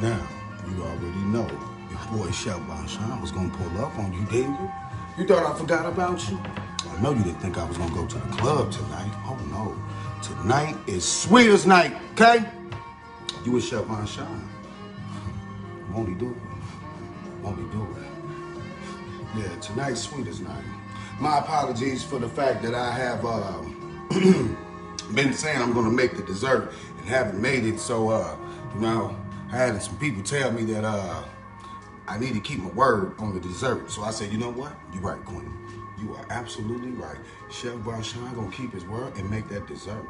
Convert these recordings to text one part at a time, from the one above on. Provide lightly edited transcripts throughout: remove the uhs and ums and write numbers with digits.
Now, you already know your boy Chef Vonsean was gonna pull up on you, didn't you? You thought I forgot about you? I know you didn't think I was gonna go to the club tonight. Oh no. Tonight is sweetest night, okay? You and Chef Vonsean. Won't he do it? Won't he do it? Yeah, tonight's sweetest night. My apologies for the fact that I have been saying I'm gonna make the dessert and haven't made it. So, you know, I had some people tell me that I need to keep my word on the dessert. So I said, you know what? You're right, Queen. You are absolutely right. Chef Vonsean gonna keep his word and make that dessert.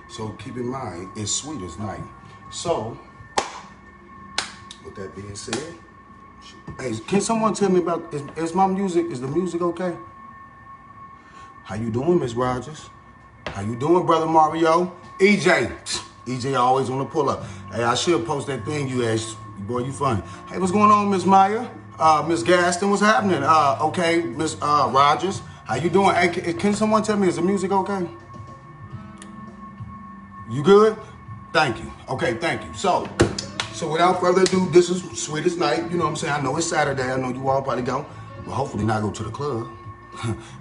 So keep in mind, it's sweetest night. So, with that being said, hey, can someone tell me about, is my music, is the music okay? How you doing, Miss Rogers? How you doing, Brother Mario? EJ always on the pull up. Hey, I should post that thing you asked. Boy, you funny. Hey, what's going on, Miss Maya? Miss Gaston, what's happening? Okay, Miss Rogers, how you doing? Hey, can someone tell me, is the music okay? You good? Thank you. Okay, thank you. So without further ado, this is sweetest night. You know what I'm saying? I know it's Saturday. I know you all probably go. Well, hopefully not go to the club.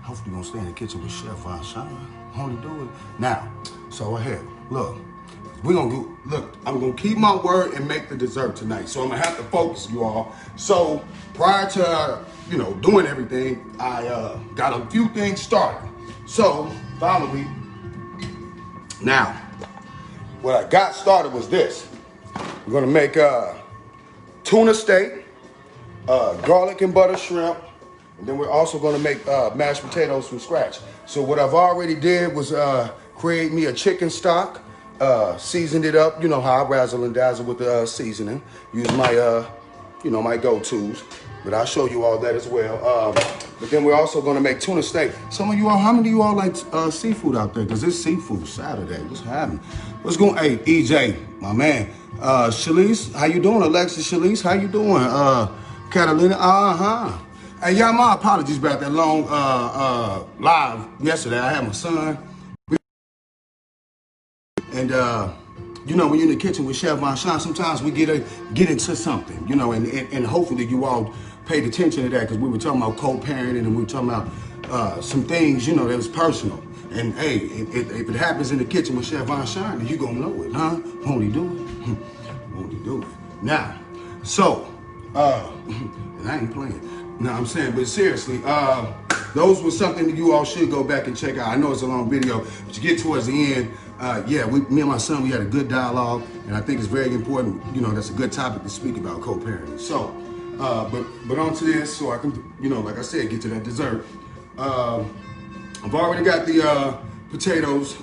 Hopefully you're gonna stay in the kitchen with Chef Vonsean. Only do it. Now, so ahead. Look, we're gonna go, look, I'm gonna keep my word and make the dessert tonight. So I'm gonna have to focus, you all. So prior to, you know, doing everything, I got a few things started. So follow me. Now, what I got started was this. We're gonna make tuna steak, garlic and butter shrimp, and then we're also gonna make mashed potatoes from scratch. So what I've already did was create me a chicken stock, seasoned it up, you know how I razzle and dazzle with the seasoning. Use my, you know, my go-tos, but I'll show you all that as well. But then we're also gonna make tuna steak. Some of you all, how many of you all like seafood out there? Cause it's seafood Saturday, what's happening? What's going, hey, EJ, my man. Shalise, how you doing? Alexis, Shalise, how you doing? Catalina, Hey, y'all, my apologies about that long live yesterday. I had my son. And, you know, when you're in the kitchen with Chef Vonsean, sometimes we get into something, you know, and hopefully you all paid attention to that because we were talking about co-parenting and we were talking about some things, you know, that was personal. And, hey, if it happens in the kitchen with Chef Vonsean, you going to know it, huh? Won't he do it? Won't he do it? Now, so, and I ain't playing. No, I'm saying, but seriously, those were something that you all should go back and check out. I know it's a long video, but you get towards the end, yeah, me and my son, we had a good dialogue, and I think it's very important, you know, that's a good topic to speak about co-parenting. So, but on to this, so I can, you know, like I said, get to that dessert. I've already got the potatoes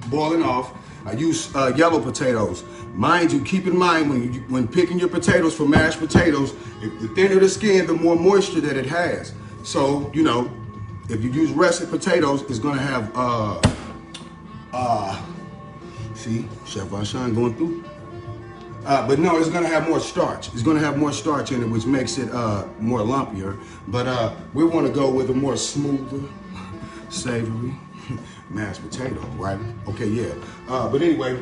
boiling off. I use yellow potatoes. Mind you, keep in mind when picking your potatoes for mashed potatoes, the thinner the skin, the more moisture that it has. So, you know, if you use russet potatoes, it's gonna have, see, Chef Vonsean going through. But no, it's gonna have more starch. It's gonna have more starch in it, which makes it more lumpier. But we wanna go with a more smoother, savory mashed potato, right? Okay, yeah. But anyway,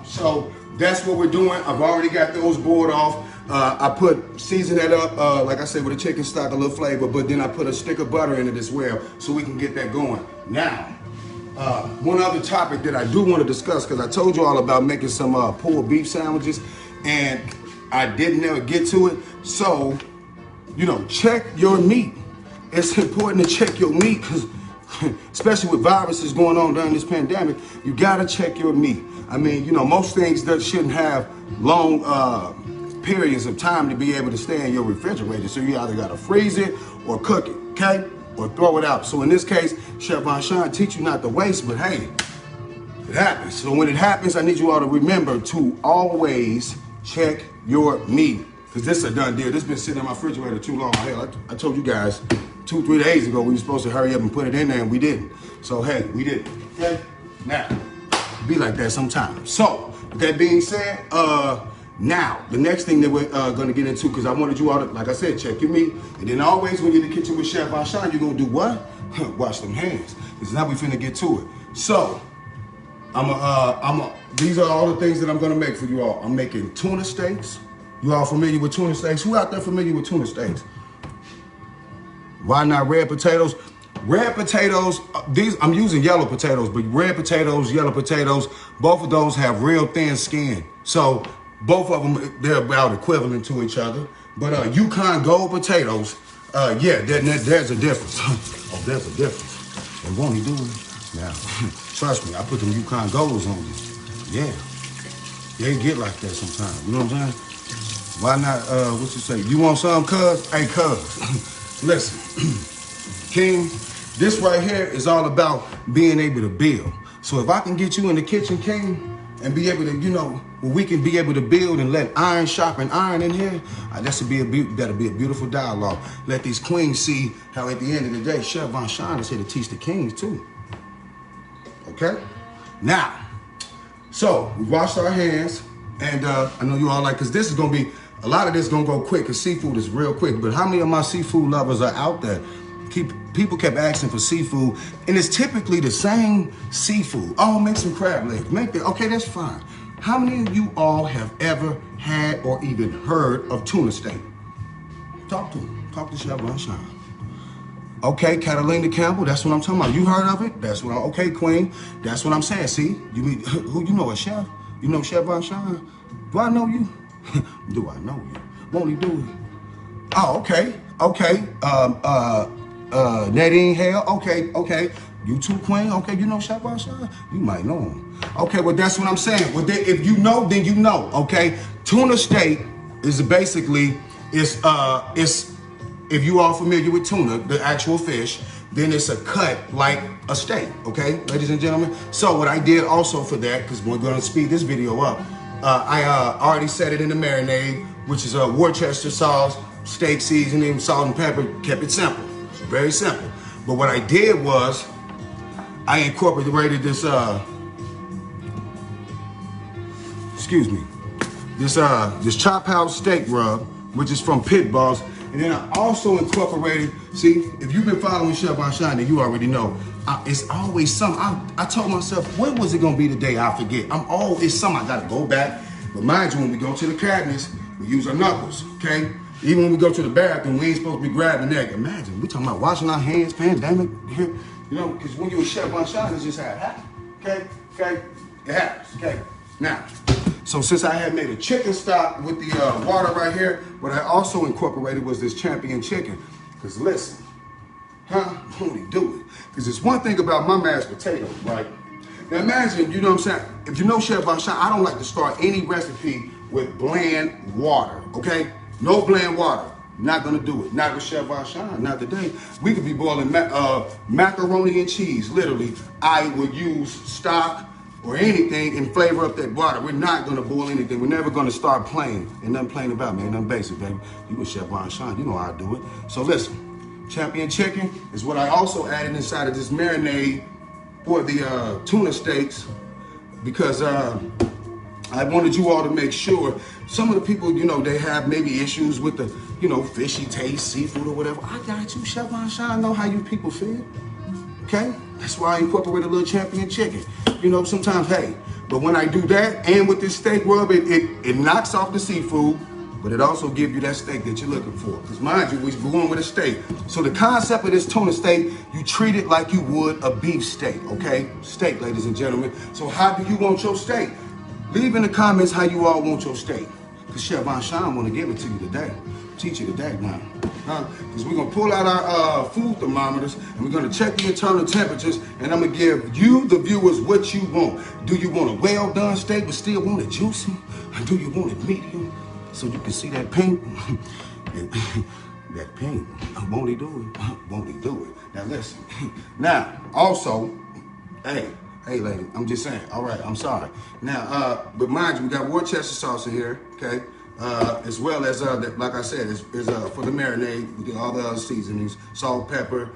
so that's what we're doing. I've already got those boiled off. I season that up, like I said, with a chicken stock, a little flavor, but then I put a stick of butter in it as well, so we can get that going. Now, one other topic that I do want to discuss, because I told you all about making some pulled beef sandwiches, and I didn't ever get to it. So, you know, check your meat. It's important to check your meat, because especially with viruses going on during this pandemic, you gotta check your meat. I mean, you know, most things that shouldn't have long periods of time to be able to stay in your refrigerator. So you either gotta freeze it or cook it, okay? Or throw it out. So in this case, Chef Vonsean teach you not to waste, but hey, it happens. So when it happens, I need you all to remember to always check your meat. Because this is a done deal. This has been sitting in my refrigerator too long. Hell, I told you guys 2-3 days ago we were supposed to hurry up and put it in there, and we didn't. So hey, we didn't. Okay? Now, be like that sometimes. So, with that being said, now, the next thing that we're gonna get into, because I wanted you all to, like I said, check your meat. And then always when you're in the kitchen with Chef Vonsean, you're gonna do what? Wash them hands. Because now we finna get to it. So, These are all the things that I'm gonna make for you all. I'm making tuna steaks. You all familiar with tuna steaks? Who out there familiar with tuna steaks? Why not red potatoes? Red potatoes, these I'm using yellow potatoes, but red potatoes, yellow potatoes, both of those have real thin skin. So both of them, they're about equivalent to each other. But Yukon Gold potatoes, yeah, there's a difference. Oh, there's a difference. And won't he do it? Now, trust me, I put them Yukon Golds on you. Yeah, they get like that sometimes. You know what I'm saying? Why not, what you say? You want some, cuz? Hey, cuz, listen, King, this right here is all about being able to build. So if I can get you in the kitchen, King, and be able to, you know, we can be able to build and let iron sharpen iron in here, that'll be a beautiful dialogue. Let these queens see how at the end of the day, Chef Vonsean is here to teach the kings too. Okay? Now, so we washed our hands, and I know you all like, because this is going to be, a lot of this is going to go quick, because seafood is real quick, but how many of my seafood lovers are out there? People kept asking for seafood, and it's typically the same seafood. Oh, make some crab legs. Make that. Okay, that's fine. How many of you all have ever had or even heard of tuna steak? Talk to him. Talk to Chef Vonsean. Okay, Catalina Campbell, that's what I'm talking about. You heard of it? That's what okay, Queen. That's what I'm saying. See? Who you know, a chef? You know Chef Vonsean? Do I know you? Do I know you? Won't he do it? Oh, okay. Okay. Nadine Hale, okay. You too, Queen, okay, you know Chef Vonsean? You might know him. Okay, well, that's what I'm saying. Well, if you know, then you know, okay? Tuna steak is basically, if you are familiar with tuna, the actual fish, then it's a cut like a steak, okay, ladies and gentlemen? So what I did also for that, because we're gonna speed this video up, I already set it in the marinade, which is Worcester sauce, steak seasoning, salt and pepper, kept it simple. Very simple. But what I did was I incorporated this this Chop House steak rub, which is from Pit Boss. And then I also incorporated, see, if you've been following Chef Vonsean, then you already know. It's always something. I told myself, when was it gonna be the day I forget? It's something I gotta go back. But mind you, when we go to the cabinets, we use our knuckles, okay? Even when we go to the bathroom, we ain't supposed to be grabbing that. Imagine, we talking about washing our hands, pandemic, you know, because when you're a Chef Vonsean, it's just how it happens, okay? It happens, okay? Now, so since I had made a chicken stock with the water right here, what I also incorporated was this champion chicken. Because listen, only do it. Because it's one thing about my mashed potatoes, right? Now imagine, you know what I'm saying? If you know Chef Vonsean, I don't like to start any recipe with bland water, okay? No bland water. Not gonna do it. Not with Chef Vonsean. Not today. We could be boiling macaroni and cheese. Literally, I would use stock or anything and flavor up that water. We're not gonna boil anything. We're never gonna start playing. Ain't nothing plain about me. Ain't nothing basic, baby. You with Chef Vonsean. You know how I do it. So listen, champion chicken is what I also added inside of this marinade for the tuna steaks, because I wanted you all to make sure. Some of the people, you know, they have maybe issues with the, you know, fishy taste, seafood or whatever. I got you, Chef Vonsean. I know how you people feel, okay? That's why I incorporate a little champion chicken. You know, sometimes, hey, but when I do that, and with this steak rub, it knocks off the seafood, but it also gives you that steak that you're looking for. Because mind you, we're going with a steak. So the concept of this tuna steak, you treat it like you would a beef steak, okay? Steak, ladies and gentlemen. So how do you want your steak? Leave in the comments how you all want your steak. Because Chef Vonsean want to give it to you today. Teach you today now. Because we're going to pull out our food thermometers and we're going to check the internal temperatures, and I'm going to give you, the viewers, what you want. Do you want a well-done steak but still want it juicy? Or do you want it medium so you can see that pink? That pink. Won't he do it? Won't he do it? Now listen. Now, also, Hey, lady, I'm just saying. All right, I'm sorry. Now, but mind you, we got Worcester sauce in here, okay? As well as, like I said, is for the marinade. We get all the other seasonings, salt, pepper,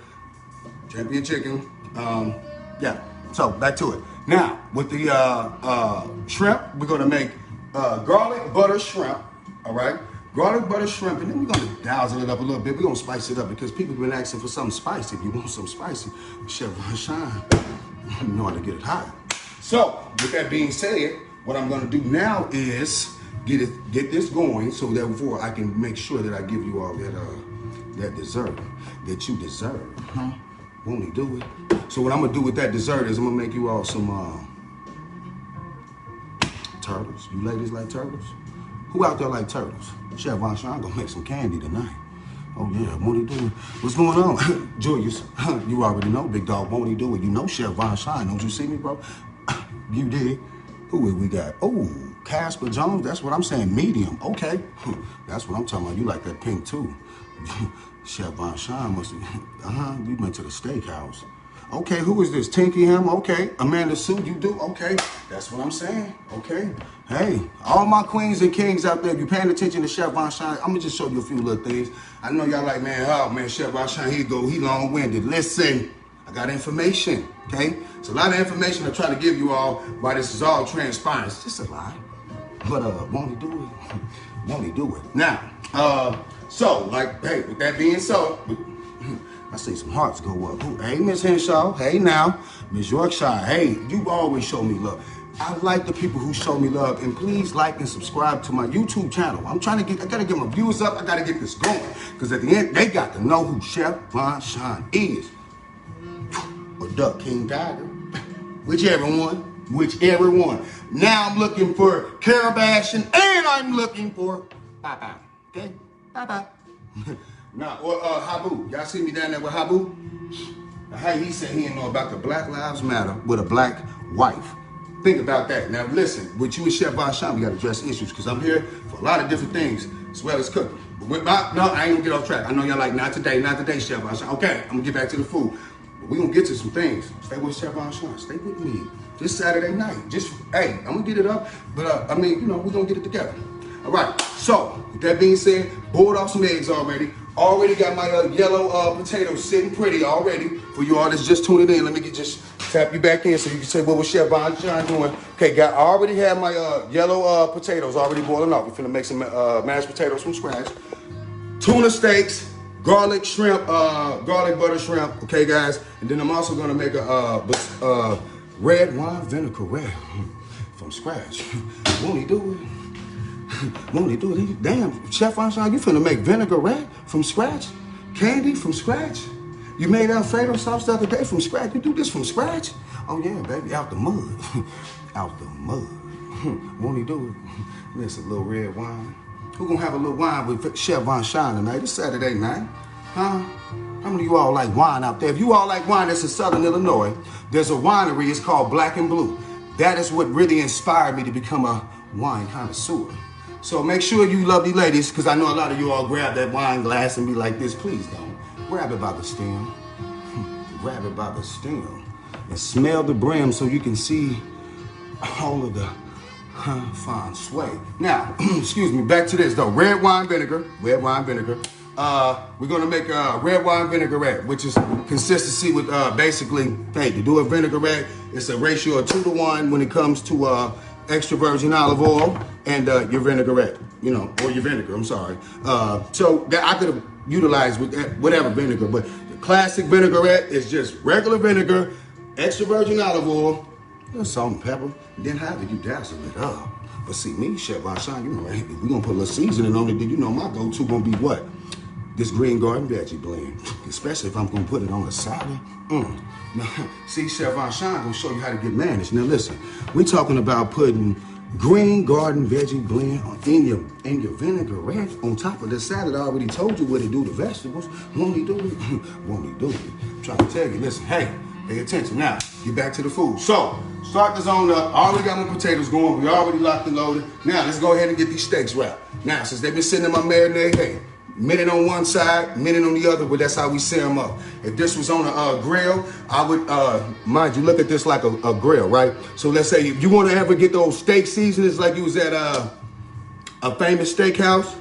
champion chicken. Yeah, so back to it. Now, with the shrimp, we're gonna make garlic butter shrimp, all right? Garlic butter shrimp, and then we're gonna dazzle it up a little bit. We're gonna spice it up because people have been asking for something spicy. If you want some spicy, Chef Vonsean, you know how to get it hot. So, with that being said, what I'm gonna do now is get this going so that before I can make sure that I give you all that dessert that you deserve. Huh? Won't he do it? So what I'm gonna do with that dessert is I'm gonna make you all some turtles. You ladies like turtles? Who out there like turtles? Chef Vonsean, I'm gonna make some candy tonight. Oh yeah, won't he do it? What's going on? Julius, you already know, big dog, won't he do it? You know Chef Vonsean, don't you see me, bro? You did. Who we got? Oh, Casper Jones, that's what I'm saying, medium. Okay, that's what I'm talking about. You like that pink too. Chef Vonsean must have, we went to the steakhouse. Okay, who is this? Tinky Ham? Okay. Amanda Sue, you do? Okay. That's what I'm saying. Okay. Hey, all my queens and kings out there, if you're paying attention to Chef Vonsean, I'm going to just show you a few little things. I know y'all like, man, oh, man, Chef Vonsean, he long-winded. Listen, I got information, okay? It's a lot of information I'm trying to give you all while this is all transparent. It's just a lie. But won't he do it? Won't he do it? Now, so, like, hey, with that being so, I see some hearts go up. Hey, Miss Henshaw. Hey, now. Miss Yorkshire. Hey, you always show me love. I like the people who show me love. And please like and subscribe to my YouTube channel. I got to get my views up. I got to get this going. Because at the end, they got to know who Chef Vonsean is. Or Duck King Tiger. Whichever one. Now I'm looking for Carabashin and I'm looking for Bye-bye. Okay? Bye-bye. Now, or Habu. Y'all see me down there with Habu? Hey, he said he didn't know about the Black Lives Matter with a black wife. Think about that. Now, listen, with you and Chef Vonsean, we got to address issues because I'm here for a lot of different things as well as cooking. But with I ain't gonna get off track. I know y'all like, not today, Chef Vonsean. Okay, I'm gonna get back to the food. But we gonna get to some things. Stay with Chef Vonsean. Stay with me. This Saturday night. Hey, I'm gonna get it up. But, we're gonna get it together. All right, so with that being said, boiled off some eggs already. Already got my yellow potatoes sitting pretty already. For you all that's just tuning in, let me just tap you back in so you can say, what was Chef Vonsean doing? Okay, I already have my yellow potatoes already boiling off. We're finna make some mashed potatoes from scratch. Tuna steaks, garlic shrimp, garlic butter shrimp, okay guys? And then I'm also gonna make a red wine vinaigrette from scratch. Won't he do it? Won't he do it? Damn, Chef Vonsean, you finna make vinaigrette from scratch? Candy from scratch? You made Alfredo sauce the other day from scratch? You do this from scratch? Oh yeah, baby, out the mud. Out the mud. Won't he do it? Listen, a little red wine. Who gonna have a little wine with Chef Vonsean tonight? It's Saturday night. Huh? How many of you all like wine out there? If you all like wine, that's in Southern Illinois. There's a winery, it's called Black and Blue. That is what really inspired me to become a wine connoisseur. So make sure you lovely ladies, because I know a lot of you all grab that wine glass and be like this. Please don't. Grab it by the stem. Grab it by the stem. And smell the brim so you can see all of the fine sway. Now, excuse me, back to this though. Red wine vinegar. We're going to make a red wine vinaigrette, which is consistency with basically, hey, to do a vinaigrette, it's a ratio of 2 to 1 when it comes to extra virgin olive oil and your vinaigrette, or your vinegar, I'm sorry. So that I could have utilized with whatever vinegar, but the classic vinaigrette is just regular vinegar, extra virgin olive oil, a little salt and pepper, and then have it, you dazzle it up. But see me, Chef Vonsean, we're gonna put a little seasoning on it, then my go-to gonna be what? This green garden veggie blend, especially if I'm gonna put it on a salad. Now, see, Chef Vonsean gonna show you how to get managed. Now listen, we talking about putting green garden veggie blend in your vinaigrette on top of the salad. I already told you what to do to vegetables. Won't he do it? Won't he do it? I'm trying to tell you, listen, hey, pay attention. Now, get back to the food. So, start the zone up. I already got my potatoes going. We already locked and loaded. Now, let's go ahead and get these steaks wrapped. Now, since they've been sitting in my marinade, hey, minute on one side, minute on the other, but that's how we sear them up. If this was on a grill, I would, mind you, look at this like a grill, right? So let's say if you want to ever get those steak seasonings like you was at a famous steakhouse,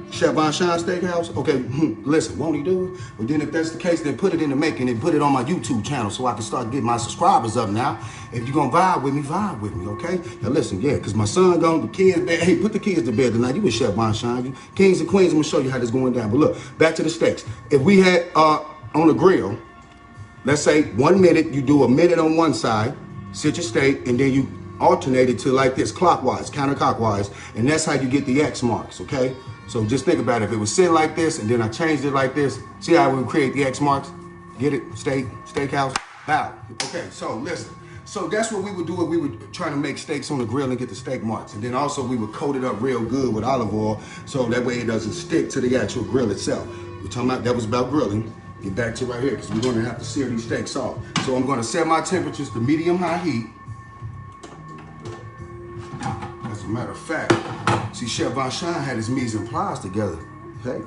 Chef Vonsean Steakhouse, okay, listen, won't he do it? But then if that's the case, then put it in the making and put it on my YouTube channel so I can start getting my subscribers up now. If you're going to vibe with me, okay? Now listen, yeah, because my son gone, the kids, hey, put the kids to bed tonight. You with Chef Vonsean, you kings and queens, I'm going to show you how this going down. But look, back to the steaks. If we had on a grill, let's say 1 minute, you do a minute on one side, sit your steak, and then you alternate it to like this, clockwise, counterclockwise, and that's how you get the X marks, okay? So just think about it. If it was sitting like this, and then I changed it like this, see how we would create the X marks? Get it? Steakhouse, bow. Okay, so listen. So that's what we would do if we were trying to make steaks on the grill and get the steak marks. And then also we would coat it up real good with olive oil so that way it doesn't stick to the actual grill itself. We're talking about, that was about grilling. Get back to right here because we're going to have to sear these steaks off. So I'm going to set my temperatures to medium-high heat. As a matter of fact, see, Chef Vonsean had his mise en place together. Hey,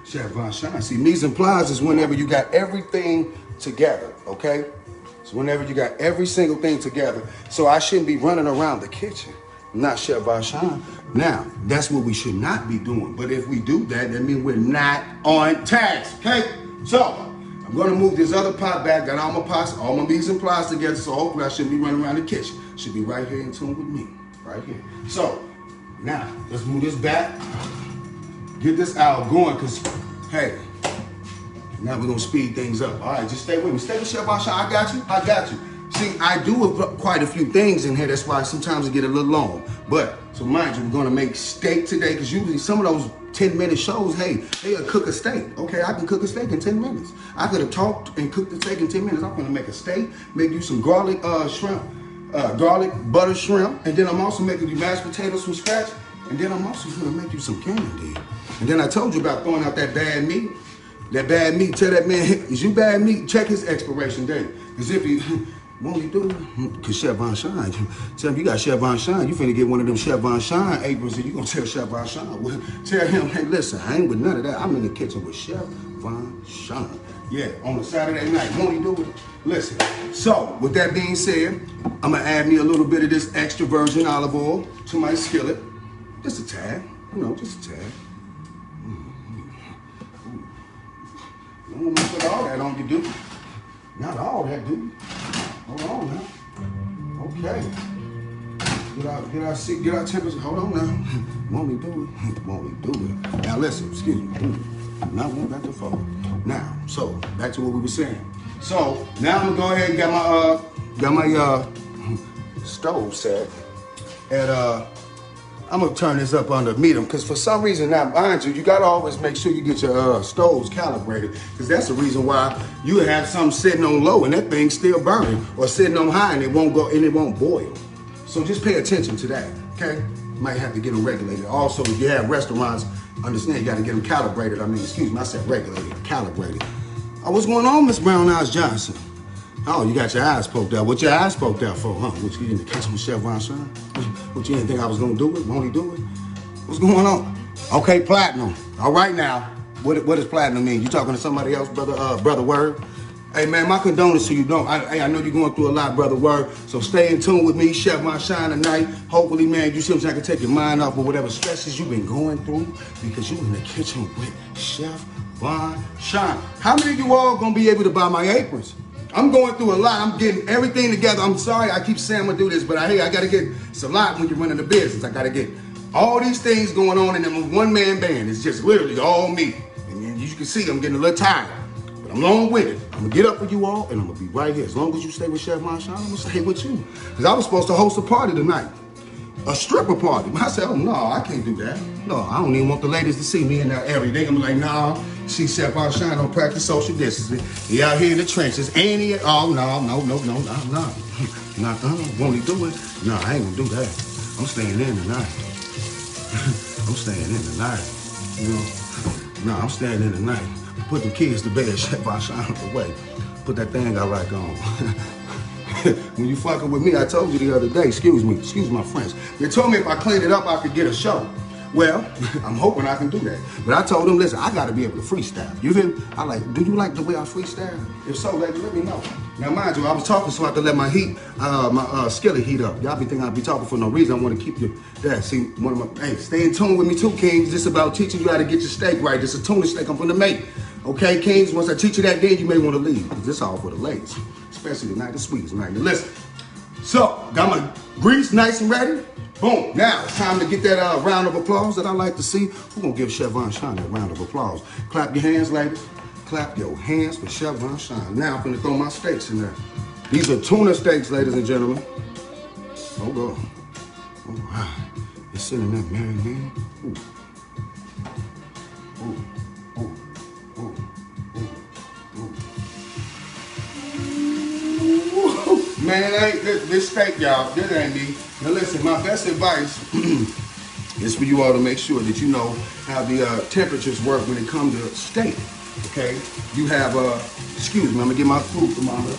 Chef Vonsean. See, mise en place is whenever you got everything together, okay? So whenever you got every single thing together. So I shouldn't be running around the kitchen. I'm not Chef Vonsean. Now, that's what we should not be doing. But if we do that, that means we're not on task, okay? So I'm gonna move this other pot back, got all my pots, all my mise en place together, so hopefully I shouldn't be running around the kitchen. Should be right here in tune with me, right here. So now, let's move this back, get this out going, because, hey, now we're gonna speed things up. All right, just stay with me. Stay with Chef Vonsean. I got you. I got you. See, I do quite a few things in here. That's why sometimes it get a little long. But, so mind you, we're gonna make steak today, because usually some of those 10-minute shows, hey, they'll cook a steak. Okay, I can cook a steak in 10 minutes. I could have talked and cooked the steak in 10 minutes. I'm gonna make a steak, make you some garlic shrimp, garlic butter shrimp, and then I'm also making you mashed potatoes from scratch, and then I'm also gonna make you some candy. And then I told you about throwing out that bad meat. That bad meat, tell that man, is you bad meat? Check his expiration date. Because if you, won't you do it? Because Chef Vonsean, tell him you got Chef Vonsean, you finna get one of them Chef Vonsean aprons and you gonna tell Chef Vonsean. Well, tell him, hey, listen, I ain't with none of that. I'm in the kitchen with Chef Vonsean. Yeah, on a Saturday night, won't he do it? Listen, so with that being said, I'm gonna add me a little bit of this extra virgin olive oil to my skillet. Just a tad, you know, just a tad. Don't put all that on you, do. Not all that, do. Hold on now. Okay. Get our temperature. Hold on now. Won't we do it? Won't we do it? Now listen, excuse me. Now we're back to forward. Now, so back to what we were saying. So now I'm gonna go ahead and get my stove set. And I'm gonna turn this up under medium because for some reason now, mind you, you gotta always make sure you get your stoves calibrated because that's the reason why you have some sitting on low and that thing's still burning, or sitting on high and it won't go and it won't boil. So just pay attention to that, okay? Might have to get them regulated. Also, if you have restaurants, understand you gotta get them calibrated. I mean, excuse me, I said regulated, calibrated. Oh, what's going on, Miss Brown Eyes Johnson? Oh, you got your eyes poked out. What your eyes poked out for, huh? What, you in the kitchen with Chef Vonsean? What, you didn't think I was gonna do it? Won't he do it? What's going on? Okay, platinum. All right now. What does platinum mean? You talking to somebody else, brother Word? Hey man, my condolences to you. I know you're going through a lot, brother Word. So stay in tune with me, Chef Vonsean tonight. Hopefully, man, you see what I can take your mind off of whatever stresses you've been going through because you're in the kitchen with Chef Vonsean. How many of you all gonna be able to buy my aprons? I'm going through a lot. I'm getting everything together. I'm sorry I keep saying I'm gonna do this, but I gotta get, it's a lot when you're running a business. I gotta get all these things going on in a one-man band. It's just literally all me. And you can see I'm getting a little tired, but I'm long with it. I'm gonna get up with you all and I'm gonna be right here. As long as you stay with Chef Vonsean, I'm gonna stay with you. Because I was supposed to host a party tonight. A stripper party. I said, oh no, I can't do that. No, I don't even want the ladies to see me in that area. They gonna be like, nah, see Chef Vonsean don't practice social distancing. He out here in the trenches. And he, oh no. Won't he do it? No, I ain't gonna do that. I'm staying in tonight. I'm staying in tonight. You know? No, I'm staying in tonight. Put the kids to bed, Chef Vonsean away. Put that thing out right on. When you fucking with me, I told you the other day, excuse my French. They told me if I cleaned it up, I could get a show. Well, I'm hoping I can do that. But I told them, listen, I gotta be able to freestyle. You feel me? Do you like the way I freestyle? If so, let me know. Now, mind you, I was talking so I could let my skillet heat up. Y'all be thinking I'd be talking for no reason. I want to keep you there. See, hey, stay in tune with me too, Kings. This is about teaching you how to get your steak right. This is a tuna steak I'm gonna make. Okay, Kings, once I teach you that, then you may want to leave. Because this is all for the ladies. Especially tonight, the sweetest night. Now listen, so got my grease nice and ready. Boom, now it's time to get that round of applause that I like to see. We're gonna give Chef Vonsean that round of applause. Clap your hands, ladies. Clap your hands for Chef Vonsean. Now I'm gonna throw my steaks in there. These are tuna steaks, ladies and gentlemen. Oh, God. Oh, wow. It's sitting there marinating. Ooh. Ooh. Ooh. Ooh. Ooh. Man, this steak, y'all, this ain't me. Now, listen, my best advice is for you all to make sure that you know how the temperatures work when it comes to steak. Okay? You have, excuse me, I'm gonna get my food thermometer.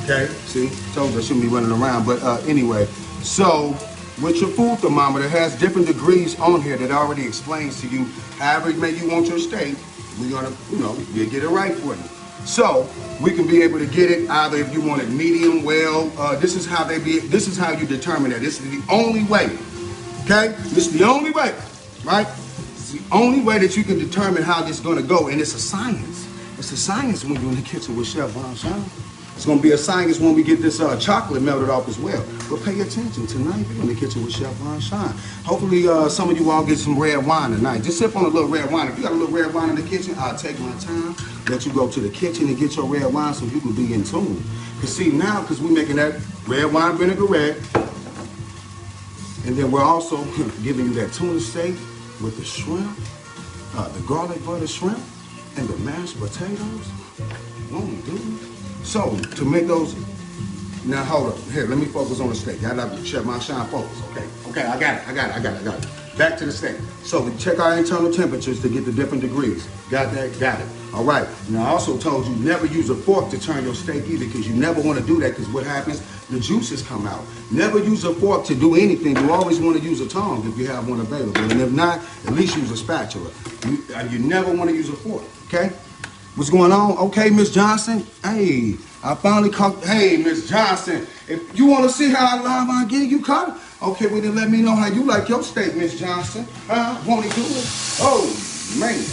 Okay, see, told you I shouldn't be running around, but anyway, so with your food thermometer, it has different degrees on here that already explains to you however maybe you want your steak. We're gonna, we'll get it right for you. So we can be able to get it either if you want it medium, well. This is how you determine that. This is the only way. Okay, this is the only way, right? It's the only way that you can determine how this is gonna go, and it's a science. It's a science when you're in the kitchen with Chef Vonsean. It's gonna be a science when we get this chocolate melted off as well. But pay attention tonight. We're in the kitchen with Chef Vonsean. Hopefully, some of you all get some red wine tonight. Just sip on a little red wine. If you got a little red wine in the kitchen, I'll take my time. Let you go to the kitchen and get your red wine so you can be in tune. Cause see now, cause we're making that red wine vinaigrette, and then we're also giving you that tuna steak with the shrimp, the garlic butter shrimp, and the mashed potatoes. Won't we do it? So, to make those, now hold up, here, let me focus on the steak. Y'all have to check my shine focus, okay, I got it. Back to the steak. So, we check our internal temperatures to get the different degrees. Got that? Got it. All right, now I also told you never use a fork to turn your steak either, because you never want to do that, because what happens, the juices come out. Never use a fork to do anything. You always want to use a tongue if you have one available, and if not, at least use a spatula. You never want to use a fork, okay? What's going on? Okay, Miss Johnson. Hey, I finally caught. Hey, Miss Johnson. If you want to see how I live I get you caught. Okay, well then let me know how you like your steak, Miss Johnson. Won't he do it? Oh man,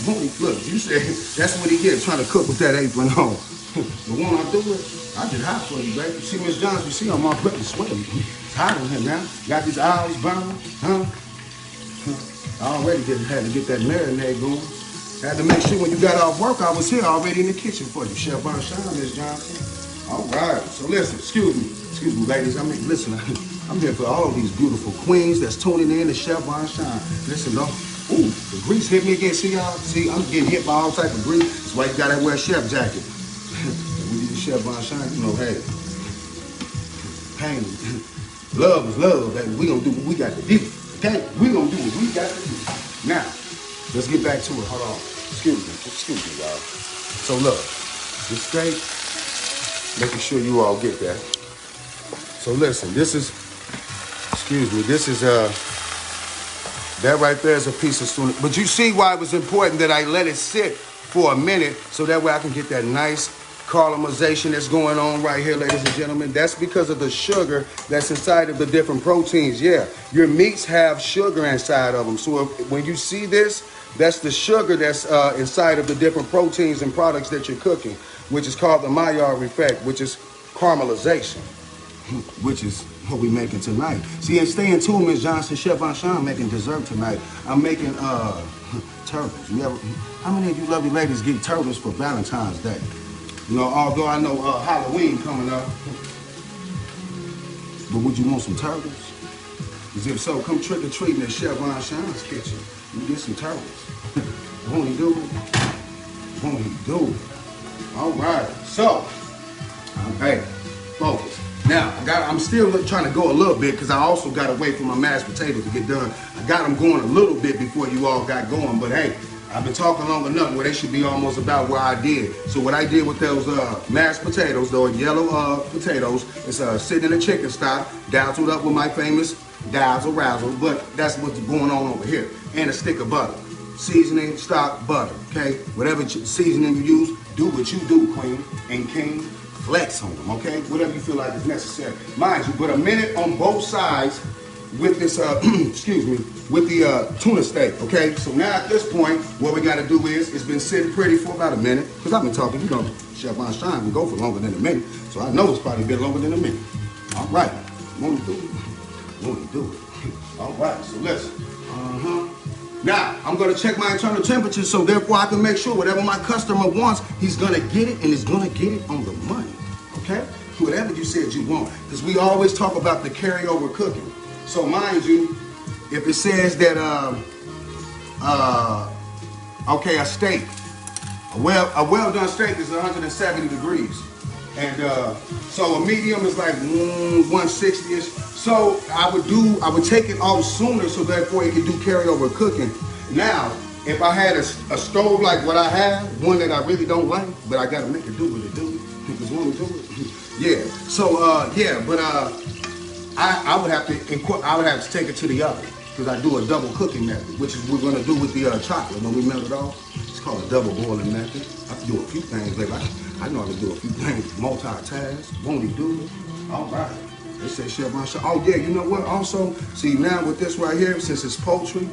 won't he? Look, you said that's what he gets trying to cook with that apron on. But won't I do it? I did hot for you, baby. See, Miss Johnson, you see I'm all putting sweaty. It's hot on him now. Got these eyes burning, huh? I already had to get that marinade going. Had to make sure when you got off work, I was here already in the kitchen for you, Chef Vonsean, Miss Johnson. All right, so listen, excuse me, ladies. I mean, listen, I'm here for all these beautiful queens that's tuning in to Chef Vonsean. Listen, though, ooh, the grease hit me again. See, y'all? See, I'm getting hit by all type of grease. That's why you gotta wear a chef jacket. When you do Chef Vonsean, you know, hey, pain, love is love, baby. We gonna do what we got to do, okay? We gonna do what we got to do. Now, let's get back to it. Hold on. Excuse me, y'all. So look, this steak, making sure you all get that. So listen, this is, that right there is a piece of tuna. But you see why it was important that I let it sit for a minute so that way I can get that nice caramelization that's going on right here, ladies and gentlemen. That's because of the sugar that's inside of the different proteins. Yeah, your meats have sugar inside of them. So when you see this, that's the sugar that's inside of the different proteins and products that you're cooking, which is called the Maillard effect, which is caramelization, which is what we're making tonight. See, and stay in tune, Ms. Johnson. Chef Vonsean making dessert tonight. I'm making turtles. How many of you lovely ladies get turtles for Valentine's Day? You know, although I know Halloween coming up, but would you want some turtles? Because if so, come trick or treating at Chef Vonsean's kitchen. You get some turtles. Won't he do it? Won't he do it? All right. So, hey, focus. Now, I'm still trying to go a little bit because I also got to wait for my mashed potatoes to get done. I got them going a little bit before you all got going, but hey, I've been talking long enough where they should be almost about where I did. So what I did with those mashed potatoes, those yellow potatoes, is sitting in a chicken stock, dazzled up with my famous dazzle razzle, but that's what's going on over here. And a stick of butter. Seasoning, stock, butter, okay? Whatever seasoning you use, do what you do, queen and king. Flex on them, okay? Whatever you feel like is necessary. Mind you, but a minute on both sides with this, with the tuna steak, okay? So now at this point, what we gotta do is, it's been sitting pretty for about a minute, because I've been talking, you know, Chef Vonsean can go for longer than a minute, so I know it's probably been longer than a minute. All right, won't he do it? Won't he do it? All right, so listen. Now, I'm gonna check my internal temperature so therefore I can make sure whatever my customer wants, he's gonna get it and he's gonna get it on the money, okay? said you want. Because we always talk about the carryover cooking. So mind you, if it says that, okay, a steak, a well done steak is 170 degrees. And so a medium is like 160-ish. So I would take it off sooner so therefore it could do carryover cooking. Now, if I had a stove like what I have, one that I really don't like, but I gotta make it do what it do, because want to do it. Yeah. So yeah, but I would have to take it to the oven because I do a double cooking method, which is what we're gonna do with the chocolate when we melt it off. It's called a double boiling method. I can do a few things, baby. I know how to do a few things, multitask. Won't he do it? All right. They say Chef Vonsean. Oh yeah, you know what? Also, see now with this right here, since it's poultry,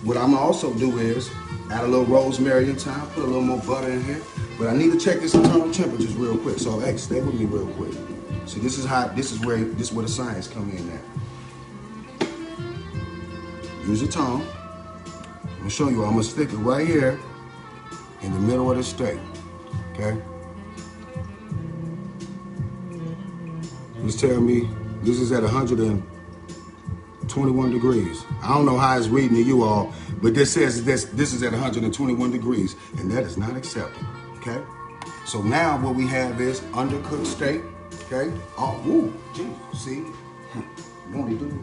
what I'm gonna also do is add a little rosemary and thyme, put a little more butter in here. But I need to check this internal temperatures real quick. So hey, stay with me real quick. See, this is where the science come in at. Use your tongue. I'm gonna show you. I'm gonna stick it right here in the middle of the steak. Okay. Just tell me this is at 121 degrees. I don't know how it's reading to you all, but this says this is at 121 degrees, and that is not acceptable. Okay. So now what we have is undercooked steak. Okay. Oh, woo, geez, see, won't he do it?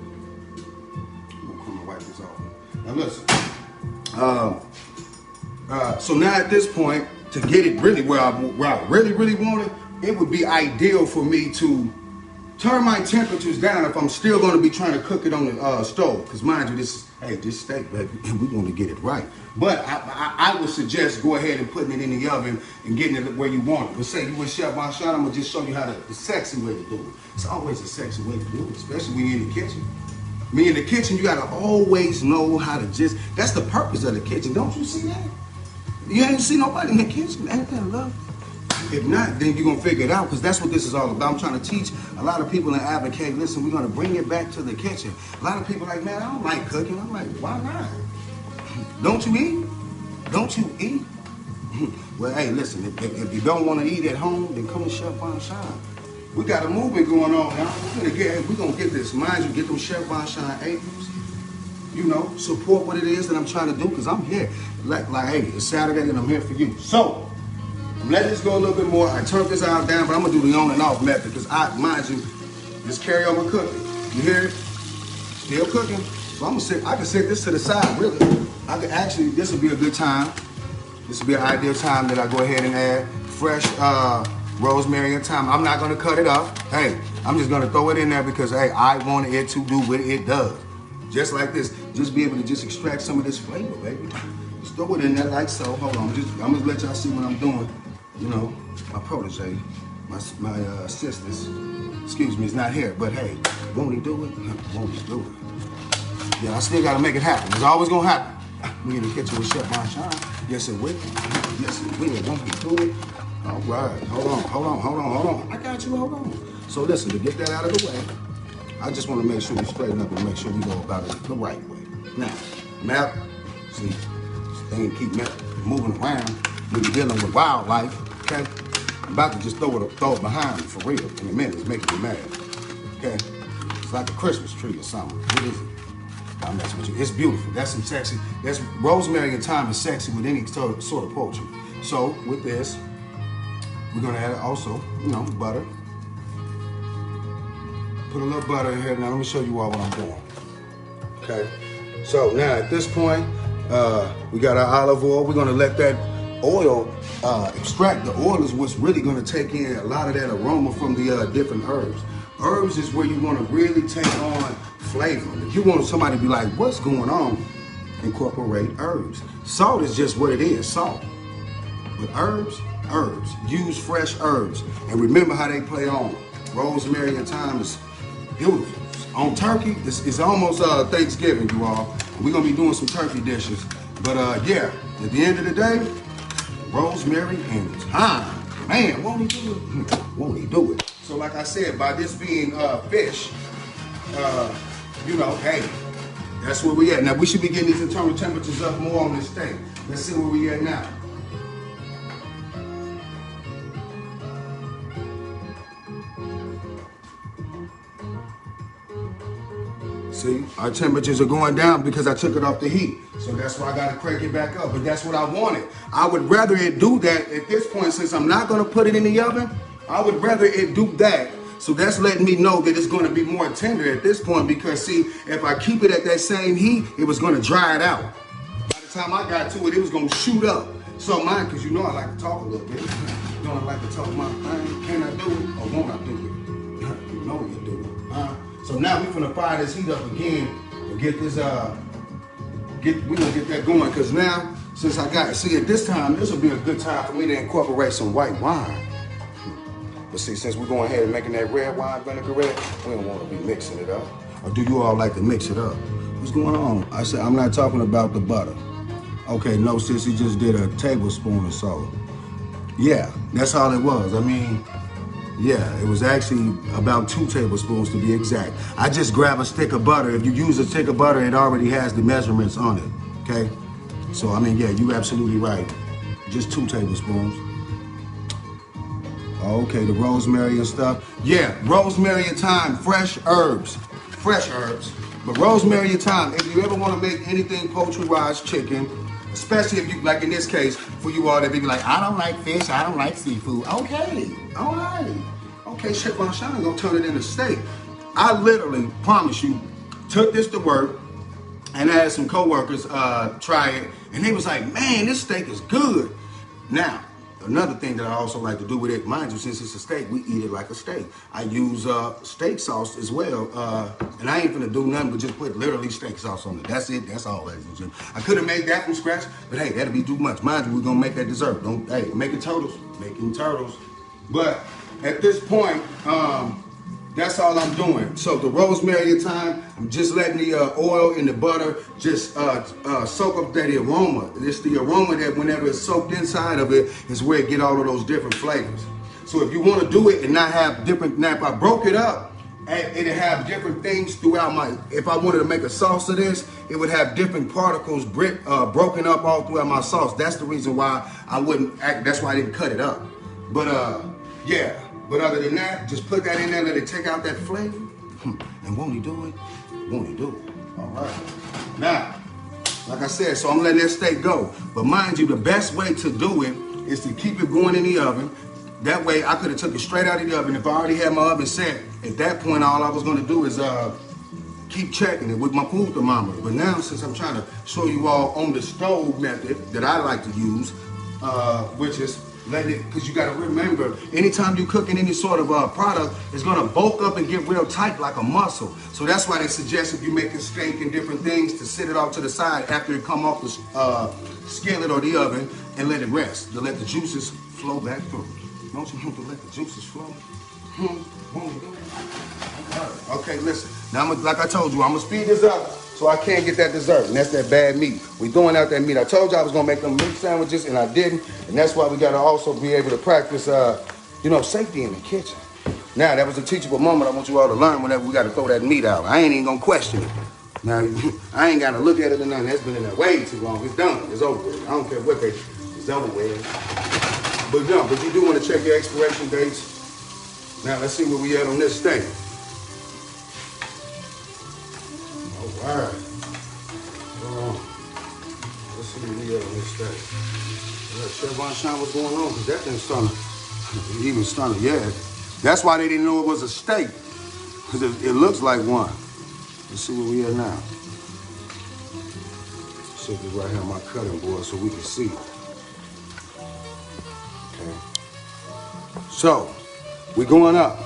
I'm gonna come and wipe this off. Now listen. So now at this point, to get it really where I really want it, it would be ideal for me to turn my temperatures down if I'm still going to be trying to cook it on the stove. Because mind you, this steak, baby, we want to get it right. But I would suggest go ahead and putting it in the oven and getting it where you want it. But say you with Chef Vonsean, I'm going to just show you how the sexy way to do it. It's always a sexy way to do it, especially when you're in the kitchen. I mean, in the kitchen, you got to always know how to that's the purpose of the kitchen. Don't you see that? You ain't see nobody in the kitchen. Ain't that love? If not, then you're going to figure it out because that's what this is all about. I'm trying to teach a lot of people and advocate, listen, we're going to bring it back to the kitchen. A lot of people are like, man, I don't like cooking. I'm like, why not? Don't you eat? Don't you eat? Well, hey, listen, if you don't want to eat at home, then come to Chef Vonsean. We got a movement going on now. We're going to get this. Mind you, get them Chef Vonsean aprons. You know, support what it is that I'm trying to do because I'm here. Like, hey, it's Saturday and I'm here for you. So, I'm letting this go a little bit more. I turned this out down, but I'm gonna do the on and off method because mind you, this carryover cooking. You hear it? Still cooking. So I can set this to the side, really. This would be a good time. This would be an ideal time that I go ahead and add fresh rosemary and thyme. I'm not gonna cut it up. Hey, I'm just gonna throw it in there because, hey, I want it to do what it does. Just like this. Just be able to just extract some of this flavor, baby. Just throw it in there like so. Hold on. I'm gonna let y'all see what I'm doing. You know, my protege, my assistants, excuse me, is not here. But hey, won't he do it? Won't he do it? Yeah, I still gotta make it happen. It's always gonna happen. We in the kitchen with Chef Vonsean. Yes, it will. Yes, it will. Won't he do it? All right. Hold on. I got you. Hold on. So listen, to get that out of the way, I just want to make sure we straighten up and make sure we go about it the right way. Now, map. See, this thing keep moving around when you're dealing with wildlife. Okay, I'm about to just throw it behind me for real. In a minute, it's making me mad. Okay, it's like a Christmas tree or something. What is it? I'm messing with you. It's beautiful. That's some sexy. That's rosemary and thyme is sexy with any sort of poultry. So with this, we're gonna add also, you know, butter. Put a little butter in here. Now let me show you all what I'm doing. Okay. So now at this point, we got our olive oil. We're gonna let that oil extract. The oil is what's really gonna take in a lot of that aroma from the different herbs. Herbs is where you wanna really take on flavor. If you want somebody to be like, what's going on? Incorporate herbs. Salt is just what it is, salt. But herbs. Use fresh herbs. And remember how they play on. Rosemary and thyme is beautiful. On turkey, it's almost Thanksgiving, you all. We're gonna be doing some turkey dishes. But yeah, at the end of the day, rosemary and thyme. Man, won't he do it? Won't he do it? So like I said, by this being fish, you know, hey, that's where we at. Now we should be getting these internal temperatures up more on this steak. Let's see where we at now. See, our temperatures are going down because I took it off the heat. So that's why I got to crank it back up. But that's what I wanted. I would rather it do that at this point, since I'm not going to put it in the oven. I would rather it do that. So that's letting me know that it's going to be more tender at this point, because see, if I keep it at that same heat, it was going to dry it out. By the time I got to it, it was going to shoot up. So mine, because you know I like to talk a little bit. You know I like to talk my thing. Can I do it or won't I do it? You know you do it. So now we're gonna fire this heat up again and get this we're gonna get that going, because now since I got, see, at this time this will be a good time for me to incorporate some white wine. But see, since we're going ahead and making that red wine vinaigrette, we don't want to be mixing it up. Or do you all like to mix it up? What's going on? I said I'm not talking about the butter. Okay, no, sis, he just did a tablespoon or so. Yeah, that's all it was. I mean, yeah, it was actually about 2 tablespoons to be exact. I just grab a stick of butter. If you use a stick of butter, it already has the measurements on it, okay? So, I mean, yeah, you're absolutely right. Just 2 tablespoons. Okay, the rosemary and stuff. Yeah, rosemary and thyme, fresh herbs. Fresh herbs. But rosemary and thyme, if you ever want to make anything poultry-wise, chicken, especially if you, like in this case, for you all that be like, I don't like fish, I don't like seafood. Okay, all right. Okay, Chef Vonsean gonna turn it into steak. I literally, promise you, took this to work and I had some coworkers try it, and they was like, man, this steak is good. Now, another thing that I also like to do with it, mind you, since it's a steak, we eat it like a steak. I use steak sauce as well, and I ain't gonna do nothing but just put literally steak sauce on it. That's it, that's all, ladies and gentlemen. I could have made that from scratch, but hey, that'd be too much. Mind you, we're gonna make that dessert. Don't, hey, making turtles. But at this point, that's all I'm doing. So the rosemary and thyme, I'm just letting the oil and the butter just soak up that aroma. It's the aroma that whenever it's soaked inside of it is where it get all of those different flavors. So if you want to do it and not have different, now if I broke it up, it'd have different things throughout my, if I wanted to make a sauce of this, it would have different particles broken up all throughout my sauce. That's the reason why I wouldn't, that's why I didn't cut it up. But yeah. But other than that, just put that in there, let it take out that flavor. And won't he do it? Won't he do it? All right. Now, like I said, so I'm letting that steak go. But mind you, the best way to do it is to keep it going in the oven. That way, I could have took it straight out of the oven. If I already had my oven set, at that point, all I was going to do is keep checking it with my food thermometer. But now, since I'm trying to show you all on the stove method that I like to use, which is let it, because you got to remember, anytime you're cooking any sort of product, it's going to bulk up and get real tight like a muscle. So that's why they suggest if you make a steak and different things to sit it off to the side after it come off the skillet or the oven and let it rest, to let the juices flow back through. Don't you want to let the juices flow? Okay, listen. Now, like I told you, I'm going to speed this up so I can't get that dessert, and that's that bad meat. We're throwing out that meat. I told you I was going to make them meat sandwiches, and I didn't, and that's why we got to also be able to practice, you know, safety in the kitchen. Now, that was a teachable moment I want you all to learn whenever we got to throw that meat out. I ain't even going to question it. Now, I ain't got to look at it or nothing. That's been in there way too long. It's done. It's over with. I don't care what it's over with. But no, but you do want to check your expiration dates. Now, let's see where we at on this steak. All right. Let's see where we at on this steak. Chef Vonsean, what's going on? Because that thing's starting to, yeah. That's why they didn't know it was a steak. Because it looks like one. Let's see where we at now. Set this right here on my cutting board so we can see. Okay. So, we're going up,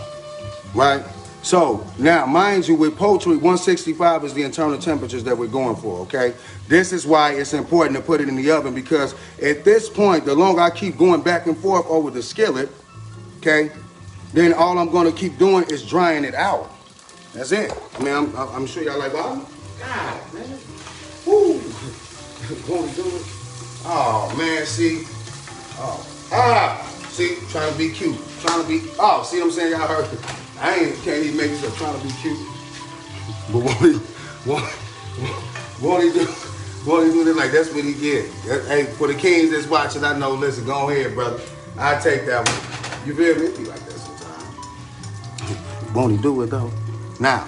right? So, now, mind you, with poultry, 165 is the internal temperatures that we're going for, okay? This is why it's important to put it in the oven, because at this point, the longer I keep going back and forth over the skillet, okay, then all I'm going to keep doing is drying it out. That's it. I mean, I'm sure y'all like, oh, God, man. Woo. Won't he do it? Oh, man, see? See, trying to be cute. Trying to be, see what I'm saying? Y'all heard it. Can't even make this up, trying to be cute. But won't he do this? Like, that's what he get. Hey, for the kings that's watching, I know, listen, go ahead, brother. I take that one. You feel me? It be like that sometimes. Won't he do it, though? Now,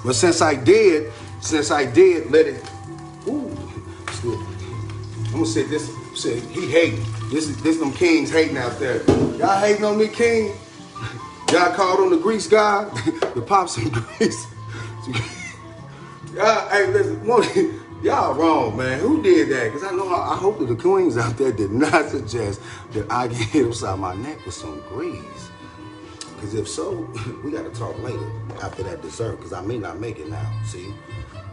But since I did let it, ooh, I'm gonna say this, he hating. This them kings hating out there. Y'all hating on me, king? Y'all called on the grease guy to pop some grease. Y'all, hey, listen, y'all wrong, man. Who did that? Because I hope that the queens out there did not suggest that I get hit upside my neck with some grease. Because if so, we got to talk later after that dessert, because I may not make it now, see?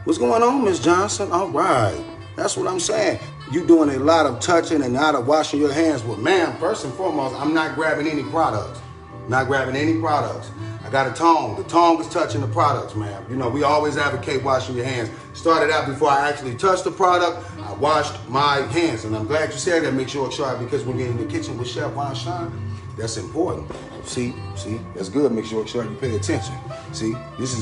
What's going on, Miss Johnson? All right. That's what I'm saying. You doing a lot of touching and not of washing your hands. Well, ma'am, first and foremost, I'm not grabbing any products. Not grabbing any products. I got a tongue. The tongue is touching the products, ma'am. You know, we always advocate washing your hands. Started out before I actually touched the product, I washed my hands. And I'm glad you said that. Make sure it's sharp, because when you're in the kitchen with Chef Vonsean, that's important. See, that's good. Make sure it's sharp. You pay attention. See, this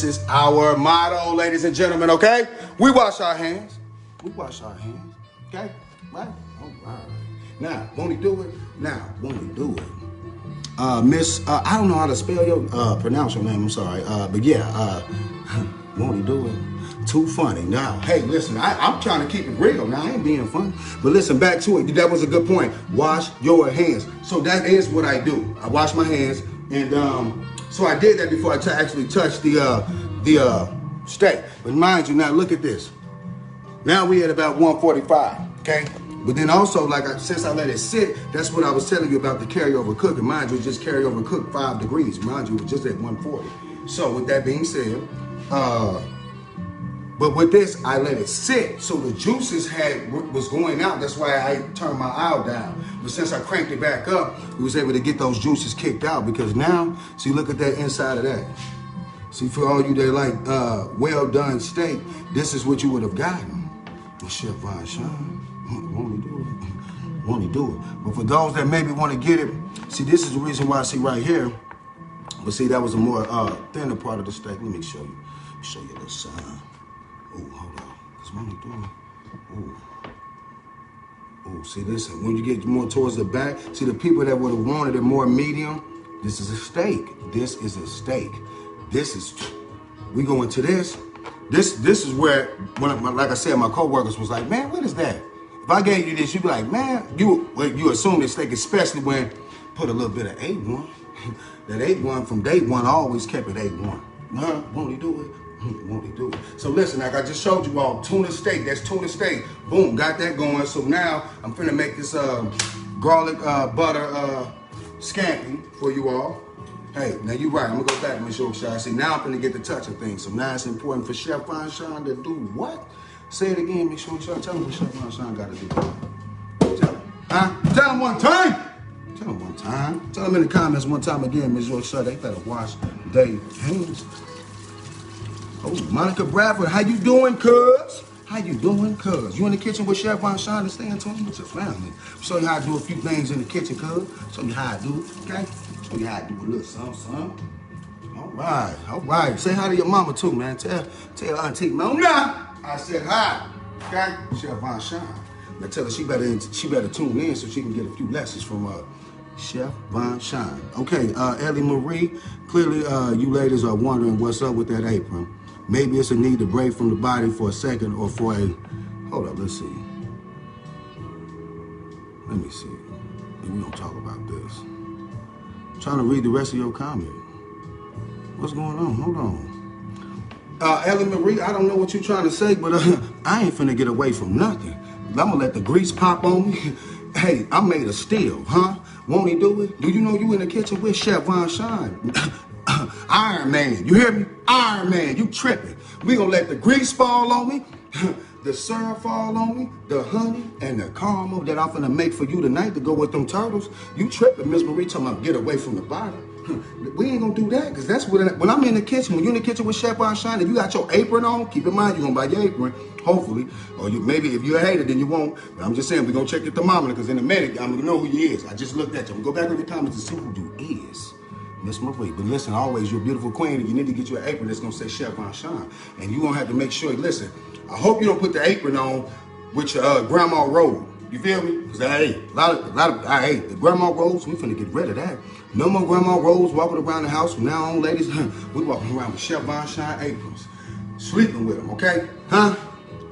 is our motto, ladies and gentlemen, okay? We wash our hands. We wash our hands, okay? Right? All right. Now, won't he do it? Miss, I don't know how to spell your, pronounce your name, I'm sorry. But yeah, won't he do it? Too funny. Now, hey, listen, I'm trying to keep it real. Now, I ain't being funny. But listen, back to it. That was a good point. Wash your hands. So that is what I do. I wash my hands. And so I did that before I actually touched the steak. But mind you, now look at this. Now we at about 145, okay? But then also, since I let it sit, that's what I was telling you about the carryover cooking. Mind you, just carryover cook 5 degrees. Mind you, it was just at 140. So with that being said, but with this, I let it sit. So the juices was going out. That's why I turned my oil down. But since I cranked it back up, we was able to get those juices kicked out, because now, see, look at that inside of that. See, for all you that like well done steak, this is what you would have gotten. Chef Vonsean, won't he do it? But for those that maybe want to get it, see, this is the reason why I see right here. But see, that was a more thinner part of the steak. Let me show you. Show you the side. Oh, hold on. Cause won't he do it? Oh, see this? When you get more towards the back, see the people that would have wanted it more medium. This is a steak. This is a steak. We go into this. This is where, like I said, my coworkers was like, man, what is that? If I gave you this, you'd be like, man, you assume this steak, especially when put a little bit of A1. That A1 from day one, I always kept it A1. Won't he do it? Won't he do it? So listen, like I just showed you all, tuna steak, that's tuna steak. Boom, got that going. So now I'm finna make this garlic butter scampi for you all. Hey, now you're right. I'm gonna go back and make sure I see. Now I'm gonna get the touching things. So now it's important for Chef Vonsean to do what? Say it again. Make sure tell him what Chef Vonsean got to do. Tell him. Huh? Tell him one time. Tell him one time. Tell him in the comments one time again, Ms. Yorkshire, they better wash their hands. Oh, Monica Bradford, how you doing, cuz? How you doing, cuz? You in the kitchen with Chef Vonsean and staying tuned with your family. Show you how to do a few things in the kitchen, cuz. Show you how to do it, okay? Show you how to do a little something. All right. Say hi to your mama too, man. Tell Auntie Mona I said hi, okay? Chef Vonsean. Now tell her she better tune in so she can get a few lessons from Chef Vonsean. Okay, Ellie Marie, clearly you ladies are wondering what's up with that apron. Maybe it's a need to break from the body for a second or for a, hold up, let's see. Let me see. We're gonna talk about this. I'm trying to read the rest of your comment. What's going on? Hold on. Ellie Marie, I don't know what you're trying to say, but I ain't finna get away from nothing. I'm gonna let the grease pop on me. Hey, I'm made of steel, huh? Won't he do it? Do you know you in the kitchen with Chef Vonsean? Iron Man, you hear me? Iron Man, you tripping. We gonna let the grease fall on me, the syrup fall on me, the honey and the caramel that I'm finna make for you tonight to go with them turtles. You tripping, Miss Marie, talking about get away from the body. We ain't gonna do that, because that's when I'm in the kitchen, when you're in the kitchen with Chef Vonsean and you got your apron on, keep in mind you're gonna buy your apron, hopefully, or maybe if you're a hater, then you won't. But I'm just saying, we're gonna check the thermometer, because in a minute, I'm gonna know who you is. I just looked at you. I'm gonna go back in the comments and see who you is. Miss Marie. But listen, always, you're a beautiful queen, and you need to get you an apron that's gonna say Chef Vonsean. And you're gonna have to make sure, listen, I hope you don't put the apron on with your grandma robe. You feel me? Because hey, a lot of, hey, the grandma rolls, we finna get rid of that. No more grandma rolls walking around the house from now on, ladies. We walking around with Chef Vonsean aprons. Sleeping with them, okay? Huh?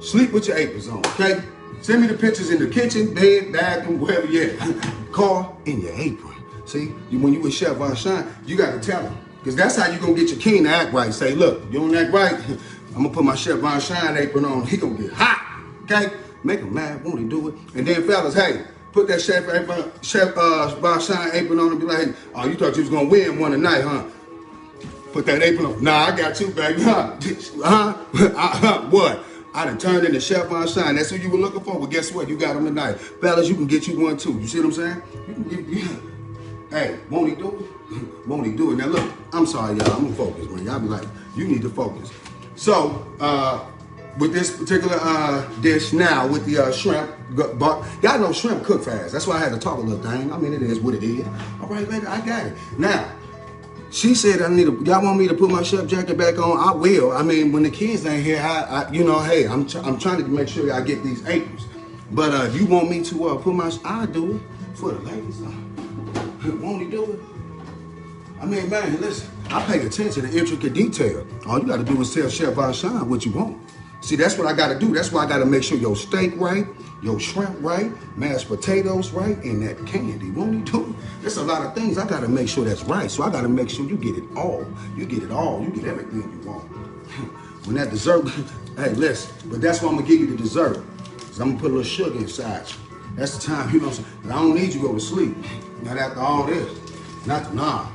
Sleep with your aprons on, okay? Send me the pictures in the kitchen, bed, bathroom, wherever you're at. Car, in your apron. See, when you with Chef Vonsean, you gotta tell him. Because that's how you gonna get your king to act right. Say, look, you don't act right, I'm gonna put my Chef Vonsean apron on. He gonna get hot, okay? Make him mad, won't he do it? And then fellas, hey, put that Chef Vonsean apron on and be like, oh, you thought you was gonna win one tonight, huh? Put that apron on. Nah, I got you, baby, huh? What? I done turned into Chef Vonsean. That's who you were looking for. Well, guess what? You got him tonight. Fellas, you can get you one too. You see what I'm saying? You can get, yeah. Hey, won't he do it? Won't he do it? Now look, I'm sorry, y'all. I'm gonna focus, man. Y'all be like, you need to focus. So, with this particular dish now, with the shrimp, y'all know shrimp cook fast. That's why I had to talk a little thing. I mean, it is what it is. All right, baby, I got it. Now, she said, y'all want me to put my chef jacket back on? I will. I mean, when the kids ain't here, you know, hey, I'm trying to make sure I get these aprons. But if you want me to put my, I'll do it for the ladies. Won't he do it? I mean, man, listen, I pay attention to intricate detail. All you gotta do is tell Chef Vonsean what you want. See, that's what I gotta do. That's why I gotta make sure your steak right, your shrimp right, mashed potatoes right, and that candy. Won't he do it? There's a lot of things I gotta make sure that's right. So I gotta make sure you get it all. You get it all. You get everything you want. When that dessert, hey, listen, but that's why I'm gonna give you the dessert. Cause I'm gonna put a little sugar inside you. That's the time, you know what I'm saying? I don't need you to go to sleep. Not after all this. Nah.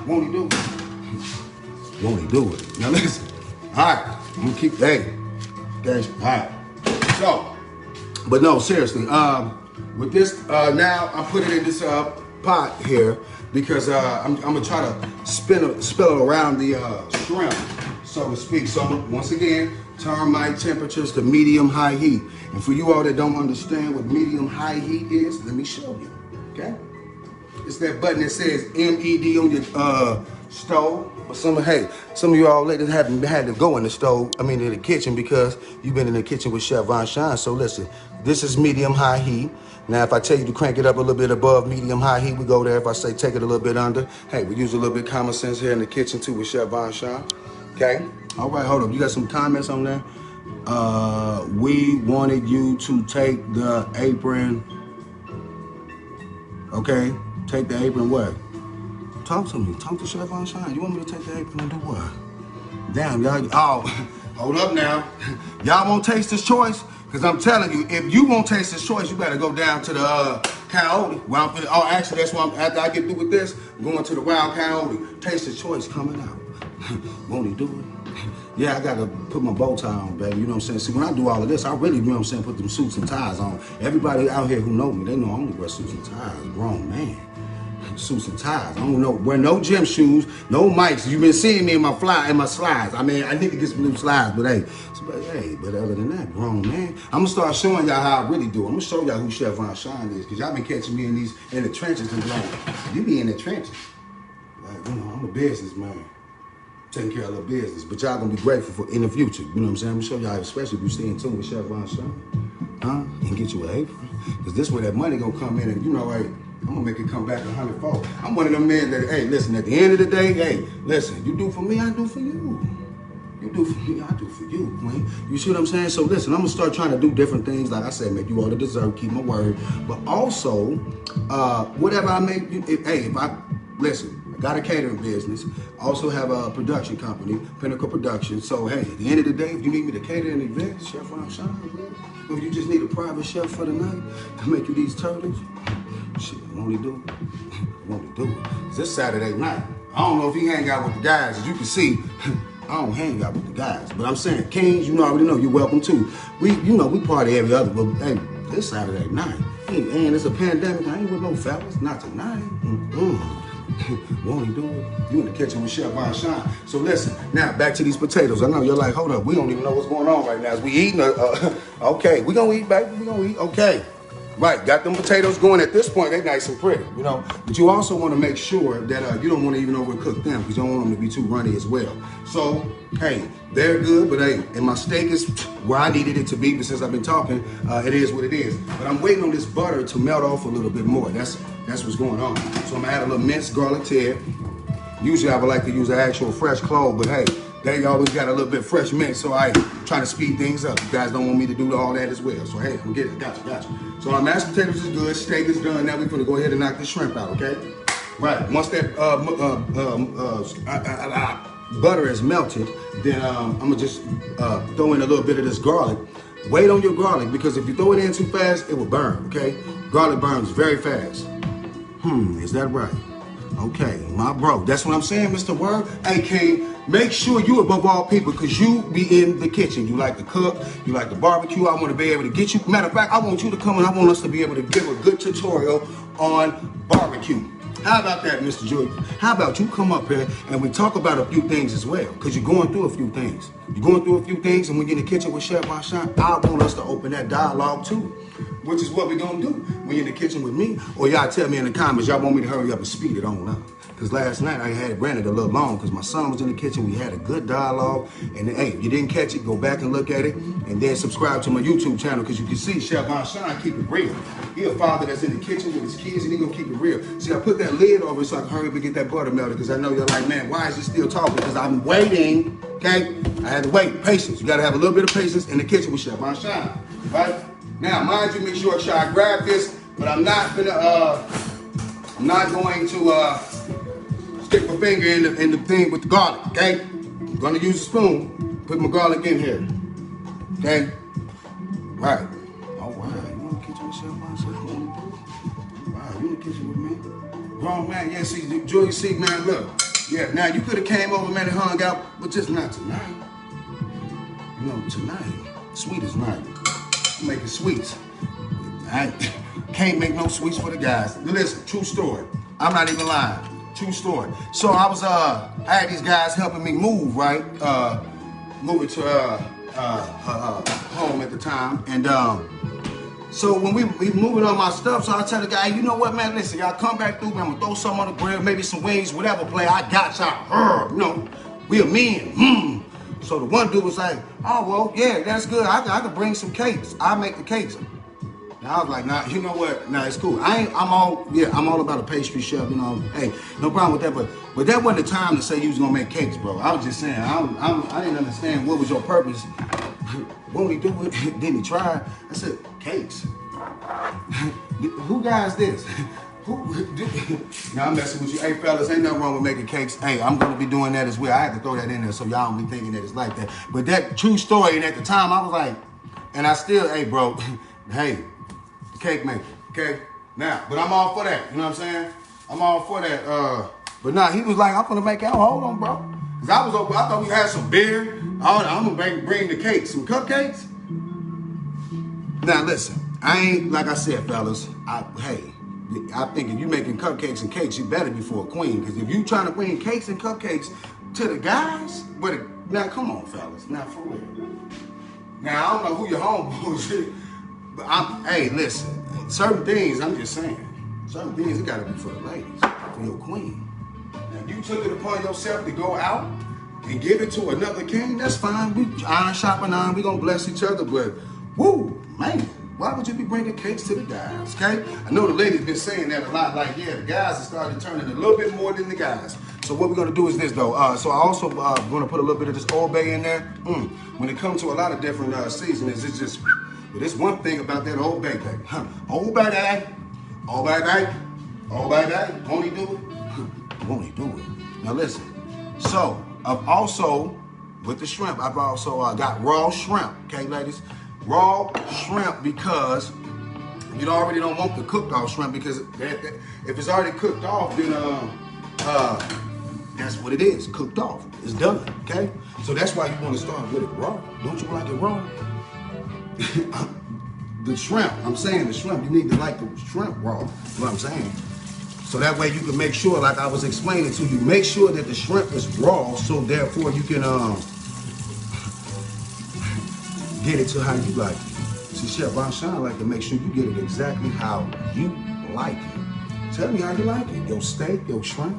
Won't he do it? Won't he do it? Now listen. All right. I'm gonna keep that. Okay. All right. So, but no, seriously. With this, now I put it in this pot here because I'm gonna try to spill it around the shrimp, so to speak. So once again, turn my temperatures to medium-high heat. And for you all that don't understand what medium-high heat is, let me show you. Okay. It's that button that says MED on your stove. But some of you all ladies haven't had to go in the stove, in the kitchen, because you've been in the kitchen with Chef Vonsean. So listen, this is medium-high heat. Now, if I tell you to crank it up a little bit above medium-high heat, we go there. If I say take it a little bit under, hey, we use a little bit of common sense here in the kitchen too with Chef Vonsean. Okay? All right, hold up. You got some comments on there? We wanted you to take the apron. Okay? Take the apron what? Talk to me. Talk to Chef Vonsean. You want me to take the apron and do what? Damn, y'all. Oh, hold up now. Y'all won't taste this choice? Because I'm telling you, if you won't taste this choice, you better go down to the Coyote. Well, actually, that's why after I get through with this, I'm going to the Wild Coyote. Taste the choice coming out. Won't he do it? Yeah, I got to put my bow tie on, baby. You know what I'm saying? See, when I do all of this, I really, you know what I'm saying, put them suits and ties on. Everybody out here who know me, they know I only wear suits and ties. Grown man. Suits and ties. I don't know, wear no gym shoes, no mics. You've been seeing me in my slides. I mean, I need to get some new slides, but but other than that, grown man. I'm gonna start showing y'all how I really do. I'm gonna show y'all who Chef Vonsean is, because y'all been catching me in the trenches and like, you be in the trenches. Like, you know, I'm a businessman. Taking care of the business, but y'all gonna be grateful for in the future. You know what I'm saying? I'm gonna show y'all, especially if you stay in tune with Chef Vonsean, and get you an apron, because this where that money gonna come in, and you know, hey, I'm gonna make it come back 100-fold. I'm one of them men that, hey, listen, at the end of the day, hey, listen, you do for me, I do for you. You do for me, I do for you, Queen. You see what I'm saying? So listen, I'm gonna start trying to do different things. Like I said, make you all the dessert, keep my word, but also, whatever I make, listen, I got a catering business. I also have a production company, Pinnacle Productions. So hey, at the end of the day, if you need me to cater an event, Chef Vonsean, or if you just need a private chef for the night to make you these turtles, shit, won't he do it? Won't he do it? It's this Saturday night. I don't know if he hang out with the guys. As you can see, I don't hang out with the guys. But I'm saying, Kings, you already know, you're welcome too. We party every other, but hey, this Saturday night. And it's a pandemic. I ain't with no fellas. Not tonight. Won't he do it? You in the kitchen with Chef Vonsean. So listen, now back to these potatoes. I know you're like, hold up, we don't even know what's going on right now. Is we eating? Okay, we gonna eat, baby. We gonna eat. Okay. Right, got them potatoes going. At this point, they're nice and pretty, you know. But you also want to make sure that you don't want to even overcook them because you don't want them to be too runny as well. So, hey, they're good, but hey, and my steak is where I needed it to be. But since I've been talking, it is what it is. But I'm waiting on this butter to melt off a little bit more. That's what's going on. So I'm gonna add a little minced garlic to it. Usually I would like to use an actual fresh clove, but hey, they always got a little bit fresh mint, so I'm trying to speed things up. You guys don't want me to do all that as well. So hey, I'm getting it. Gotcha. So our mashed potatoes is good, steak is done. Now we're gonna go ahead and knock the shrimp out, okay? Right. Once that butter is melted, then I'm gonna just throw in a little bit of this garlic. Wait on your garlic because if you throw it in too fast, it will burn, okay? Garlic burns very fast. Is that right? Okay, my bro. That's what I'm saying, Mr. Word. Hey, King, make sure you above all people because you be in the kitchen. You like to cook. You like to barbecue. I want to be able to get you. Matter of fact, I want you to come and I want us to be able to give a good tutorial on barbecue. How about that, Mr. Jordan? How about you come up here and we talk about a few things as well? Because you're going through a few things. You're going through a few things, and when you're in the kitchen with Chef Vonsean, I want us to open that dialogue too, which is what we're going to do when you're in the kitchen with me. Or y'all tell me in the comments, y'all want me to hurry up and speed it on up. Because last night I had ran it a little long because my son was in the kitchen. We had a good dialogue. And then, hey, if you didn't catch it, go back and look at it. And then subscribe to my YouTube channel because you can see Chef Vonsean keep it real. He a father that's in the kitchen with his kids and he gonna keep it real. See, I put that lid over so I can hurry up and get that butter melted because I know you're like, man, why is he still talking? Because I'm waiting, okay? I had to wait. Patience. You gotta have a little bit of patience in the kitchen with Chef Vonsean, right? Now, mind you, make sure I grab this, but I'm not going to stick my finger in the thing with the garlic, okay? I'm gonna use a spoon, put my garlic in here, okay? Right. All right, you in the kitchen with Chef Vonsean? Wow, you in the kitchen with me? Grown man, yeah, see, Julie, see, man, look. Yeah, now you could have came over, man, and hung out, but just not tonight. You know, tonight, sweet is night. I'm making sweets. I can't make no sweets for the guys. Listen, true story. I'm not even lying. True story. So I had these guys helping me move, right? Moving to home at the time. And so when we moving on my stuff, so I tell the guy, you know what, man, listen, y'all come back through, man, I'm gonna throw some on the grill, maybe some wings, whatever, play, I got y'all. You know, we a men. So the one dude was like, oh, well, yeah, that's good. I could bring some cakes. I'll make the cakes. Now I was like, nah, you know what? Nah, it's cool. I'm all about a pastry chef, you know. Hey, no problem with that, but that wasn't the time to say you was gonna make cakes, bro. I was just saying, I didn't understand what was your purpose. Won't he do it? Didn't he try? I said, cakes. Who guys this? Now I'm messing with you. Hey, fellas, ain't nothing wrong with making cakes. Hey, I'm gonna be doing that as well. I had to throw that in there so y'all don't be thinking that it's like that. But that true story, and at the time I was like, and I still, hey, bro, hey, cake maker, okay? Now, but I'm all for that, you know what I'm saying? I'm all for that. But nah, he was like, I'm gonna make out, hold on, bro. Cause I thought we had some beer. I'm gonna bring the cakes, some cupcakes. Now listen, I ain't, like I said, fellas, I think if you making cupcakes and cakes, you better be for a queen. Because if you trying to bring cakes and cupcakes to the guys, now come on, fellas, now for real. Now I don't know who your homeboys is, but hey, listen, certain things, I'm just saying, certain things it gotta be for the ladies, for your queen. Now you took it upon yourself to go out and give it to another king, that's fine. We iron sharpen iron, we gonna bless each other, but woo, man. Why would you be bringing cakes to the guys, okay? I know the ladies been saying that a lot, like, yeah, the guys have started turning a little bit more than the guys. So what we're gonna do is this, though. So I also gonna put a little bit of this Old Bay in there. When it comes to a lot of different seasonings, it's just, but there's one thing about that Old Bay, baby. Old Bay, Old Bay, Old Bay, won't he do it? Won't he do it? Now listen, so I've also, with the shrimp, I've also got raw shrimp, okay, ladies? Raw shrimp, because you already don't want the cooked off shrimp, because if it's already cooked off, then that's what it is, cooked off. It's done, okay? So that's why you want to start with it raw. Don't you like it raw? The shrimp, I'm saying the shrimp, you need to like the shrimp raw, is what I'm saying. So that way you can make sure, like I was explaining to you, make sure that the shrimp is raw, so therefore you can get it to how you like it. See, Chef Vonsean like to make sure you get it exactly how you like it. Tell me how you like it. Your steak, your shrimp.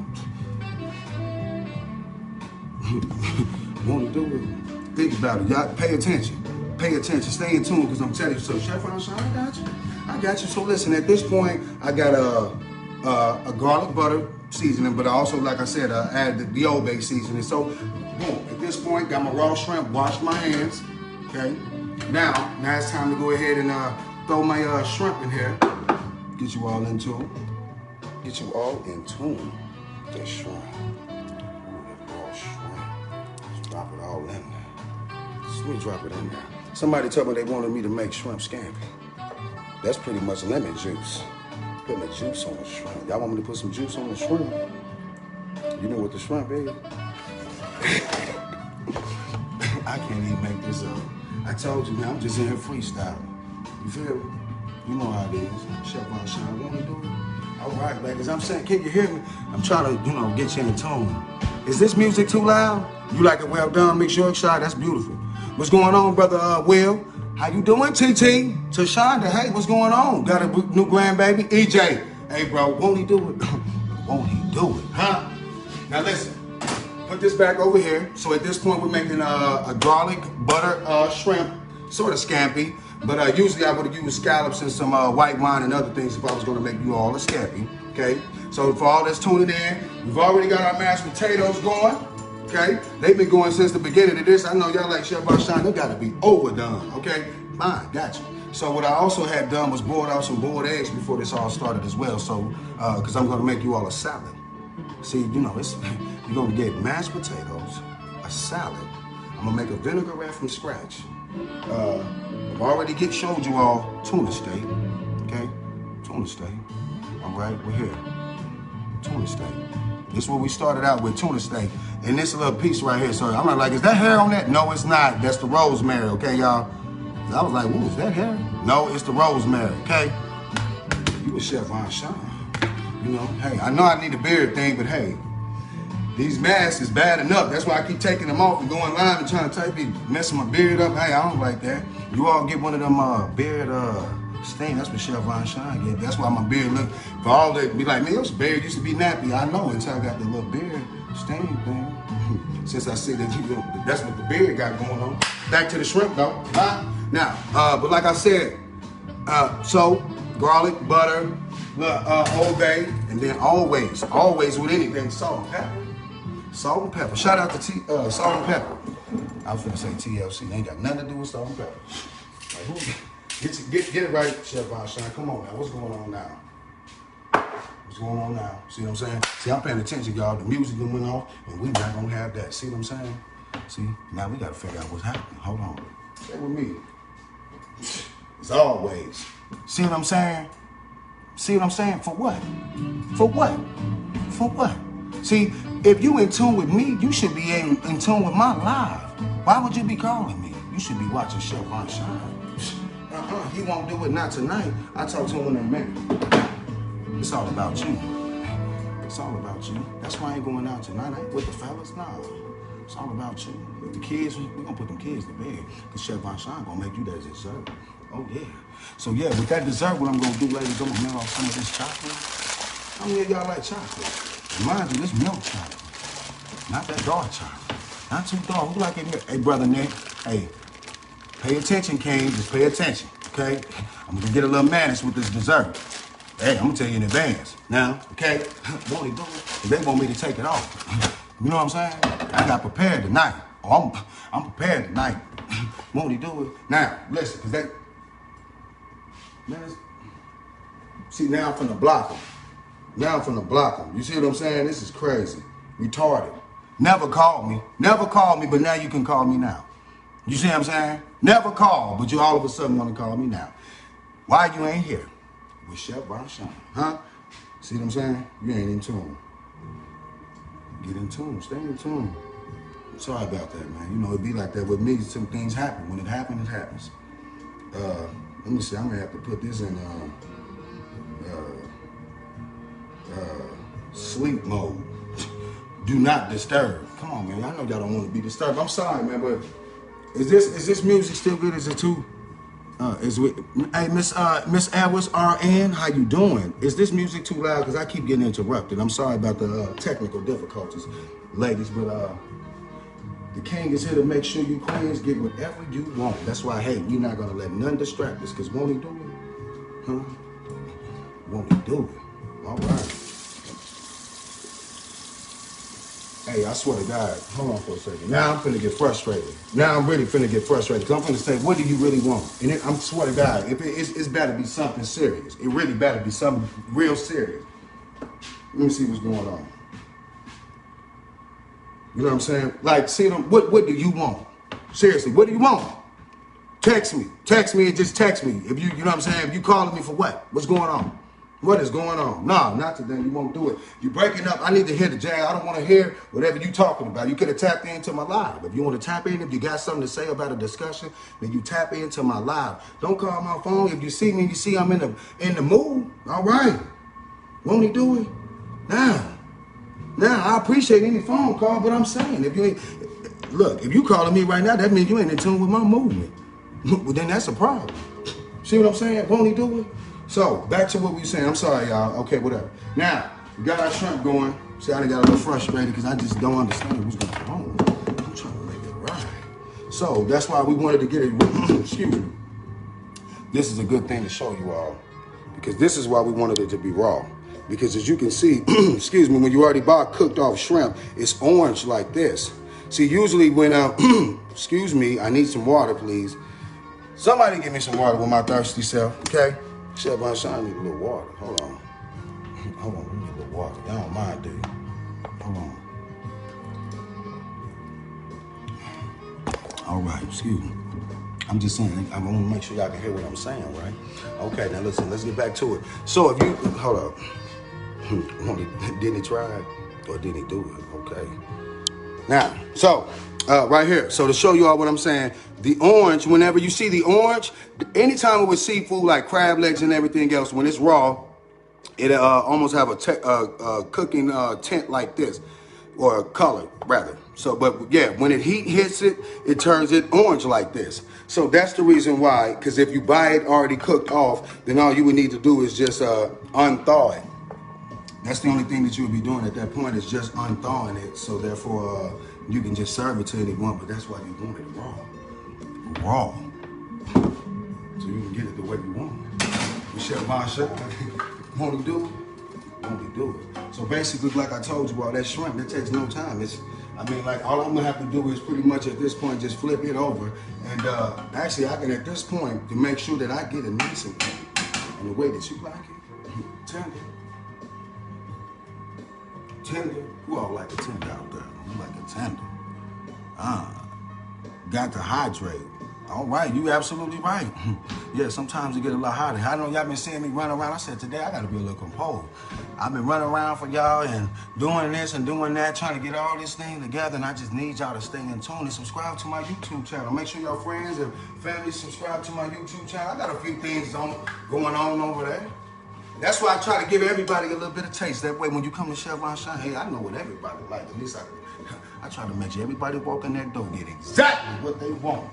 Want to do it? Think about it. Y'all pay attention. Pay attention. Stay in tune because I'm telling you. So, Chef Vonsean, I got you. I got you. So listen, at this point, I got a garlic butter seasoning, but I also, like I said, add the Old Bay seasoning. So, boom. At this point, got my raw shrimp. Wash my hands. Okay. Now it's time to go ahead and throw my shrimp in here. Get you all in tune. Get you all in tune. That shrimp. Ooh, that raw shrimp. Just drop it all in there. Just let me drop it in there. Somebody told me they wanted me to make shrimp scampi. That's pretty much lemon juice. Putting the juice on the shrimp. Y'all want me to put some juice on the shrimp? You know what the shrimp is? I can't even make this up. I told you, man, I'm just in here freestyling. You feel me? You know how it is. Chef Vonsean, want to do it? All right, man, because I'm saying, can you hear me? I'm trying to, get you in tune. Is this music too loud? You like it well done, mix your shot, that's beautiful. What's going on, brother Will? How you doing, TT? Tashonda, hey, what's going on? Got a new grandbaby? EJ, hey, bro, won't he do it? Won't he do it, huh? Now listen. Put this back over here. So at this point, we're making a garlic butter shrimp, sort of scampi. But usually I would have used scallops and some white wine and other things if I was going to make you all a scampi. Okay. So for all that's tuning in, we've already got our mashed potatoes going. Okay. They've been going since the beginning of this. I know y'all like Chef Vonsean. They got to be overdone. Okay. Fine. Got you. So what I also had done was boiled out some boiled eggs before this all started as well. So because I'm going to make you all a salad. See, it's you're gonna get mashed potatoes, a salad. I'm gonna make a vinaigrette from scratch. I've already showed you all tuna steak, okay? Tuna steak. All right, we're here. Tuna steak. This is what we started out with, tuna steak. And this little piece right here. So I'm not like, is that hair on that? No, it's not. That's the rosemary, okay, y'all? I was like, ooh, is that hair? No, it's the rosemary, okay? You a Chef Vonsean. Hey, I know I need a beard thing, but hey, these masks is bad enough. That's why I keep taking them off and going live and trying to type it, messing my beard up. Hey, I don't like that. You all get one of them beard stain. That's what Chef Vonsean get. That's why my beard look, for all that, be like, man, your beard used to be nappy. I know until I got the little beard stain thing. Since I see that that's what the beard got going on. Back to the shrimp though. Now, but like I said, so garlic, butter, Old Bay, and then always with anything, salt and pepper. Salt and pepper. Shout out to Salt and Pepper. I was gonna say TLC. They ain't got nothing to do with salt and pepper. Like, get it right, Chef Vonsean. Come on now. What's going on now? What's going on now? See what I'm saying? See, I'm paying attention, y'all. The music that went off, and we not gonna have that. See what I'm saying? See, now we gotta figure out what's happening. Hold on. Stay with me. As always. See what I'm saying? See what I'm saying? For what? For what? For what? See, if you in tune with me, you should be in tune with my live. Why would you be calling me? You should be watching Chef Vonsean. He won't do it, not tonight. I talked to him in a minute. It's all about you. It's all about you. That's why I ain't going out tonight. I ain't with the fellas, nah. It's all about you. With the kids, we're gonna put them kids to bed. Because Chef Vonsean gonna make you that dessert. Oh yeah. So yeah, with that dessert, what I'm gonna do, ladies, I'm gonna melt off some of this chocolate. How many of y'all like chocolate? Mind you, this milk chocolate. Not that dark chocolate. Not too dark. Who like it? Hey, brother Nick. Hey, pay attention, King. Just pay attention, okay? I'm gonna get a little madness with this dessert. Hey, I'm gonna tell you in advance. Now, okay? Won't he do it? If they want me to take it off. You know what I'm saying? I got prepared tonight. Oh, I'm prepared tonight. Won't he do it? Now, listen, because they... Man, see, now I'm finna block them. Now I'm finna block them. You see what I'm saying? This is crazy. Retarded. Never called me. Never called me, but now you can call me now. You see what I'm saying? Never called, but you all of a sudden want to call me now. Why you ain't here? With Chef Vonsean, huh? See what I'm saying? You ain't in tune. Get in tune. Stay in tune. Sorry about that, man. You know, it be like that with me. Some things happen. When it happens, it happens. Let me see. I'm gonna have to put this in sleep mode. Do not disturb. Come on, man. I know y'all don't want to be disturbed. I'm sorry, man, but is this music still good? Is it too Hey, Miss Edwards RN, how you doing? Is this music too loud? Because I keep getting interrupted. I'm sorry about the technical difficulties, ladies, but the king is here to make sure you queens get whatever you want. That's why, hey, we're not gonna let none distract us, because won't he do it? Huh? Won't he do it? All right. Hey, I swear to God, hold on for a second. Now I'm finna get frustrated. Now I'm really finna get frustrated, because I'm finna say, what do you really want? And I swear to God, if it's better be something serious. It really better be something real serious. Let me see what's going on. You know what I'm saying? Like, see them, what do you want? Seriously, what do you want? Text me and just text me. If you know what I'm saying? If you calling me for what? What's going on? What is going on? No, not today. You won't do it. You breaking up. I need to hear the jazz. I don't want to hear whatever you talking about. You could have tapped into my live. If you want to tap in, if you got something to say about a discussion, then you tap into my live. Don't call my phone. If you see me, you see I'm in the mood. All right. Won't he do it? Now, I appreciate any phone call, but I'm saying, if you ain't, look, if you calling me right now, that means you ain't in tune with my movement. Well, then that's a problem. See what I'm saying? Won't he do it? So, back to what we were saying. I'm sorry, y'all. Okay, whatever. Now, we got our shrimp going. See, I done got a little frustrated because I just don't understand what's going on. I'm trying to make it right. So, that's why we wanted to get it, excuse me. This is a good thing to show you all, because this is why we wanted it to be raw. Because as you can see, excuse me, when you already buy cooked off shrimp, it's orange like this. See, usually when, excuse me, I need some water, please. Somebody give me some water with my thirsty self, okay? Chef Vonsean, I need a little water. Hold on, let me get a little water. Y'all don't mind, do you? Hold on. All right, excuse me. I'm just saying, I want to make sure y'all can hear what I'm saying, right? Okay, now listen, let's get back to it. So if you, hold up. Didn't he try it? Or did he do it? Okay. Now, so, right here. So to show you all what I'm saying, the orange, whenever you see the orange, anytime with seafood like crab legs and everything else, when it's raw, it almost have a cooking tint like this, or a color rather. So, but yeah, when heat hits it, it turns it orange like this. So that's the reason why, because if you buy it already cooked off, then all you would need to do is just unthaw it. That's the only thing that you would be doing at that point, is just unthawing it. So therefore, you can just serve it to anyone, but that's why you want it raw. Raw. So you can get it the way you want it. Chef Vonsean, won't he do it? Won't he do it? So basically, like I told you, all that shrimp, it takes no time. Like all I'm gonna have to do is pretty much at this point just flip it over. And actually, I can at this point, to make sure that I get it nice and in the way that you like it, tender. Tender. Who all like a tender out there? You like a tender. Got to hydrate. All right, you absolutely right. Yeah, sometimes you get a little hotter. I know y'all been seeing me run around. I said today I gotta be a little composed. I've been running around for y'all and doing this and doing that, trying to get all this thing together, and I just need y'all to stay in tune and subscribe to my YouTube channel. Make sure your friends and family subscribe to my YouTube channel. I got a few things going on over there. That's why I try to give everybody a little bit of taste. That way, when you come to Chef Vonsean, hey, I know what everybody like. At least I try to make sure everybody walk in that door get exactly what they want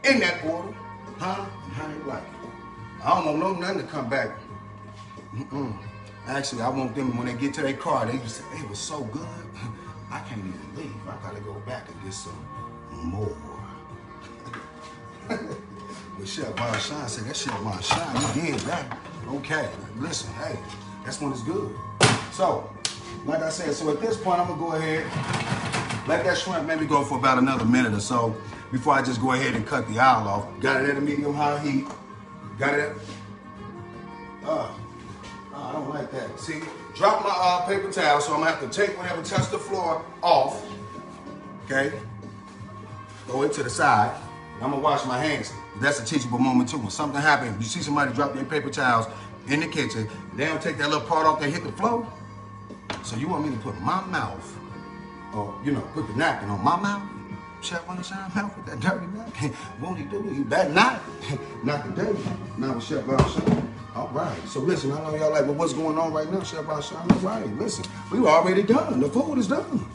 in that order, huh? And how they like it. I don't want nothing to come back. Actually, I want them when they get to their car, they just say, it was so good. I can't even leave. I gotta go back and get some more. But Chef Vonsean said, that Chef Vonsean, you did that. Okay, listen, hey, that's when it's good. So, like I said, so at this point, I'm gonna go ahead, let that shrimp maybe go for about another minute or so before I just go ahead and cut the oil off. Got it at a medium-high heat. Got it at, I don't like that. See, drop my paper towel, so I'm gonna have to take whatever touched the floor off, okay? Throw it to the side. I'm gonna wash my hands. That's a teachable moment too. When something happens, you see somebody drop their paper towels in the kitchen, they don't take that little part off, they hit the floor. So you want me to put my mouth, or put the napkin on my mouth? Chef Vonsean mouth with that dirty napkin? Won't he do it? You better not. Not today. Not with Chef Vonsean. All right. So listen, I know y'all like, well, what's going on right now, Chef Vonsean? All right, listen, we were already done. The food is done.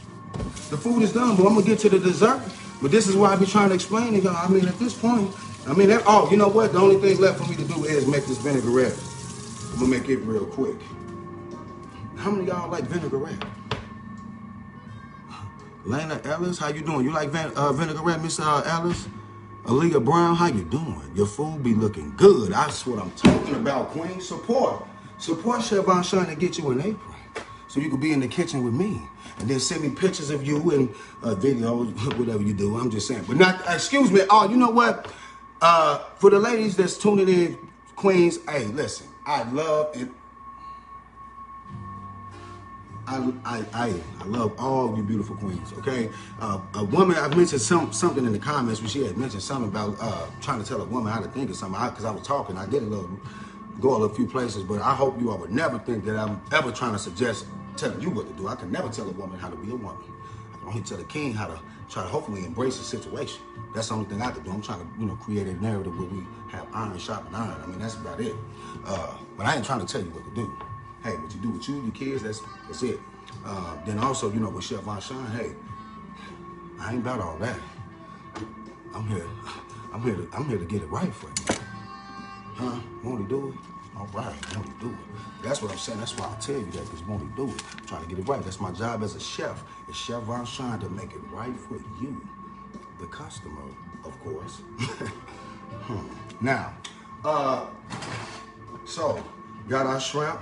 The food is done, but I'm gonna get to the dessert. But this is why I be trying to explain to y'all. I mean, at this point, I mean, oh, you know what? The only thing left for me to do is make this vinaigrette. I'm gonna make it real quick. How many of y'all like vinaigrette? Lena Ellis, how you doing? You like vinaigrette, Miss Ellis? Aaliyah Brown, how you doing? Your food be looking good. That's what I'm talking about, Queen. Support Chef Vonsean to get you an apron, so you can be in the kitchen with me, and then send me pictures of you and videos, whatever you do. I'm just saying, but not. Excuse me. Oh, you know what? For the ladies that's tuning in, Queens, hey, listen. I love it. I love all you beautiful queens, okay? A woman, I mentioned something in the comments where she had mentioned something about trying to tell a woman how to think of something. Because I was talking, I did go a few places, but I hope you all would never think that I'm ever trying to suggest telling you what to do. I can never tell a woman how to be a woman. I can only tell a king how to try to hopefully embrace the situation. That's the only thing I can do. I'm trying to, create a narrative where we have iron sharpening iron. I mean, that's about it. But I ain't trying to tell you what to do. Hey, what you do with you, your kids, that's it. Then also, with Chef Vonsean, hey, I ain't about all that. I'm here to get it right for you. Huh? Won't he do it? All right, won't he do it? That's what I'm saying. That's why I tell you that, because won't he do it? I'm trying to get it right. That's my job as a chef. It's Chef Vonsean to make it right for you, the customer, of course. Now, so got our shrimp.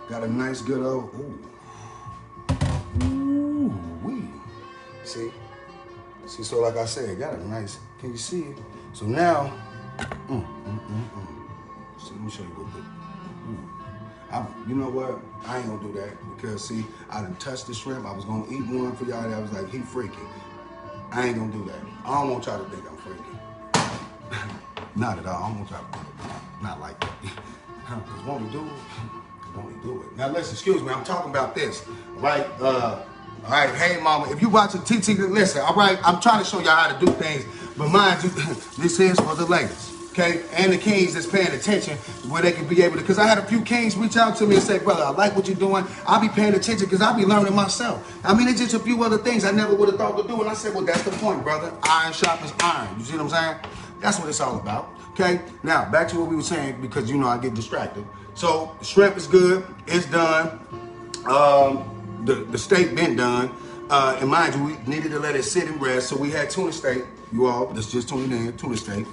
Got a nice good old, wee. See, so like I said, got a nice, can you see it? So now, So let me show you what good. You know what? I ain't gonna do that because see, I done touched the shrimp. I was gonna eat one for y'all that was like, he freaky. I ain't gonna do that. I don't want y'all to think I'm freaky. Not at all, I don't want y'all to think not like that. Cause won't he do it? Won't he do it? Now listen, excuse me, I'm talking about this, right? All right, hey mama, if you watching TT, listen, all right, I'm trying to show y'all how to do things, but mind you, this is for the ladies, okay? And the kings that's paying attention, where they can be able to, because I had a few kings reach out to me and say, brother, I like what you're doing. I'll be paying attention because I'll be learning myself. I mean, it's just a few other things I never would have thought to do, and I said, well, that's the point, brother. Iron sharpens iron, you see what I'm saying? That's what it's all about, okay? Now, back to what we were saying, because I get distracted. So, the shrimp is good, it's done. The steak been done. And mind you, we needed to let it sit and rest, so we had tuna steak. You all, that's just tuna steak,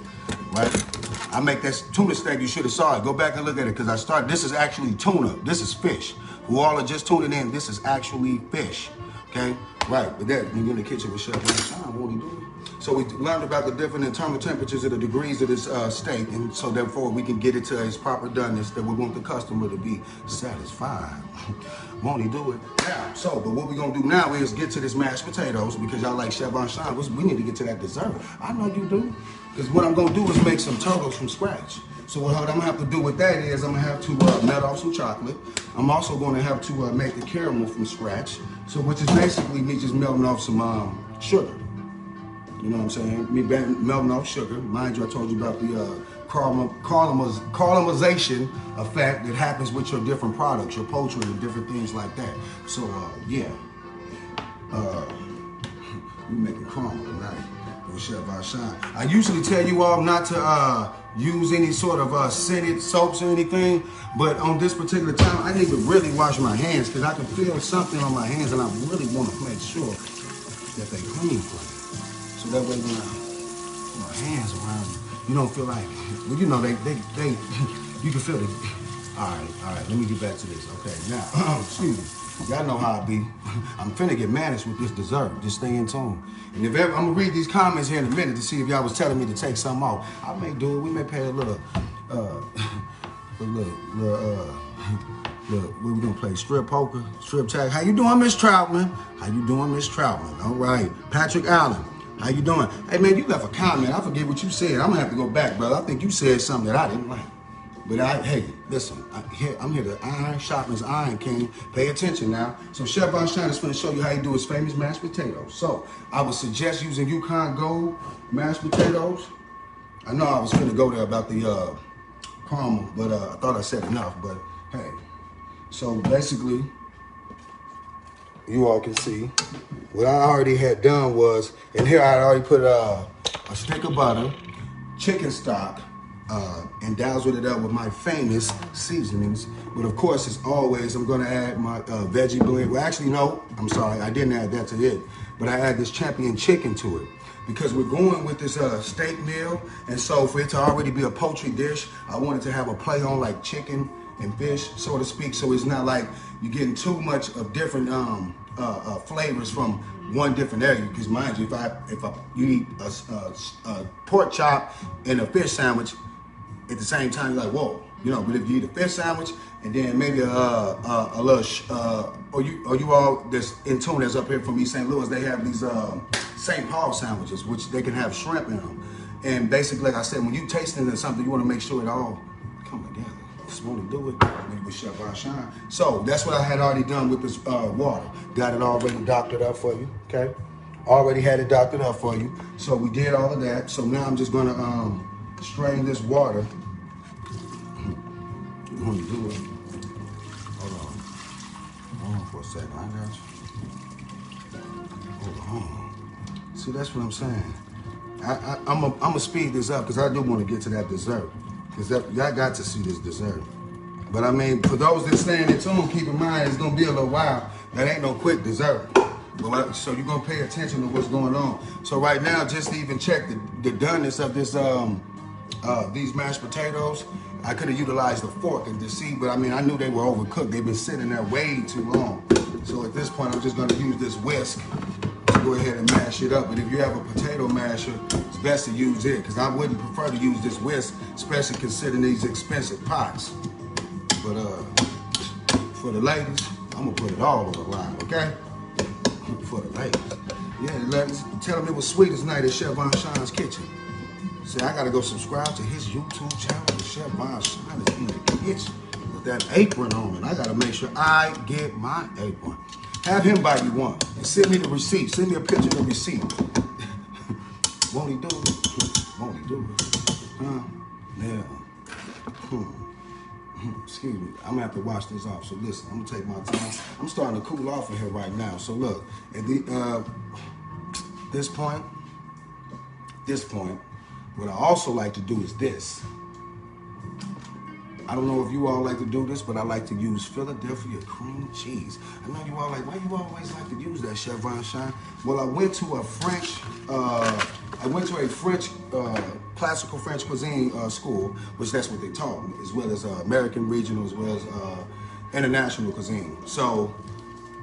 right? I make that tuna steak, you should have saw it. Go back and look at it, because this is actually tuna. This is fish. Who all are just tuning in, this is actually fish, okay? Right, but that, when you're in the kitchen with Chef Vonsean, what are you doing? So we learned about the different internal temperatures of the degrees of this steak, and so therefore we can get it to its proper doneness that we want the customer to be satisfied. Won't he do it? Now, but what we're gonna do now is get to this mashed potatoes, because y'all like Chef Vonsean. We need to get to that dessert. I know you do, because what I'm gonna do is make some turtles from scratch. So what I'm gonna have to do with that is I'm gonna have to melt off some chocolate. I'm also gonna have to make the caramel from scratch. So which is basically me just melting off some sugar. You know what I'm saying? Me melting off sugar. Mind you, I told you about the caramelization effect that happens with your different products, your poultry and different things like that. So, yeah. We making caramel tonight with Chef Vonsean. I usually tell you all not to use any sort of scented soaps or anything, but on this particular time, I need to really wash my hands because I can feel something on my hands and I really want to make sure that they clean for me. So that way when I put my hands around you don't feel like, well, you can feel it. All right, let me get back to this. Okay, now, excuse me. Y'all know how I be. I'm finna get managed with this dessert. Just stay in tune. And if ever, I'm gonna read these comments here in a minute to see if y'all was telling me to take something off. I may do it. We may pay a little, we're gonna play strip poker, strip tag. How you doing, Miss Troutman? How you doing, Miss Troutman? All right, Patrick Allen. How you doing? Hey man, you left a comment. I forget what you said. I'm gonna have to go back, brother. I think you said something that I didn't like. But hey, listen, I'm here to iron sharpens iron, king. Pay attention now. So Chef Vonsean is going to show you how you do his famous mashed potatoes. So I would suggest using Yukon Gold mashed potatoes. I know I was going to go there about the caramel, but I thought I said enough. But hey, so basically, you all can see what I already had done was, and here I had already put a stick of butter, chicken stock and dazzled it up with my famous seasonings. But of course, as always, I'm gonna add my veggie blend. Well, actually, no, I'm sorry, I didn't add that to it. But I add this champion chicken to it. Because we're going with this steak meal, and so for it to already be a poultry dish, I wanted to have a play on like chicken and fish, so to speak, so it's not like you're getting too much of different flavors from one different area. Because mind you, if you eat a pork chop and a fish sandwich at the same time, you're like, whoa, you know. But if you eat a fish sandwich and then maybe a little, or you all that's in Tuna, that's up here from East St. Louis, they have these St. Paul sandwiches, which they can have shrimp in them. And basically, like I said, when you tasting something, you want to make sure it all come together. Just want to do it with Chef Vonsean. So that's what I had already done with this water. Got it already doctored up for you, okay? Already had it doctored up for you. So we did all of that. So now I'm just gonna strain this water. You want to do it? Hold on for a second. I got you. Hold on. See, that's what I'm saying. I'm gonna speed this up because I do want to get to that dessert. Because y'all got to see this dessert. But I mean, for those that staying in tune, keep in mind it's gonna be a little while. That ain't no quick dessert. So you're gonna pay attention to what's going on. So right now, just to even check the doneness of this these mashed potatoes, I could have utilized a fork and to see, but I mean, I knew they were overcooked. They've been sitting there way too long. So at this point, I'm just gonna use this whisk to go ahead and mash it up. But if you have a potato masher, it's best to use it, because I wouldn't prefer to use this whisk, especially considering these expensive pots. But for the ladies, I'm gonna put it all on the line, okay? For the ladies. Yeah, ladies, tell them it was sweet as night at Chef Vonsean's kitchen. Say, I gotta go subscribe to his YouTube channel. Chef Vonsean is in the kitchen with that apron on, and I gotta make sure I get my apron. Have him buy you one and send me the receipt. Send me a picture of the receipt. Won't he do it? Won't he do it? Huh? Yeah. Excuse me. I'm gonna have to wash this off. So listen, I'm gonna take my time. I'm starting to cool off in here right now. So look, at this point, what I also like to do is this. I don't know if you all like to do this, but I like to use Philadelphia cream cheese. I know you all like, why you always like to use that, Chef Vonsean? Well, I went to a French classical French cuisine school, which that's what they taught me, as well as American regional, as well as international cuisine. So,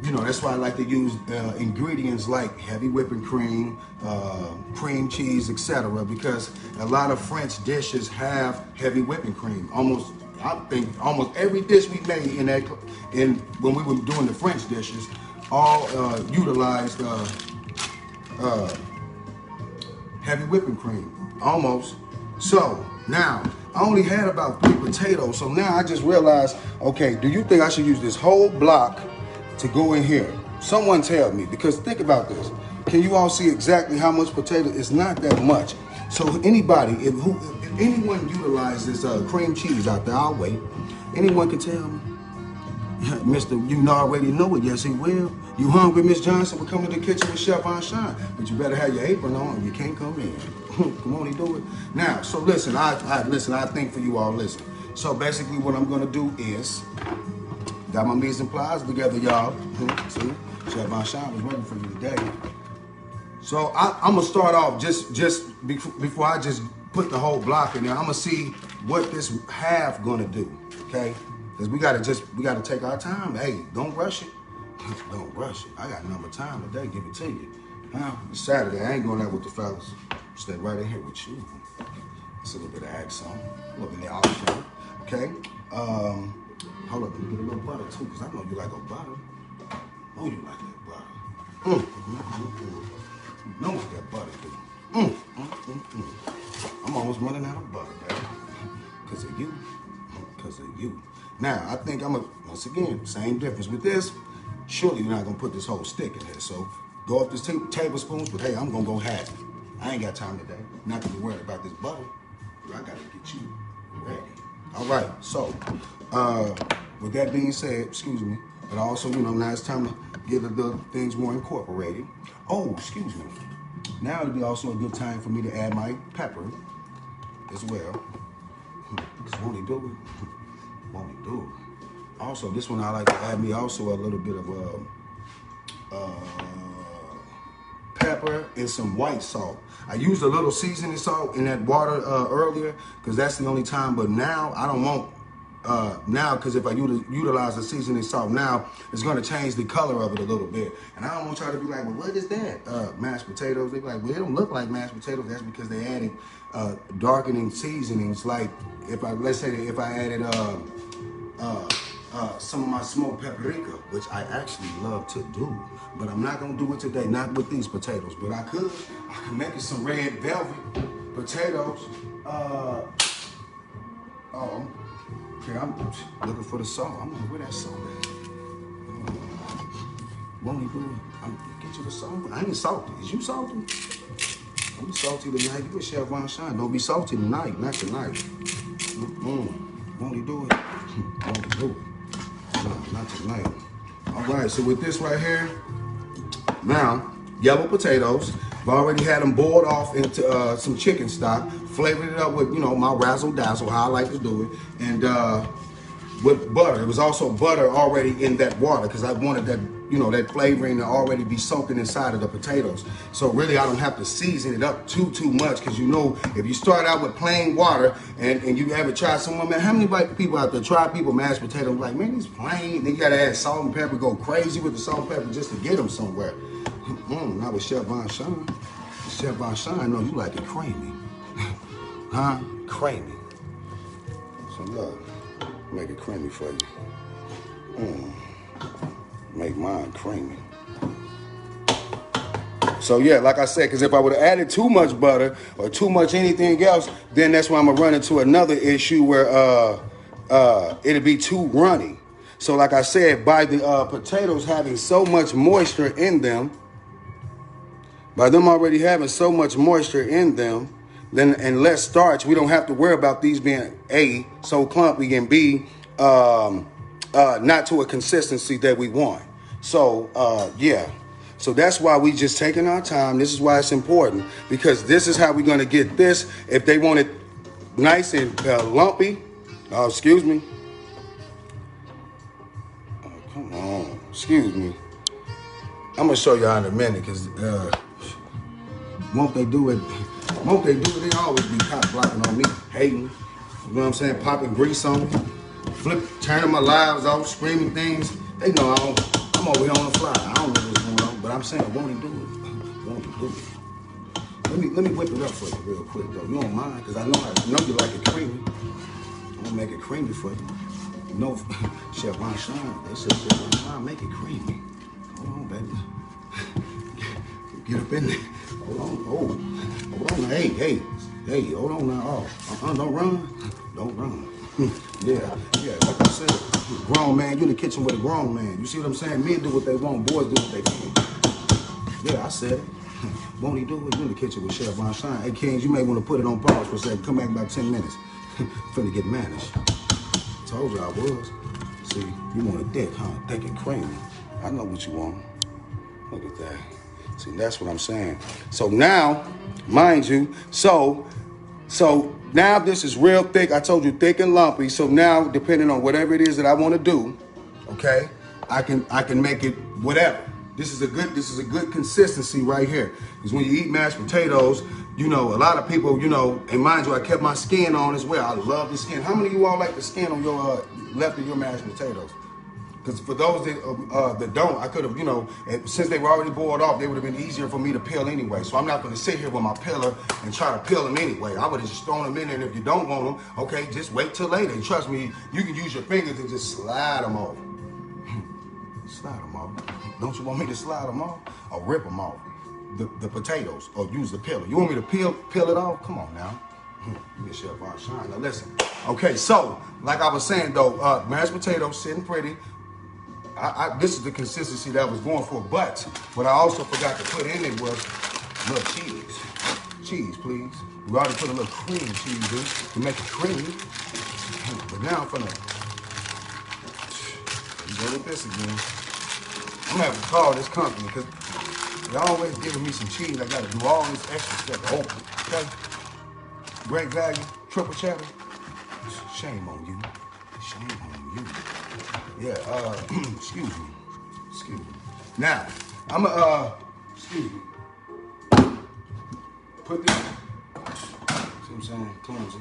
you know, that's why I like to use ingredients like heavy whipping cream, cream cheese, etc. Because a lot of French dishes have heavy whipping cream. I think almost every dish we made when we were doing the French dishes, all utilized heavy whipping cream, almost. So now I only had about 3 potatoes. So now I just realized, okay, do you think I should use this whole block to go in here? Someone tell me, because think about this. Can you all see exactly how much potato? It's not that much. So anybody, if anyone utilizes cream cheese out there, I'll wait. Anyone can tell me. Mr. You already know it. Yes, he will. You hungry, Miss Johnson? We're coming to the kitchen with Chef Vonsean. But you better have your apron on. You can't come in. Come on, he do it. Now, so listen, I think for you all, listen. So basically what I'm going to do is, got my mise en place together, y'all. See, Chef Vonsean was waiting for me today. So I'm going to start off just before I just put the whole block in there. I'm going to see what this half going to do, okay? Because we got to take our time. Hey, don't rush it. Don't rush it. I got number time today, give it to you. It's Saturday, I ain't going out with the fellas. Stay right in here with you. It's a little bit of accent, a little bit of option, okay? Hold up, let me get a little butter too, because I know you like a butter. Oh, you like that butter. You know what that butter do. I'm almost running out of butter, baby. Because of you. Because of you. Now, I think once again, same difference with this. Surely you're not going to put this whole stick in there. So go up this tablespoons, but hey, I'm going to go half. I ain't got time today. Not to be worried about this butter. I got to get you ready. All right, so with that being said, excuse me, but also, you know, now it's time to get the things more incorporated. Oh, excuse me. Now it'd be also a good time for me to add my pepper. as well. Because won't he do it? Won't he do it? Also, this one I like to add me also a little bit of pepper and some white salt. I used a little seasoning salt in that water earlier because that's the only time, but now I don't want now, because if I utilize the seasoning salt now, it's going to change the color of it a little bit. And I don't want y'all to be like, well, what is that? Mashed potatoes. They be like, well, they don't look like mashed potatoes. That's because they added darkening seasonings. Like let's say if I added some of my smoked paprika, which I actually love to do, but I'm not gonna do it today, not with these potatoes, but I could make it some red velvet potatoes. Okay, I'm looking for the salt. I'm like, where that salt at? Won't he do it? I'm get you the salt. I ain't salty. Is you salty? I'm salty tonight. You a Chef Vonsean. Don't be salty tonight, not tonight. Won't he do it? Won't he do it? No, not tonight. All right, so with this right here, now, yellow potatoes. I've already had them boiled off into some chicken stock, flavored it up with, you know, my razzle dazzle, how I like to do it, and with butter. It was also butter already in that water because I wanted that, you know, that flavoring to already be soaking inside of the potatoes. So really, I don't have to season it up too much because, you know, if you start out with plain water and you ever try someone, man, how many people out there try people mashed potatoes like, man, it's plain. Then you got to add salt and pepper, go crazy with the salt and pepper just to get them somewhere. Not with Chef Vonsean. Chef Vonsean, I know you like it creamy. Huh? Creamy. So look, make it creamy for you. Make mine creamy. So yeah, like I said, because if I would have added too much butter or too much anything else, then that's why I'm gonna run into another issue where it'll be too runny. So like I said, by the potatoes having so much moisture in them, by them already having so much moisture in them, then and less starch, we don't have to worry about these being A, so clumpy, and B, not to a consistency that we want. So yeah, so that's why we just taking our time. This is why it's important, because this is how we're gonna get this. If they want it nice and lumpy, excuse me. Oh, come on, excuse me. I'm gonna show y'all in a minute, because won't they do it? Won't they do it? They always be cop blocking on me, hating. You know what I'm saying? Popping grease on me, turning my lives off, screaming things. They know I'm over here on the fly. I don't know what's going on, but I'm saying, won't he do it? Won't he do it? Let me whip it up for you real quick, though. You don't mind? Because I know you like it creamy. I'm gonna make it creamy for you. You know, Chef Vonsean, they said, Chef Vonsean, make it creamy. Hold on, baby. Get up in there. Hold on. Hold on. Hey, hold on now. Don't run. Don't run. Yeah, like I said, grown man, you in the kitchen with a grown man. You see what I'm saying? Men do what they want, boys do what they can. Yeah, I said it. Won't he do it? You in the kitchen with Chef Vonsean. Hey, Kings, you may want to put it on pause for a second. Come back in about 10 minutes. Finna get managed. Told you I was. See, you want a dick, huh? Thick and creamy. I know what you want. Look at that. See, that's what I'm saying. So now, mind you, so now this is real thick. I told you thick and lumpy. So now, depending on whatever it is that I want to do, okay, I can make it whatever. This is a good consistency right here. Because when you eat mashed potatoes, you know, a lot of people, you know, and mind you, I kept my skin on as well. I love the skin. How many of you all like the skin on your left of your mashed potatoes? Because for those that don't, I could have, you know, since they were already boiled off, they would have been easier for me to peel anyway. So I'm not going to sit here with my peeler and try to peel them anyway. I would have just thrown them in there, and if you don't want them, okay, just wait till later. And trust me, you can use your fingers and just slide them off. Slide them off. Don't you want me to slide them off or rip them off? The potatoes, or use the peeler. You want me to peel it off? Come on now. You Chef Vonsean. Now listen. Okay, so like I was saying though, mashed potatoes sitting pretty. This is the consistency that I was going for, but what I also forgot to put in it was a little cheese. Cheese, please. We already put a little cream cheese in to make it creamy. But now I'm finna go with this again. I'm gonna have to call this company because they're always giving me some cheese. I gotta do all this extra stuff to open, okay? Great value. Triple cheddar. Shame on you. Shame on you. Yeah, excuse me. Excuse me. Now, I'm excuse me. Put this, see what I'm saying? Clumsy.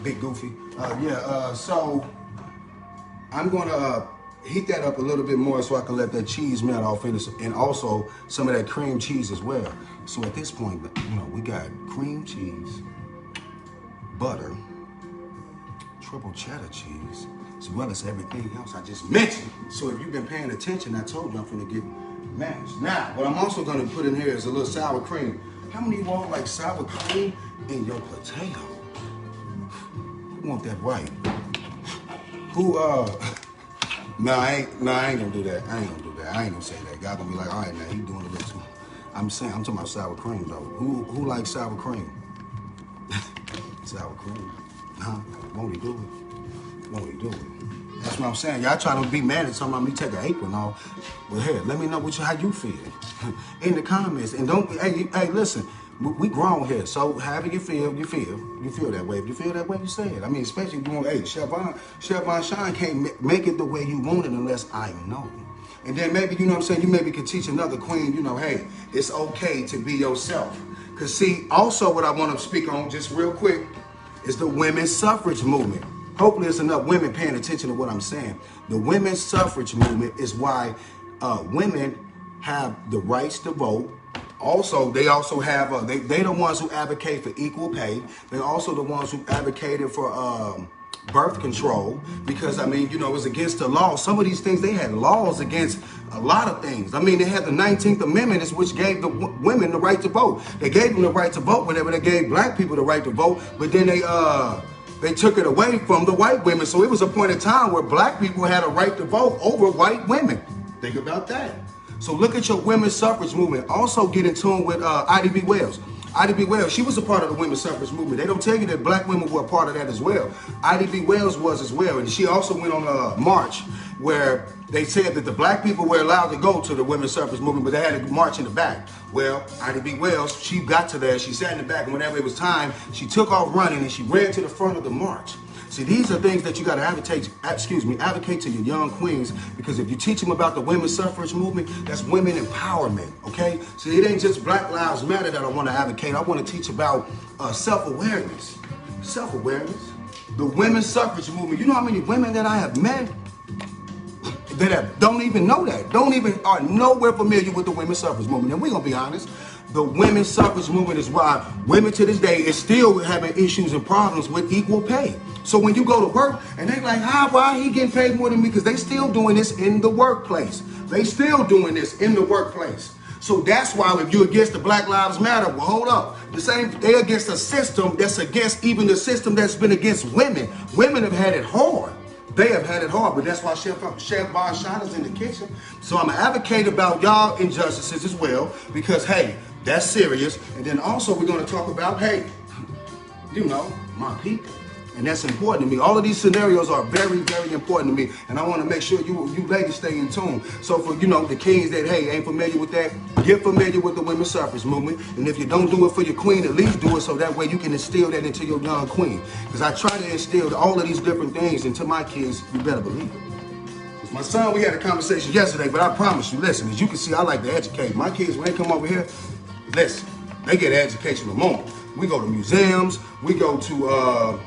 Big goofy. So I'm gonna heat that up a little bit more so I can let that cheese melt off in this, and also some of that cream cheese as well. So at this point, you know, we got cream cheese, butter, triple cheddar cheese, as well as everything else I just mentioned. So if you've been paying attention, I told you I'm finna get mashed. Now, what I'm also gonna put in here is a little sour cream. How many of y'all like sour cream in your potato? Who want that right? Who, I ain't gonna do that. I ain't gonna say that. Y'all gonna be like, all right, now he doing a little too. I'm talking about sour cream though. Who likes sour cream? Sour cream. Huh? Won't he do it? Won't he do it? That's what I'm saying. Y'all trying to be mad at something about me take an apron off. Well, here, let me know how you feel in the comments. And don't, hey, listen, we grown here. So however you feel that way. If you feel that way, you say it. I mean, especially if you want, hey, Chef Vonsean can't make it the way you want it unless I know. And then maybe, you know what I'm saying, you maybe could teach another queen, you know, hey, it's okay to be yourself. Because see, also what I want to speak on just real quick is the women's suffrage movement. Hopefully there's enough women paying attention to what I'm saying. The women's suffrage movement is why women have the rights to vote. Also, they also have, they the ones who advocate for equal pay. They're also the ones who advocated for birth control, because, I mean, you know, it's against the law. Some of these things, they had laws against a lot of things. I mean, they had the 19th Amendment, which gave the women the right to vote. They gave them the right to vote whenever they gave black people the right to vote, but then they took it away from the white women. So it was a point in time where black people had a right to vote over white women. Think about that. So look at your women's suffrage movement. Also get in tune with Ida B. Wells. Ida B. Wells, she was a part of the women's suffrage movement. They don't tell you that black women were a part of that as well. Ida B. Wells was as well. And she also went on a march where they said that the black people were allowed to go to the women's suffrage movement, but they had to march in the back. Well, Ida B. Wells, she got to there, she sat in the back, and whenever it was time, she took off running and she ran to the front of the march. See, these are things that you got to advocate to your young queens, because if you teach them about the women's suffrage movement, that's women empowerment, okay? So it ain't just Black Lives Matter that I want to advocate. I want to teach about self-awareness. Self-awareness. The women's suffrage movement. You know how many women that I have met that don't even know that, are nowhere familiar with the women's suffrage movement. And we're going to be honest. The women's suffrage movement is why women to this day is still having issues and problems with equal pay. So when you go to work and they like, why he getting paid more than me? Because they still doing this in the workplace. They still doing this in the workplace. So that's why if you're against the Black Lives Matter, well, hold up. They're against a system that's against even the system that's been against women. Women have had it hard. They have had it hard, but that's why Chef Vonsean is in the kitchen. So I'm an advocate about y'all injustices as well, because, hey, that's serious. And then also we're going to talk about, hey, you know, my people. And that's important to me. All of these scenarios are very, very important to me. And I want to make sure you ladies stay in tune. So for, you know, the kings that, hey, ain't familiar with that, get familiar with the women's suffrage movement. And if you don't do it for your queen, at least do it so that way you can instill that into your young queen. Because I try to instill all of these different things into my kids, you better believe it. With my son, we had a conversation yesterday, but I promise you, listen, as you can see, I like to educate. My kids, when they come over here, listen, they get an educational moment. We go to museums, we go to,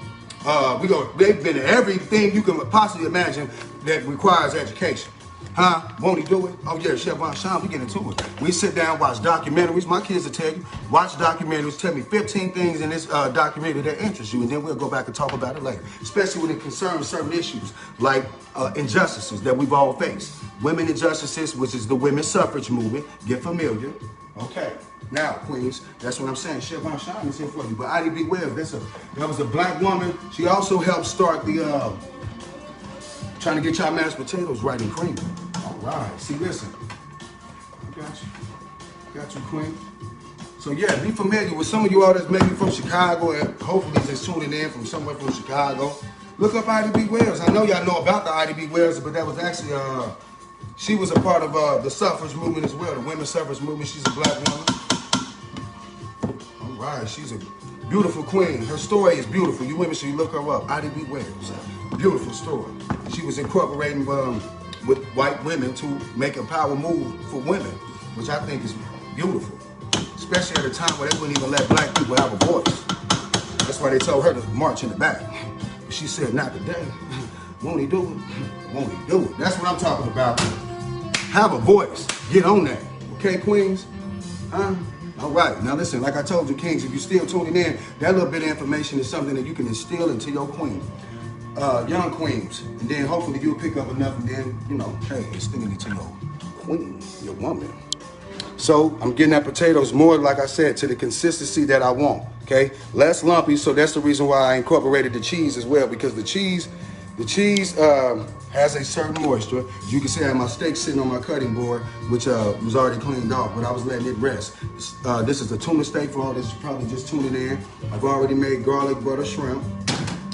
they've been to everything you can possibly imagine that requires education. Huh? Won't he do it? Oh yeah, Chef Vonsean, we get into it. We sit down, watch documentaries. My kids will tell you, watch documentaries, tell me 15 things in this documentary that interest you, and then we'll go back and talk about it later. Especially when it concerns certain issues like injustices that we've all faced. Women injustices, which is the women's suffrage movement. Get familiar. Okay. Now, queens, that's what I'm saying. Chef Vonsean is here for you. But Ida B. Wells, that was a black woman. She also helped start the trying to get y'all mashed potatoes right and creamy. All right. See, listen. I got you. Got you, queen. So yeah, be familiar with some of you all that's maybe from Chicago, and hopefully just tuning in from somewhere from Chicago. Look up Ida B. Wells. I know y'all know about the Ida B. Wells, but that was actually she was a part of the suffrage movement as well, the women's suffrage movement. She's a black woman. All right, she's a Beautiful queen. Her story is beautiful. You women should look her up. IDB Wells. Beautiful story. She was incorporating with white women to make a power move for women, which I think is beautiful. Especially at a time where they wouldn't even let black people have a voice. That's why they told her to march in the back. She said, not today. Won't he do it? Won't he do it? That's what I'm talking about. Have a voice. Get on that. Okay, queens? Huh? All right. Now listen, like I told you, kings, if you're still tuning in, that little bit of information is something that you can instill into your queen. Young queens. And then hopefully you'll pick up enough and then, you know, hey, instill it into your queen, your woman. So I'm getting that potatoes more, like I said, to the consistency that I want, okay? Less lumpy, so that's the reason why I incorporated the cheese as well, because the cheese has a certain moisture. As you can see, I have my steak sitting on my cutting board, which was already cleaned off, but I was letting it rest. This is the tuna steak for all this, probably just tuning in. I've already made garlic butter shrimp.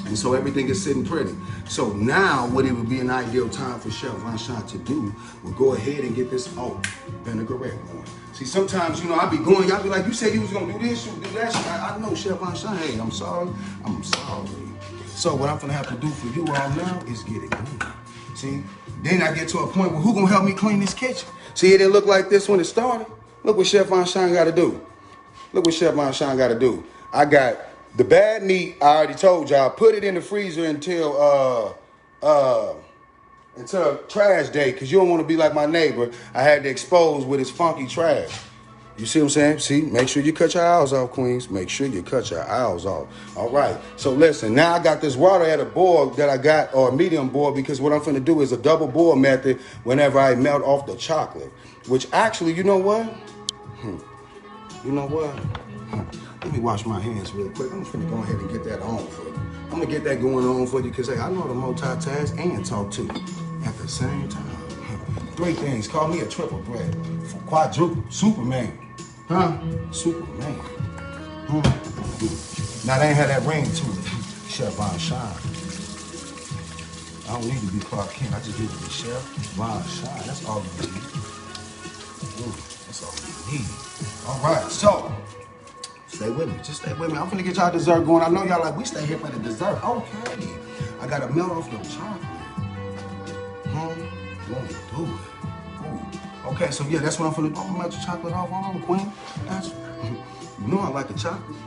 And so everything is sitting pretty. So now what it would be an ideal time for Chef Vonsean to do would go ahead and get this vinaigrette going. See, sometimes, you know, I be going, y'all be like, you said you was gonna do this, you do that. I know Chef Vonsean, hey, I'm sorry. So what I'm gonna have to do for you all now is get it going. See, then I get to a point where who gonna help me clean this kitchen? See, it didn't look like this when it started. Look what Chef Vonsean gotta do. Look what Chef Vonsean gotta do. I got the bad meat, I already told y'all, put it in the freezer until trash day, because you don't want to be like my neighbor. I had to expose with his funky trash. You see what I'm saying? See, make sure you cut your aisles off, queens. Make sure you cut your aisles off. All right. So listen, now I got this water at a boil that I got, or a medium boil, because what I'm finna do is a double boil method whenever I melt off the chocolate. Which actually, you know what? You know what? Let me wash my hands real quick. I'm finna go ahead and get that on for you. I'm gonna get that going on for you because, hey, I know how to multitask and talk to you at the same time. 3 things. Call me a triple threat. Quadruple. Superman. Huh? Superman. Now, they ain't had that ring to it. Chef Vonsean. I don't need to be Clark Kent. I just need to be Chef Vonsean. That's all you need. That's all you need. All right, so. Stay with me. Just stay with me. I'm finna get y'all dessert going. I know y'all like, we stay here for the dessert. Okay. I gotta melt off your chocolate. Won't do it. Ooh. Okay, so yeah, that's what I'm finna do. I'm gonna melt your chocolate off. Hold on, queen. That's, you know I like the chocolate.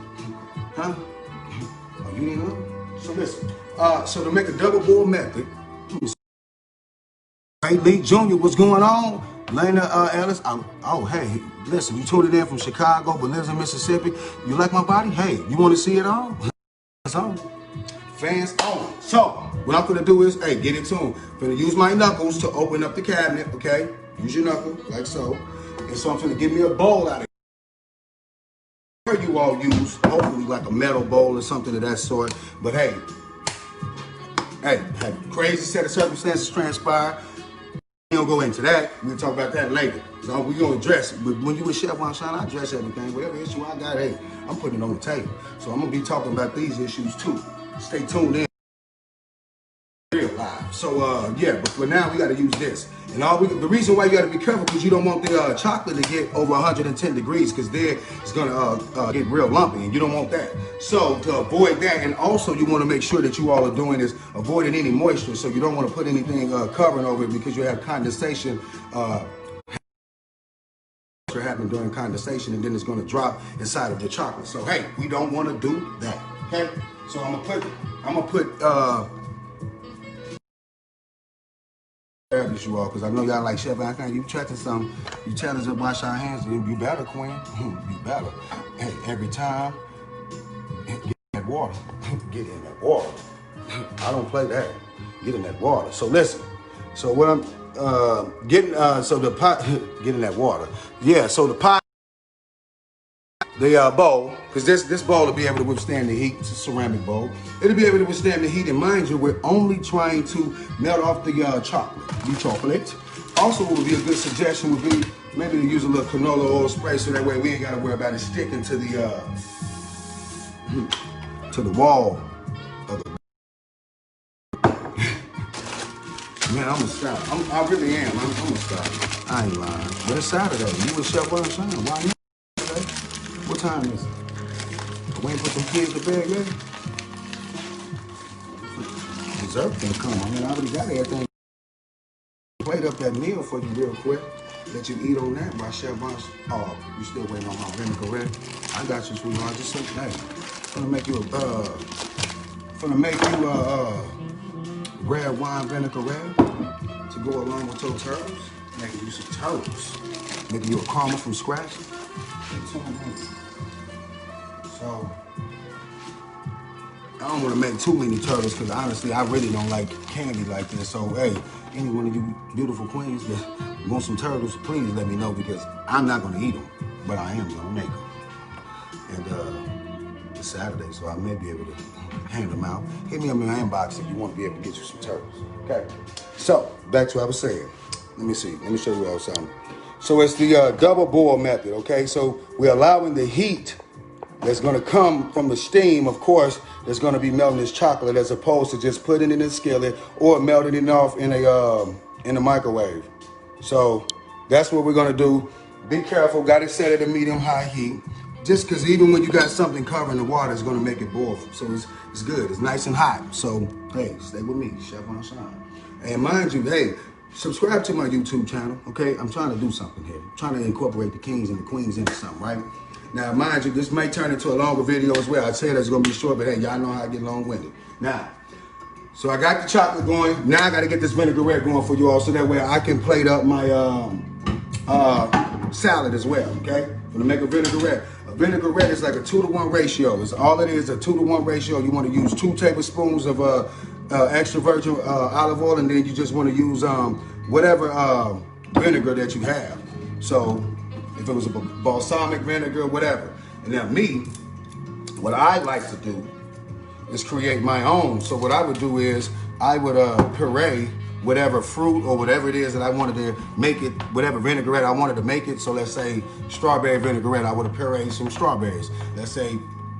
Huh? Oh, you didn't know? So listen. So to make a double boil method, hey, Lee Jr., what's going on? Lena Ellis, oh, hey, listen, you tuned in from Chicago, but lives in Mississippi. You like my body? Hey, you want to see it all? That's on. Fans on. So, what I'm going to do is, hey, get it tuned. I'm going to use my knuckles to open up the cabinet, okay? Use your knuckle, like so. And so I'm going to give me a bowl out of it. You all use, hopefully, like a metal bowl or something of that sort. But hey, crazy set of circumstances transpire. We don't go into that. We'll talk about that later. So we're going to address it. But when you with Chef Vonsean, I address everything. Whatever issue I got, hey, I'm putting it on the table. So I'm going to be talking about these issues too. Stay tuned in. Real live. So, yeah, but for now, we got to use this. And the reason why you got to be careful because you don't want the chocolate to get over 110 degrees because then it's going to get real lumpy and you don't want that. So to avoid that, and also you want to make sure that you all are doing is avoiding any moisture. So you don't want to put anything covering over it because you have condensation happen during condensation and then it's going to drop inside of the chocolate. So, hey, we don't want to do that. Okay? So I'm going to put you all, because I know y'all like Chef Vonsean. You trusting something, you tell us to wash our hands, you better, queen. You better. Hey, every time, get in that water. Get in that water. I don't play that. Get in that water. So listen. So what I'm getting, so the pot, get in that water. Yeah, so the pot, the bowl, because this bowl will be able to withstand the heat. It's a ceramic bowl. It'll be able to withstand the heat, and mind you, we're only trying to melt off the chocolate. Also, what would be a good suggestion would be maybe to use a little canola oil spray, so that way we ain't got to worry about it sticking to the wall of the. Man, I'm gonna stop. I really am. I'm gonna stop. I ain't lying. But it's Saturday. You with Chef Vonsean. Why not? What time is it? We ain't put them kids to bed yet. Dessert can come. I mean, I already got everything. Plate up that meal for you real quick. Let you eat on that while Chef Vonsean. Oh, you still waiting on my vinegar red? I got you, sweetheart. Just say, hey, gonna make you a red wine vinegar red to go along with your turtles. Making you some turtles. Making you a caramel from scratch. So I don't want to make too many turtles because honestly, I really don't like candy like this. So hey, any one of you beautiful queens that want some turtles, please let me know because I'm not going to eat them, but I am going to make them. And it's Saturday, so I may be able to hand them out. Hit me up in my inbox if you want to be able to get you some turtles. Okay. So back to what I was saying. Let me see. Let me show you what I was saying. So it's the double boil method. Okay. So we're allowing the heat that's going to come from the steam, of course, that's going to be melting this chocolate as opposed to just putting it in a skillet or melting it off in a microwave. So that's what we're going to do. Be careful. Got it set at a medium-high heat. Just because even when you got something covering the water, it's going to make it boil. So it's good. It's nice and hot. So, hey, stay with me, Chef Vonsean. And mind you, hey, subscribe to my YouTube channel, okay? I'm trying to do something here. I'm trying to incorporate the kings and the queens into something, right? Now, mind you, this may turn into a longer video as well. I said it's going to be short, but hey, y'all know how I get long-winded. Now, so I got the chocolate going. Now I got to get this vinaigrette going for you all so that way I can plate up my salad as well, okay? I'm going to make a vinaigrette. A vinaigrette is like a 2-to-1 ratio. It's all it is, a 2-to-1 ratio. You want to use 2 tablespoons of extra virgin olive oil, and then you just want to use whatever vinegar that you have. So if it was a balsamic vinegar, whatever. And now me, what I like to do is create my own. So what I would do is I would puree whatever fruit or whatever it is that I wanted to make it, whatever vinaigrette I wanted to make it. So let's say strawberry vinaigrette, I would have pureed some strawberries. Let's say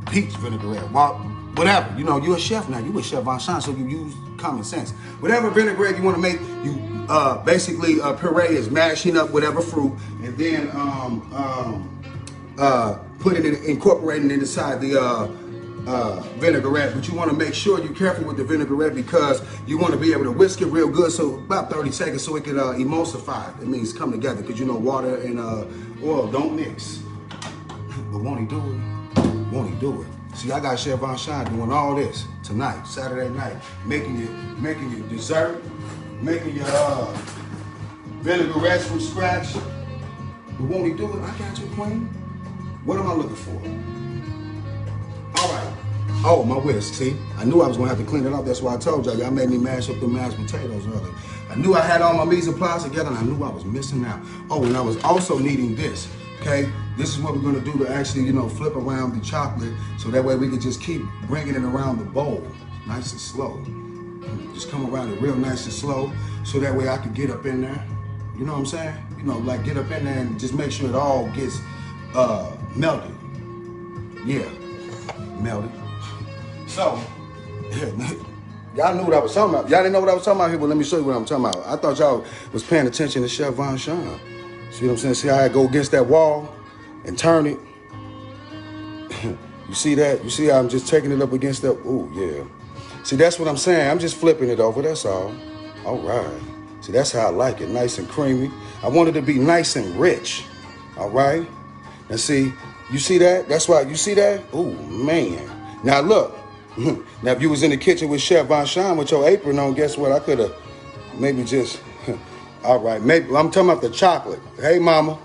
peach vinaigrette, whatever. You know, you're a chef now. You a Chef Vonsean, so you use common sense. Whatever vinaigrette you want to make, you basically puree is mashing up whatever fruit and then putting it, incorporating it inside the vinaigrette. But you want to make sure you're careful with the vinaigrette because you want to be able to whisk it real good, so about 30 seconds so it can emulsify. It means come together because you know water and oil don't mix. But won't he do it? Won't he do it? See, I got Chef Vonsean doing all this tonight, Saturday night, making your dessert, making your vinaigrettes from scratch. But won't he do it? I got you, queen. What am I looking for? All right. Oh, my whisk. See, I knew I was going to have to clean it up. That's why I told y'all. Y'all made me mash up the mashed potatoes earlier. I knew I had all my mise en place together, and I knew I was missing out. Oh, and I was also needing this. Okay, this is what we're gonna do to actually, you know, flip around the chocolate so that way we can just keep bringing it around the bowl, nice and slow. Just come around it real nice and slow so that way I can get up in there. You know what I'm saying? You know, like get up in there and just make sure it all gets melted. Yeah, melted. So, y'all knew what I was talking about. Y'all didn't know what I was talking about here, but let me show you what I'm talking about. I thought y'all was paying attention to Chef Vonsean. See what I'm saying? See how I go against that wall and turn it? You see that? You see how I'm just taking it up against that? Oh, yeah. See, that's what I'm saying. I'm just flipping it over, that's all. All right. See, that's how I like it, nice and creamy. I want it to be nice and rich, all right? Now, see, you see that? That's why, you see that? Oh, man. Now, look. Now, if you was in the kitchen with Chef Vonsean with your apron on, guess what? I could have maybe just... All right, maybe I'm talking about the chocolate. Hey, mama.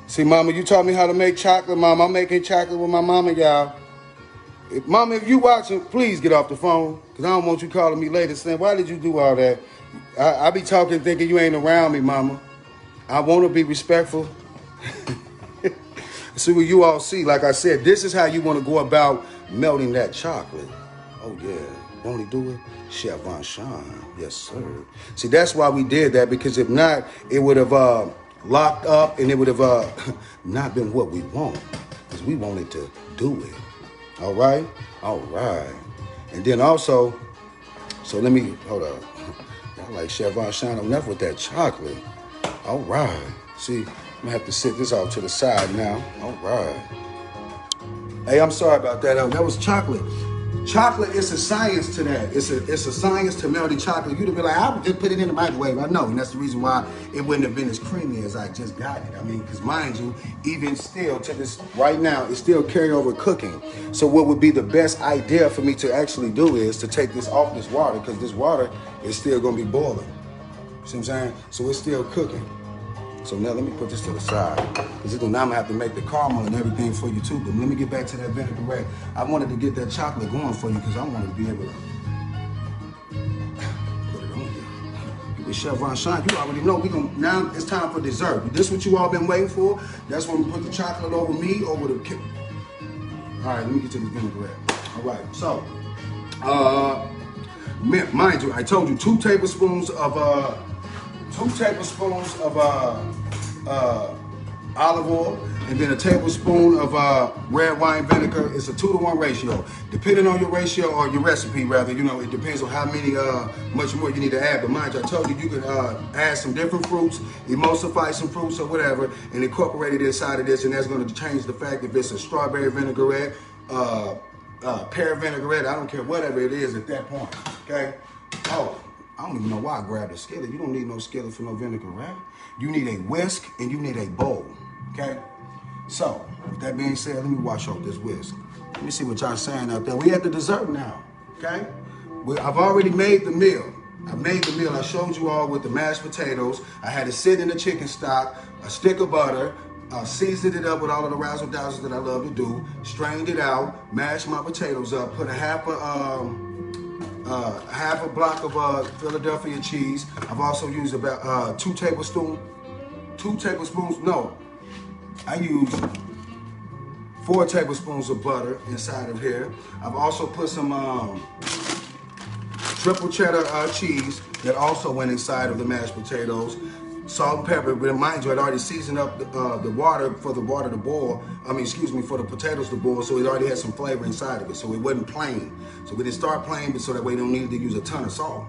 See, mama, you taught me how to make chocolate, mama. I'm making chocolate with my mama, y'all. Mama, if you watching, please get off the phone, because I don't want you calling me later saying, why did you do all that? I be talking thinking you ain't around me, mama. I want to be respectful. See what you all see. Like I said, this is how you want to go about melting that chocolate. Oh, yeah. Won't he do it? Chef Vonsean. Yes, sir. See, that's why we did that, because if not, it would have locked up and it would have not been what we want, because we wanted to do it. All right? All right. And then also, so let me, hold up. Y'all like Chef Vonsean enough with that chocolate. All right. See, I'm going to have to sit this off to the side now. All right. Hey, I'm sorry about that. That was chocolate. Chocolate is a science to that. It's a science to melting chocolate. You'd have been like, I would just put it in the microwave. I know, and that's the reason why it wouldn't have been as creamy as I just got it. I mean, because mind you, even still to this right now, it's still carryover cooking. So what would be the best idea for me to actually do is to take this off this water, because this water is still going to be boiling. See what I'm saying? So it's still cooking. So now let me put this to the side, because now I'm gonna have to make the caramel and everything for you too. But let me get back to that vinaigrette. I wanted to get that chocolate going for you because I wanted to be able to put it on here. With Chef Vonsean, you already know now it's time for dessert. This what you all been waiting for. That's when we put the chocolate over me, over the All right, let me get to the vinaigrette. All right, so mind you, I told you 2 tablespoons of olive oil, and then a tablespoon of red wine vinegar. It's a 2-to-1 ratio. Depending on your ratio, or your recipe rather, it depends on how many, much more you need to add. But mind you, I told you, you can add some different fruits, emulsify some fruits or whatever, and incorporate it inside of this, and that's gonna change the fact if it's a strawberry vinaigrette, pear vinaigrette, I don't care, whatever it is at that point, okay? Oh, I don't even know why I grabbed a skillet. You don't need no skillet for no vinaigrette. You need a whisk and you need a bowl, okay? So, with that being said, let me wash off this whisk. Let me see what y'all saying out there. We at the dessert now, okay? I've already made the meal. I made the meal. I showed you all with the mashed potatoes. I had it sit in the chicken stock, a stick of butter, seasoned it up with all of the razzle dazzle that I love to do, strained it out, mashed my potatoes up, put a half a block of Philadelphia cheese. I've also used about 2 tablespoons. No, I used 4 tablespoons of butter inside of here. I've also put some triple cheddar cheese that also went inside of the mashed potatoes. Salt and pepper, but mind you, I'd already seasoned up the water for the water to boil. For the potatoes to boil, so it already had some flavor inside of it, so it wasn't plain. So we didn't start plain, but so that way we don't need to use a ton of salt.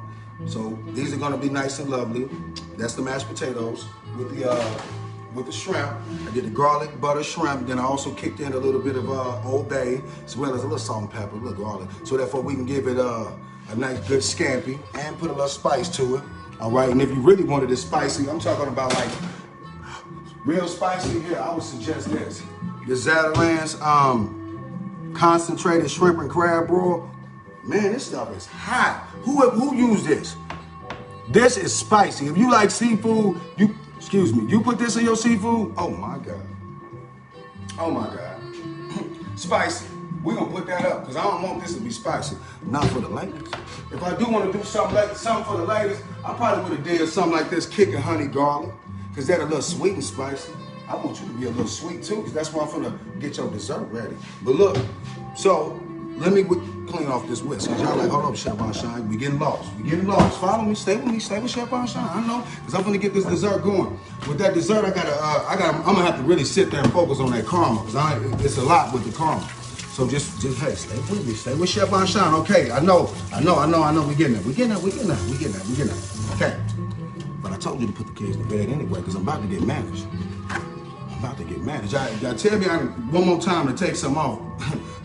So these are gonna be nice and lovely. That's the mashed potatoes with the shrimp. I did the garlic butter shrimp, then I also kicked in a little bit of Old Bay, as well as a little salt and pepper, a little garlic, so therefore we can give it a nice good scampi and put a little spice to it. All right, and if you really wanted it spicy, I'm talking about like real spicy here, I would suggest this. The Zatarain's concentrated shrimp and crab broil. Man, this stuff is hot. Who used this? This is spicy. If you like seafood, you put this in your seafood, oh my God. Oh my God. Spicy. We're gonna put that up, because I don't want this to be spicy. Not for the ladies. If I do want to do something for the ladies, I probably would have did something like this, kicking honey garlic, because that's a little sweet and spicy. I want you to be a little sweet too, because that's why I'm gonna get your dessert ready. But look, so let me clean off this whisk, because y'all like, hold up, Chef Vonsean, we getting lost. We getting lost. Follow me, stay with Chef Vonsean. I know, because I'm gonna get this dessert going. With that dessert, I'm gonna have to really sit there and focus on that caramel, because it's a lot with the caramel. So just hey, stay with me. Stay with Chef Vonsean. Okay, I know. We getting there. Okay. But I told you to put the kids to bed anyway, because I'm about to get managed. Y'all tell me one more time to take some off.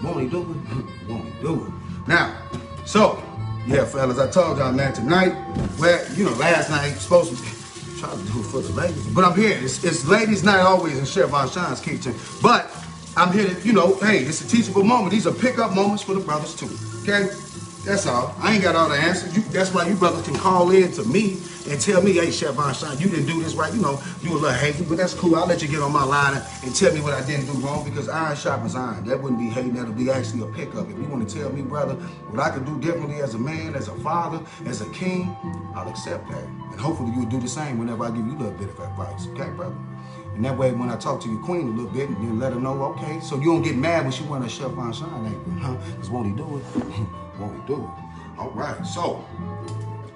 Won't he do it? Won't he do it? Now, so, yeah, fellas, I told y'all, man, tonight, last night, supposed to try to do it for the ladies. But I'm here. It's ladies' night always in Chef Vonsean's kitchen. But I'm here to, hey, it's a teachable moment. These are pickup moments for the brothers too, okay? That's all. I ain't got all the answers. That's why you brothers can call in to me and tell me, hey, Chef Vonsean, you didn't do this right. You a little hating, but that's cool. I'll let you get on my line and tell me what I didn't do wrong, because iron sharpens iron. That wouldn't be hating. That'll be actually a pickup. If you want to tell me, brother, what I could do differently as a man, as a father, as a king, I'll accept that. And hopefully you'll do the same whenever I give you a little bit of advice, okay, brother? And that way, when I talk to your queen a little bit, and then let her know, okay, so you don't get mad when she want a Chef Vonsean apron, huh? Because won't he do it? Won't he do it? All right, so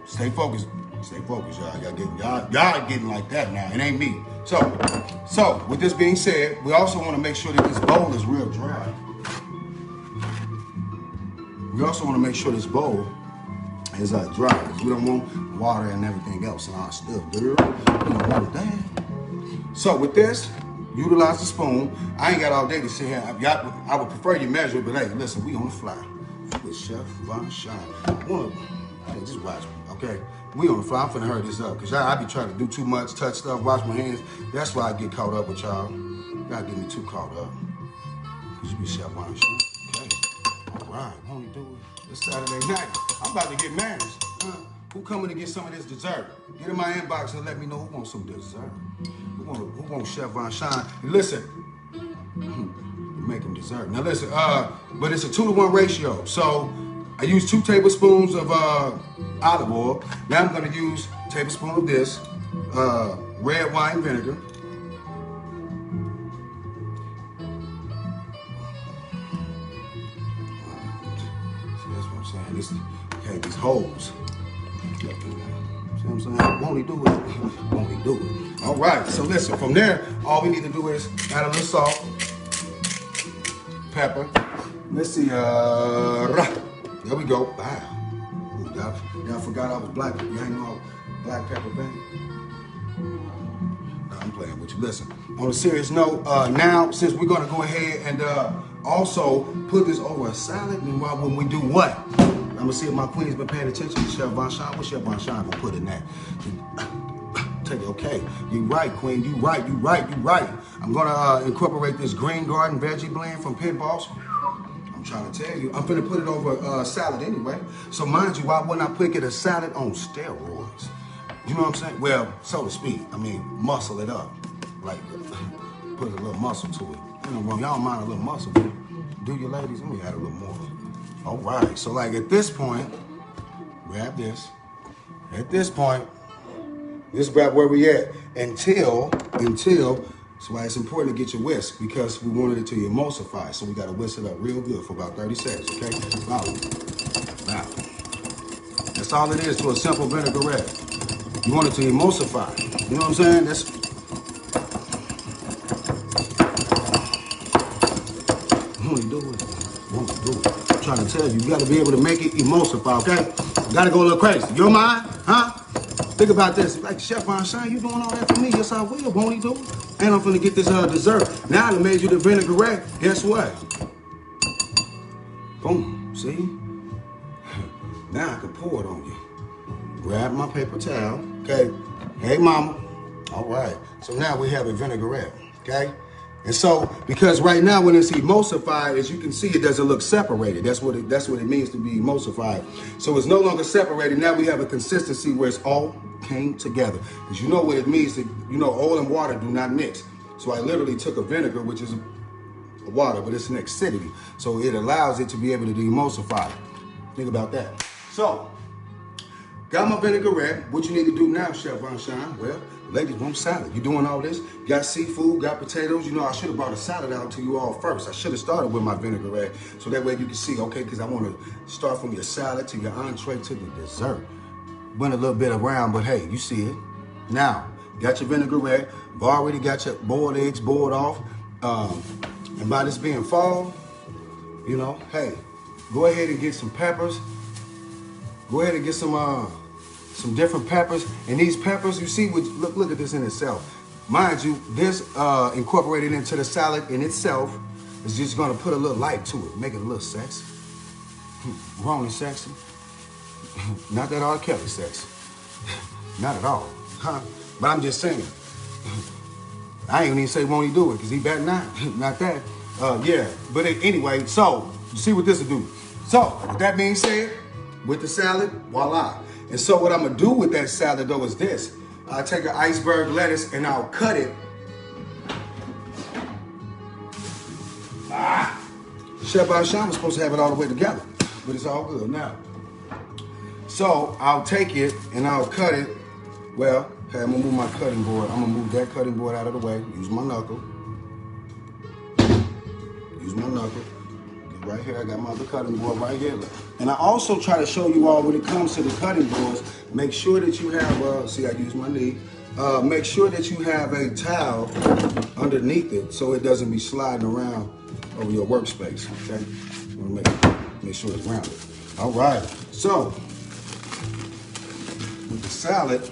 stay focused, y'all. Y'all getting like that now. It ain't me. So with this being said, we also want to make sure that this bowl is real dry. We also want to make sure this bowl is dry, because we don't want water and everything else in our stuff, girl. We don't want that. So with this, utilize the spoon. I ain't got all day to sit here. I would prefer you measure it, but hey, listen, we on the fly with Chef Vonsean. Hey, just watch me, okay? We on the fly. I'm finna hurry this up, because I be trying to do too much, touch stuff, wash my hands. That's why I get caught up with y'all. Y'all get me too caught up. Because you be Chef Vonsean. Okay. All right, won't he do it? It's Saturday night. I'm about to get married. Who coming to get some of this dessert? Get in my inbox and let me know who wants some dessert. Who wants Chef Vonsean? Listen, make them dessert. Now listen, but it's a 2-to-1 ratio. So I use 2 tablespoons of olive oil. Now I'm gonna use a tablespoon of this red wine vinegar. See, that's what I'm saying. Okay, these holes. See what I'm saying? Won't he do it? Won't he do it? All right, so listen, from there, all we need to do is add a little salt, pepper. Let's see, there we go. Wow. Ooh, y'all forgot I was black. You ain't know black pepper, baby? No, I'm playing with you. Listen, on a serious note, now, since we're gonna go ahead and also put this over a salad, and when we do what? I'm gonna see if my queen's been paying attention to Chef Vonsean. What Chef Vonsean gonna put in that? Take it, okay. You right, Queen. You right. I'm gonna incorporate this Green Garden veggie blend from Pit Boss. I'm trying to tell you, I'm gonna put it over salad anyway. So mind you, why wouldn't I put it a salad on steroids? You know what I'm saying? Well, so to speak. I mean, muscle it up, like put a little muscle to it. You know, well, y'all mind a little muscle, do you, ladies? Let me add a little more. All right, so like at this point, grab this. At this point, this is about where we at until, that's why it's important to get your whisk, because we wanted it to emulsify. So we gotta whisk it up real good for about 30 seconds, okay? Now, that's all it is to a simple vinaigrette. You want it to emulsify. You know what I'm saying? Won't he do it? Won't he do it? I'm trying to tell you, you gotta be able to make it emulsify, okay? You gotta go a little crazy. Your mind, huh? Think about this. Like, Chef Vonsean, you doing all that for me? Yes, I will. Won't he do it? And I'm finna get this dessert. Now I made you the vinaigrette. Guess what? Boom. See? Now I can pour it on you. Grab my paper towel. Okay. Hey, mama. All right. So now we have a vinaigrette. Okay. And so, because right now when it's emulsified, as you can see, it doesn't look separated. That's what it means to be emulsified. So it's no longer separated. Now we have a consistency where it's all came together. Because you know what it means to, oil and water do not mix. So I literally took a vinegar, which is a water, but it's an acidity. So it allows it to be able to emulsify. Think about that. So, got my vinaigrette. What you need to do now, Chef Vonsean? Well, ladies want salad. You doing all this? Got seafood, got potatoes. I should have brought a salad out to you all first. I should have started with my vinaigrette, so that way you can see, okay, because I want to start from your salad to your entree to the dessert. Went a little bit around, but hey, you see it. Now, got your vinaigrette. I've already got your boiled eggs boiled off. And by this being fall, hey, go ahead and get some peppers. Go ahead and get some different peppers. And these peppers, you see, look at this in itself. Mind you, this incorporated into the salad in itself is just gonna put a little light to it, make it a little sexy. Wrong and sexy. Not that R. Kelly sexy. Not at all, huh? But I'm just saying. I ain't even say won't he do it, because he better not. Not that. Yeah, but anyway, so you see what this will do. So, with that being said, with the salad, voila. And so what I'm gonna do with that salad though is this. I'll take an iceberg lettuce and I'll cut it. Chef Vonsean was supposed to have it all the way together, but it's all good now. So I'll take it and I'll cut it. Well, okay, I'm gonna move my cutting board. I'm gonna move that cutting board out of the way. Use my knuckle. Use my knuckle. Right here, I got my other cutting board right here. And I also try to show you all when it comes to the cutting boards, make sure that you have, see I use my knee, make sure that you have a towel underneath it so it doesn't be sliding around over your workspace, okay? You wanna make sure it's rounded. All right, so with the salad,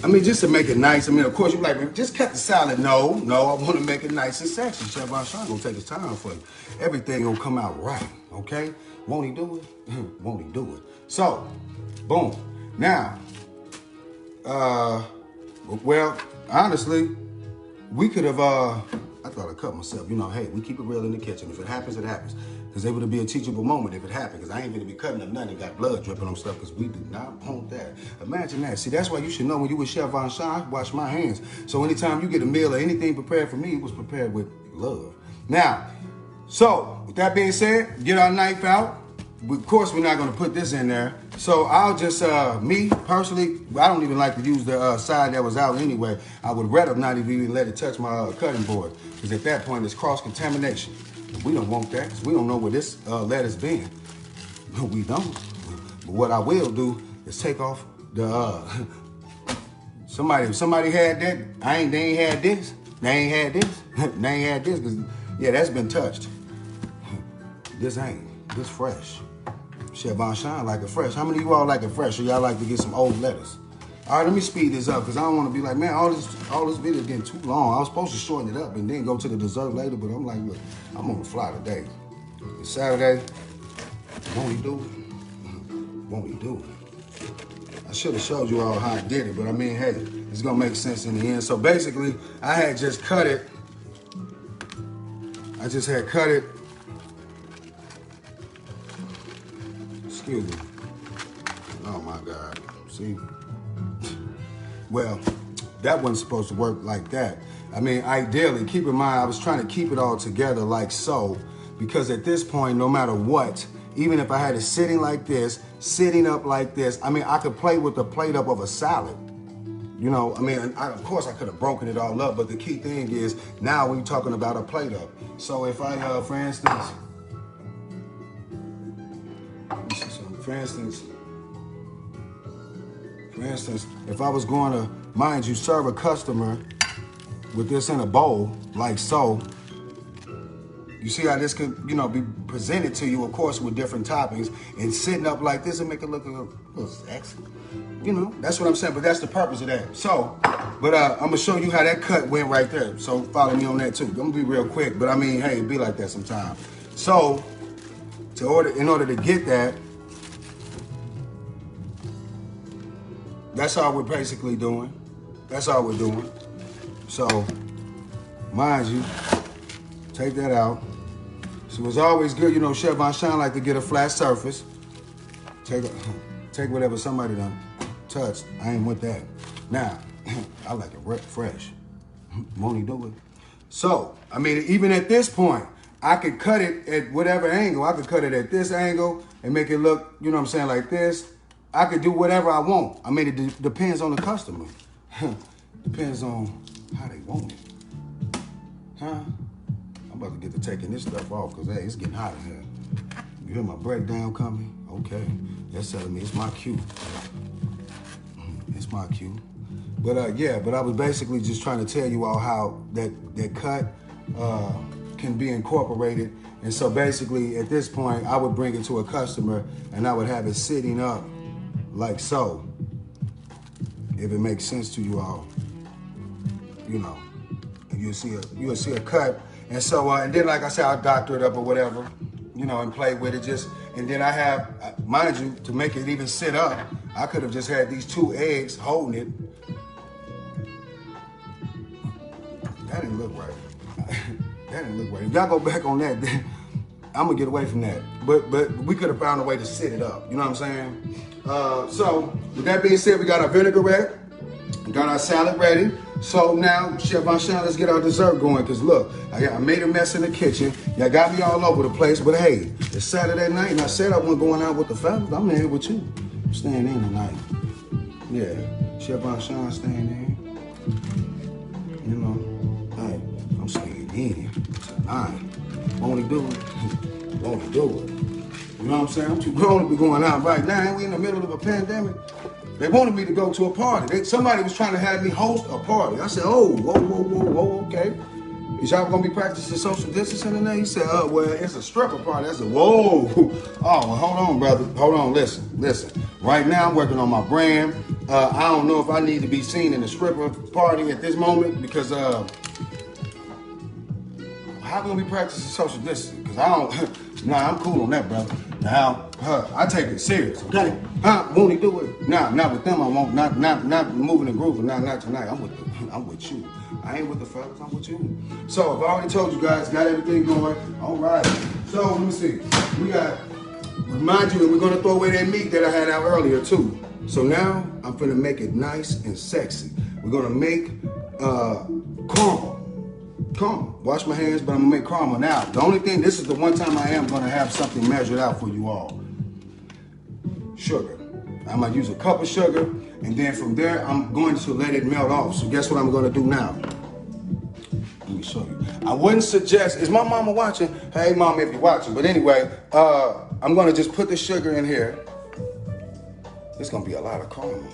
I mean, just to make it nice. I mean, of course, you're like, man, just cut the salad. No, I want to make it nice and sexy. Chef Vonsean gonna take his time for you. Everything gonna come out right, okay? Won't he do it? Won't he do it? So, boom. Now, well, honestly, we could have, I thought I cut myself. You know, hey, we keep it real in the kitchen. If it happens, it happens. Because it would be a teachable moment if it happened. Because I ain't going to be cutting up nothing and got blood dripping on stuff, because we do not want that. Imagine that. See, that's why you should know when you with Chef Vonsean, I wash my hands. So anytime you get a meal or anything prepared for me, it was prepared with love. Now, so with that being said, get our knife out. Of course, we're not going to put this in there. So I'll just, me personally, I don't even like to use the side that was out anyway. I would rather not even let it touch my cutting board, because at that point it's cross-contamination. We don't want that, because we don't know where this lettuce been. We don't. But what I will do is take off the, somebody had that, they ain't had this. They ain't had this. They ain't had this, because, yeah, that's been touched. This ain't. This fresh. Chef Vonsean like it fresh. How many of you all like it fresh, or y'all like to get some old lettuce? All right, let me speed this up, because I don't want to be like, man, all this video is getting too long. I was supposed to shorten it up and then go to the dessert later, but I'm like, look, I'm on the fly today. It's Saturday. Won't he do it? Won't he do it? I should have showed you all how I did it, but I mean, hey, it's going to make sense in the end. So basically, I had just cut it. I just had cut it. Excuse me. Oh my God. See? Well, that wasn't supposed to work like that. I mean, ideally, keep in mind, I was trying to keep it all together like so, because at this point, no matter what, even if I had it sitting like this, sitting up like this, I mean, I could play with the plate up of a salad. You know, I mean, of course I could have broken it all up, but the key thing is now we're talking about a plate up. So if I, for instance, if I was going to, mind you, serve a customer with this in a bowl, like so, you see how this could, you know, be presented to you, of course, with different toppings, and sitting up like this and make it look a little sexy. You know, that's what I'm saying, but that's the purpose of that. So, but I'm gonna show you how that cut went right there. So follow me on that too. I'm gonna be real quick, but I mean, hey, it be like that sometime. So, in order to get that, that's all we're basically doing. That's all we're doing. So, mind you, take that out. So it's always good, you know, Chef Vonsean like to get a flat surface. Take whatever somebody done touched. I ain't with that. Now, I like it fresh. Won't he do it? So, I mean, even at this point, I could cut it at whatever angle. I could cut it at this angle and make it look, you know what I'm saying, like this. I could do whatever I want. I mean, it depends on the customer. Depends on how they want it. Huh? I'm about to get to taking this stuff off, because, hey, it's getting hot in here. You hear my breakdown coming? Okay. That's telling me it's my cue. It's my cue. But, yeah, but I was basically just trying to tell you all how that cut can be incorporated. And so basically, at this point, I would bring it to a customer, and I would have it sitting up like so, if it makes sense to you all, you know, you'll see a cut. And so, and then, like I said, I'll doctor it up or whatever, you know, and play with it and then I have, mind you, to make it even sit up, I could have just had these 2 eggs holding it. That didn't look right. That didn't look right. If y'all go back on that, then I'm gonna get away from that. But we could have found a way to sit it up. You know what I'm saying? So with that being said, we got our vinaigrette, we got our salad ready. So now, Chef Vonsean, let's get our dessert going. Cause look, I made a mess in the kitchen. Y'all got me all over the place, but hey, it's Saturday night, and I said I wasn't going out with the fellas. I'm in here with you. I'm staying in tonight. Yeah, Chef Vonsean staying in. You know, hey, I'm staying in tonight. Won't he do it? Won't he do it? You know what I'm saying? I'm too grown to be going out right now. Ain't we in the middle of a pandemic? They wanted me to go to a party. Somebody was trying to have me host a party. I said, oh, whoa, okay. Is y'all gonna be practicing social distancing in there? He said, well, it's a stripper party. I said, whoa. Oh, well, hold on, brother. Hold on, listen. Right now, I'm working on my brand. I don't know if I need to be seen in the stripper party at this moment because how can we practice social distancing? Because I don't, nah, I'm cool on that, brother. Now, I take it serious, okay? Won't he do it? Nah, not with them, I won't. Not moving and grooving, not tonight. I'm with you. I ain't with the fellas, I'm with you. So, I've already told you guys, got everything going. All right. So, let me see. We got, remind you, we're gonna throw away that meat that I had out earlier, too. So now, I'm gonna make it nice and sexy. We're gonna make caramel. Wash my hands, but I'm gonna make caramel. Now, the only thing, this is the one time I am gonna have something measured out for you all. Sugar. I'm gonna use a cup of sugar, and then from there, I'm going to let it melt off. So guess what I'm gonna do now? Let me show you. I wouldn't suggest, is my mama watching? Hey mama, if you're watching. But anyway, I'm gonna just put the sugar in here. It's gonna be a lot of caramel.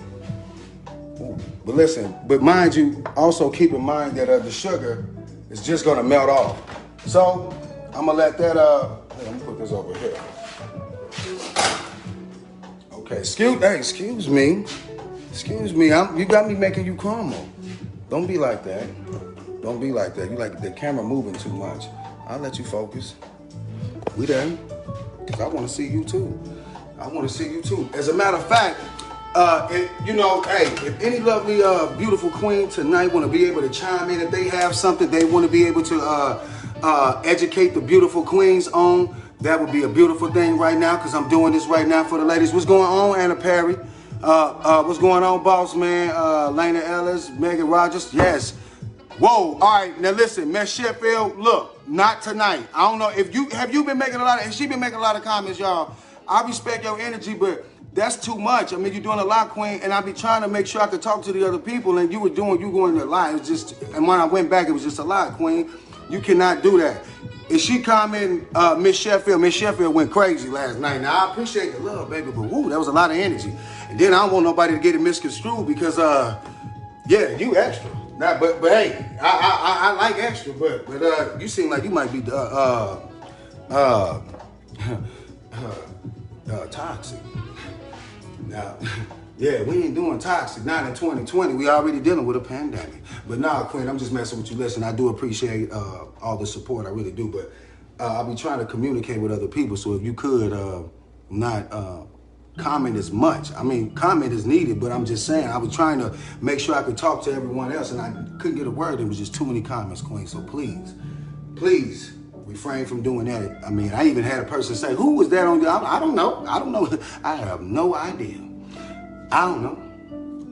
Ooh. But listen, but mind you, also keep in mind that the sugar is just gonna melt off. So I'm gonna let that, let me put this over here. Okay, excuse me. You got me making you caramel. Don't be like that. Don't be like that. You like the camera moving too much. I'll let you focus. We there, because I wanna see you too. As a matter of fact, if any lovely, beautiful queen tonight want to be able to chime in, if they have something they want to be able to educate the beautiful queens on, that would be a beautiful thing right now, because I'm doing this right now for the ladies. What's going on, Anna Perry? What's going on, boss man? Lena Ellis, Megan Rogers, yes. Whoa, all right, now listen, Miss Sheffield, look, not tonight. I don't know if you been making she been making a lot of comments, y'all. I respect your energy, but that's too much. I mean, you're doing a lot, Queen, and I be trying to make sure I could talk to the other people, and you going a lot. It was just, and when I went back, it was just a lot, Queen. You cannot do that. Is she commenting, Miss Sheffield? Miss Sheffield went crazy last night. Now, I appreciate the love, baby, but woo, that was a lot of energy. And then I don't want nobody to get it misconstrued because, yeah, you extra. Nah, but hey, I like extra, but you seem like you might be toxic. Now, yeah, we ain't doing toxic. Not in 2020. We already dealing with a pandemic. But nah, Queen, I'm just messing with you. Listen, I do appreciate all the support. I really do. But I'll be trying to communicate with other people. So if you could not comment as much. I mean, comment is needed, but I'm just saying, I was trying to make sure I could talk to everyone else, and I couldn't get a word. There was just too many comments, Queen. So please refrain from doing that. I mean, I even had a person say, who was that on you? I don't know. I have no idea. I don't know.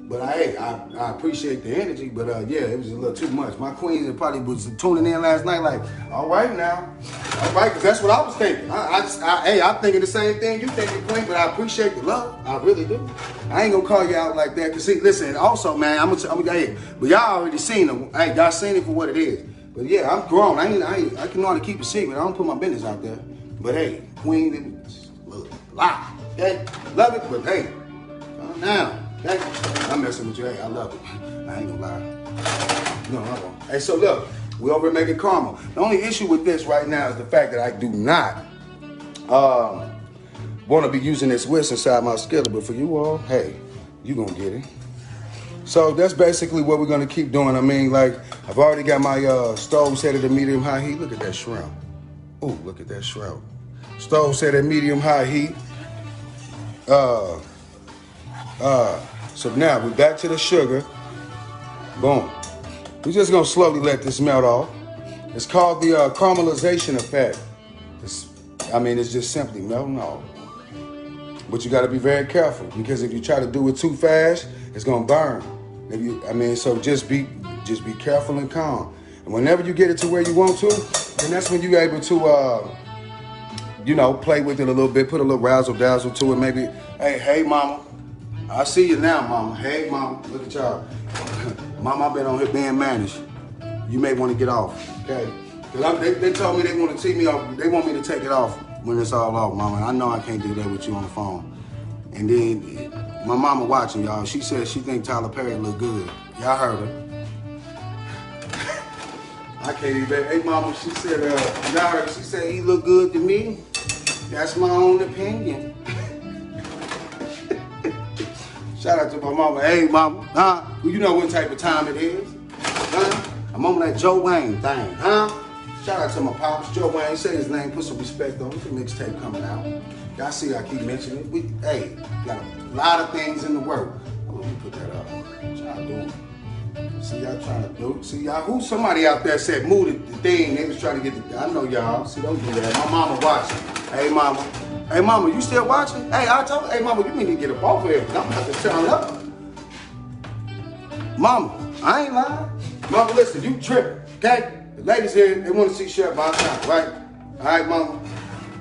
But I appreciate the energy, but yeah, it was a little too much. My queen probably was tuning in last night like, all right now. All right, because that's what I was thinking. I'm thinking the same thing you thinking, Queen, but I appreciate the love. I really do. I ain't gonna call you out like that. Cause see, listen, also, man, I'm gonna but y'all already seen it. Hey, y'all seen it for what it is. But yeah, I'm grown. I can know how to keep a secret. I don't put my business out there. But hey, Queen, lie. Okay? Love it, but hey, calm down. Okay? I'm messing with you. Hey, I love it. I ain't gonna lie. No, I won't. Hey, so look, we over making caramel. The only issue with this right now is the fact that I do not want to be using this whisk inside my skillet. But for you all, hey, you gonna get it. So that's basically what we're gonna keep doing. I mean, like, I've already got my stove set at a medium-high heat. Look at that shrimp. Oh, look at that shrimp. Stove set at medium-high heat. So now we're back to the sugar. Boom. We're just gonna slowly let this melt off. It's called the caramelization effect. It's just simply melting off. But you gotta be very careful, because if you try to do it too fast, it's gonna burn. So just be careful and calm. And whenever you get it to where you want to, then that's when you're able to, play with it a little bit, put a little razzle dazzle to it. Maybe, hey, mama, I see you now, mama. Hey, mama, look at y'all. Mama, I've been on here being managed. You may want to get off, okay? Because they told me they want to see me off. They want me to take it off when it's all off, mama. I know I can't do that with you on the phone. And then my mama watching, y'all. She said she think Tyler Perry look good. Y'all heard her. I can't even. Hey, mama, she said, y'all heard her. She said he look good to me. That's my own opinion. Shout out to my mama. Hey, mama. Huh? Well, you know what type of time it is. Huh? I'm on that Joe Wayne thing. Huh? Shout out to my pops. Joe Wayne. Say his name. Put some respect on it. The mixtape coming out. Y'all see I keep mentioning it. We, hey, got a lot of things in the work. Let me put that up. What y'all doing? See y'all trying to do. See y'all. Who? Somebody out there said move the thing. They was trying to get the. I know y'all. See, don't do that. My mama watching. Hey, mama. Hey, mama, you still watching? Hey, I told. Hey, mama, you need to get up off of here. I'm about to turn up. Mama, I ain't lying. Mama, listen, you tripping, okay? The ladies here, they want to see Chef Vonsean, right? All right, mama.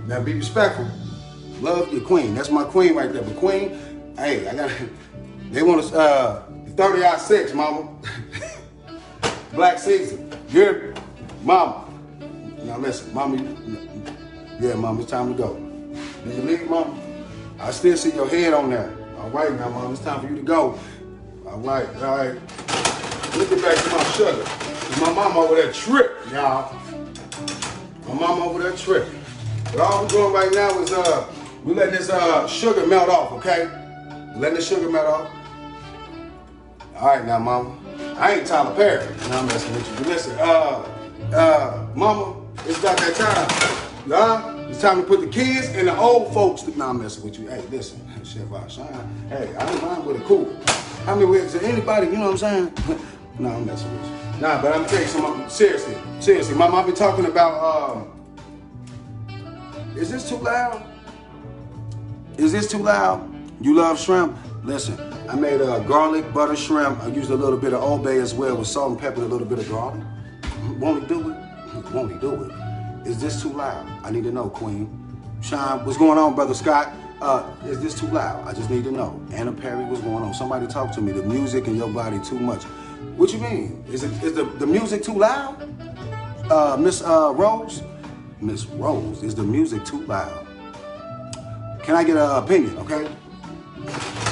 Now be respectful. Love your queen. That's my queen right there. But queen, hey, I got. They want to 30-6, mama. Black season. You're mama. Now listen, mama. Yeah, mama, it's time to go. Did you leave, mama? I still see your head on there. All right, now, mama, it's time for you to go. All right, all right. Let's get back to my sugar. My mama over there tripping, y'all. My mama over there tripping. But all we're doing right now is we're letting this sugar melt off, okay? Letting the sugar melt off. All right, now, mama. I ain't Tyler Perry. Now I'm messing with you. But listen, mama, it's about that time. Nah, it's time to put the kids and the old folks. Nah, I'm messing with you. Hey, listen, Chef Vonsean. Hey, I don't mind with a cool. How many ways to anybody? You know what I'm saying? Nah, I'm messing with you. Nah, but I'm gonna tell you something. Seriously, mama, I've been talking about. Is this too loud? Is this too loud? You love shrimp? Listen, I made a garlic butter shrimp. I used a little bit of Old Bay as well with salt and pepper and a little bit of garlic. Won't he do it? Won't he do it? Is this too loud? I need to know, Queen. Sean, what's going on, Brother Scott? Is this too loud? I just need to know. Anna Perry, what's going on? Somebody talk to me. The music in your body too much. What you mean? Is the music too loud? Miss Rose? Miss Rose, is the music too loud? Can I get an opinion, okay?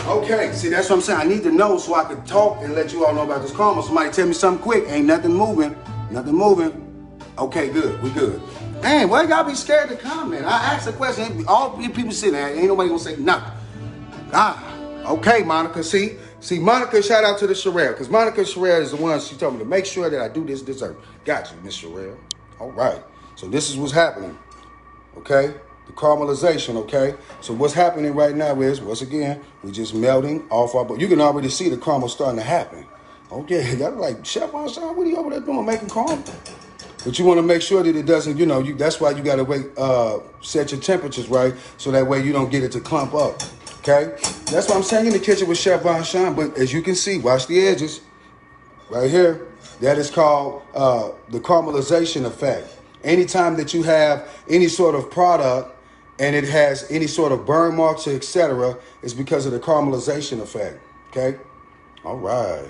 Okay, see, that's what I'm saying. I need to know so I can talk and let you all know about this karma. Somebody tell me something quick. Ain't nothing moving. Nothing moving. Okay, good. We good. Man, why y'all be scared to comment? I asked a question. All people sit there. Ain't nobody gonna say nothing. Okay, Monica. See, Monica, shout out to the Sherelle. Because Monica Sherelle is the one, she told me to make sure that I do this dessert. Got you, Miss Sherelle. All right. So this is what's happening. Okay? The caramelization, okay? So what's happening right now is, once again, we're just melting off our, but you can already see the caramel starting to happen. Okay, y'all like, Chef Vonsean, what are you over there doing, making caramel? But you want to make sure that it doesn't, you know, that's why you got to wait, set your temperatures right, so that way you don't get it to clump up, okay? That's why I'm saying in the kitchen with Chef Vonsean, but as you can see, watch the edges, right here, that is called the caramelization effect. Anytime that you have any sort of product and it has any sort of burn marks, etc., it's because of the caramelization effect, okay? All right,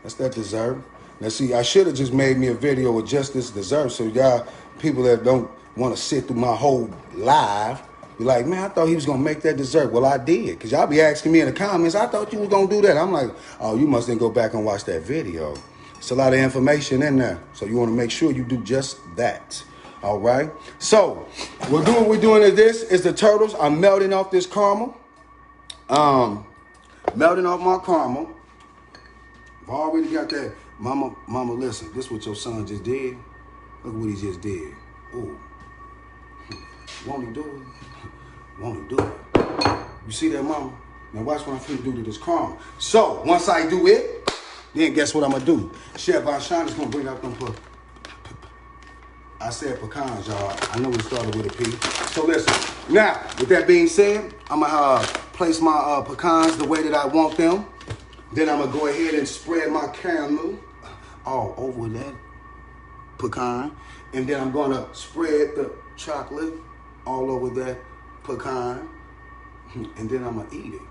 that's that dessert. Now, see, I should have just made me a video with just this dessert so y'all, people that don't want to sit through my whole live, be like, man, I thought he was going to make that dessert. Well, I did, because y'all be asking me in the comments, I thought you was going to do that. I'm like, oh, you must then go back and watch that video. It's a lot of information in there, so you want to make sure you do just that. All right? So, we're doing is this, is the turtles. I'm melting off this caramel. Melting off my caramel. I've already got that. Mama, listen, this is what your son just did. Look what he just did. Ooh. Won't he do it? Won't he do it? You see that, mama? Now watch what I'm finna do to this caramel. So, once I do it, then guess what I'm gonna do? Chef Vonsean is gonna bring out them I said pecans, y'all. I know we started with a P. So listen, now, with that being said, I'm gonna place my pecans the way that I want them. Then I'm gonna go ahead and spread my caramel all over that pecan. And then I'm gonna spread the chocolate all over that pecan. And then I'm gonna eat it.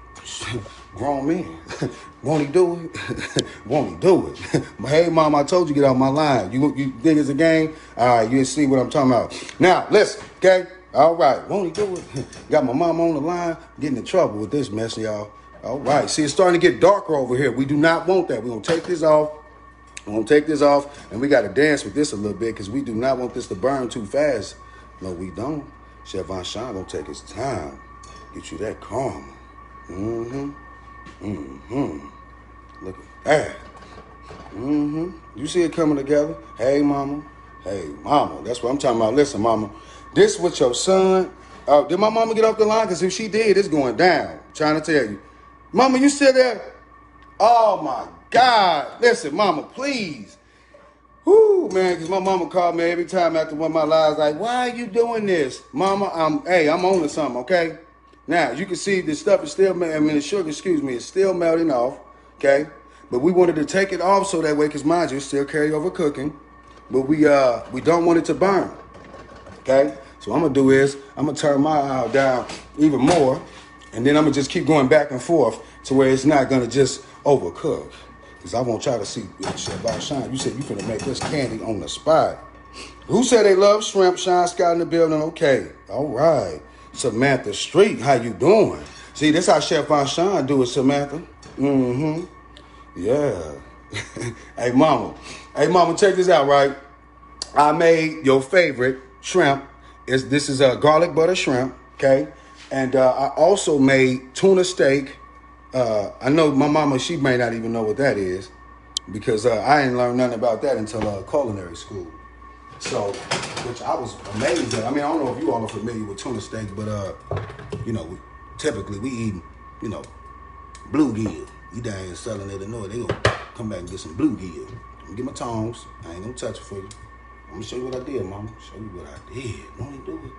Grown man. Won't he do it? Won't he do it? Hey, mom, I told you get out my line. You think it's a game? All right, you see what I'm talking about. Now, listen, okay? All right, won't he do it? Got my mom on the line, getting in trouble with this mess, y'all. All right, see, it's starting to get darker over here. We do not want that. We're going to take this off. We're going to take this off, and we got to dance with this a little bit because we do not want this to burn too fast. No, we don't. Chef Vonsean going to take his time. Get you that caramel. Look at that. You see it coming together? Hey, mama. Hey, mama. That's what I'm talking about. Listen, mama. This with your son. Did my mama get off the line? Because if she did, it's going down. I'm trying to tell you. Mama, you still there? Oh, my God. Listen, mama, please. Whoo, man, because my mama called me every time after one of my lives, like, why are you doing this? Mama, I'm on to something, okay? Now, you can see this stuff is still, the sugar, is still melting off, okay? But we wanted to take it off so that way, because mind you, it's still carryover cooking. But we don't want it to burn, okay? So what I'm going to do is, I'm going to turn my oil down even more, and then I'm going to just keep going back and forth to where it's not going to just overcook. Because I want y'all to see, Chef Vonsean, you said you finna make this candy on the spot. Who said they love shrimp? Sean Scott in the building. Okay. All right. Samantha Street, how you doing? See, this how Chef Vonsean do it, Samantha. Yeah. Hey, mama. Hey, mama, check this out, right? I made your favorite shrimp. This is a garlic butter shrimp, okay? And I also made tuna steak. I know my mama, she may not even know what that is because I didn't learn nothing about that until culinary school. So, which I was amazed at. I mean, I don't know if you all are familiar with tuna steak, but, typically we eat, bluegill. You down here in Southern Illinois, they gonna come back and get some bluegill. I'm gonna get my tongs. I ain't gonna touch it for you. I'm gonna show you what I did, mama. Show you what I did. Won't he do it?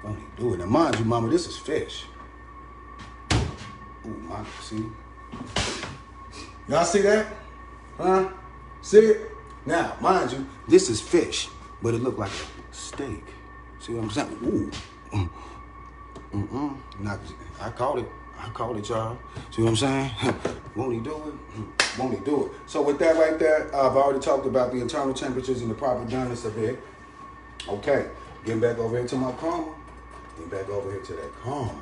Won't he do it? Now, mind you, mama, this is fish. Ooh, my, see? Y'all see that? Huh? See it? Now, mind you, this is fish, but it looked like a steak. See what I'm saying? Ooh. I caught it. I caught it, y'all. See what I'm saying? Won't he do it? Won't he do it? So with that right there, I've already talked about the internal temperatures and the proper doneness of it. Okay, getting back over here to my caramel. Getting back over here to that caramel.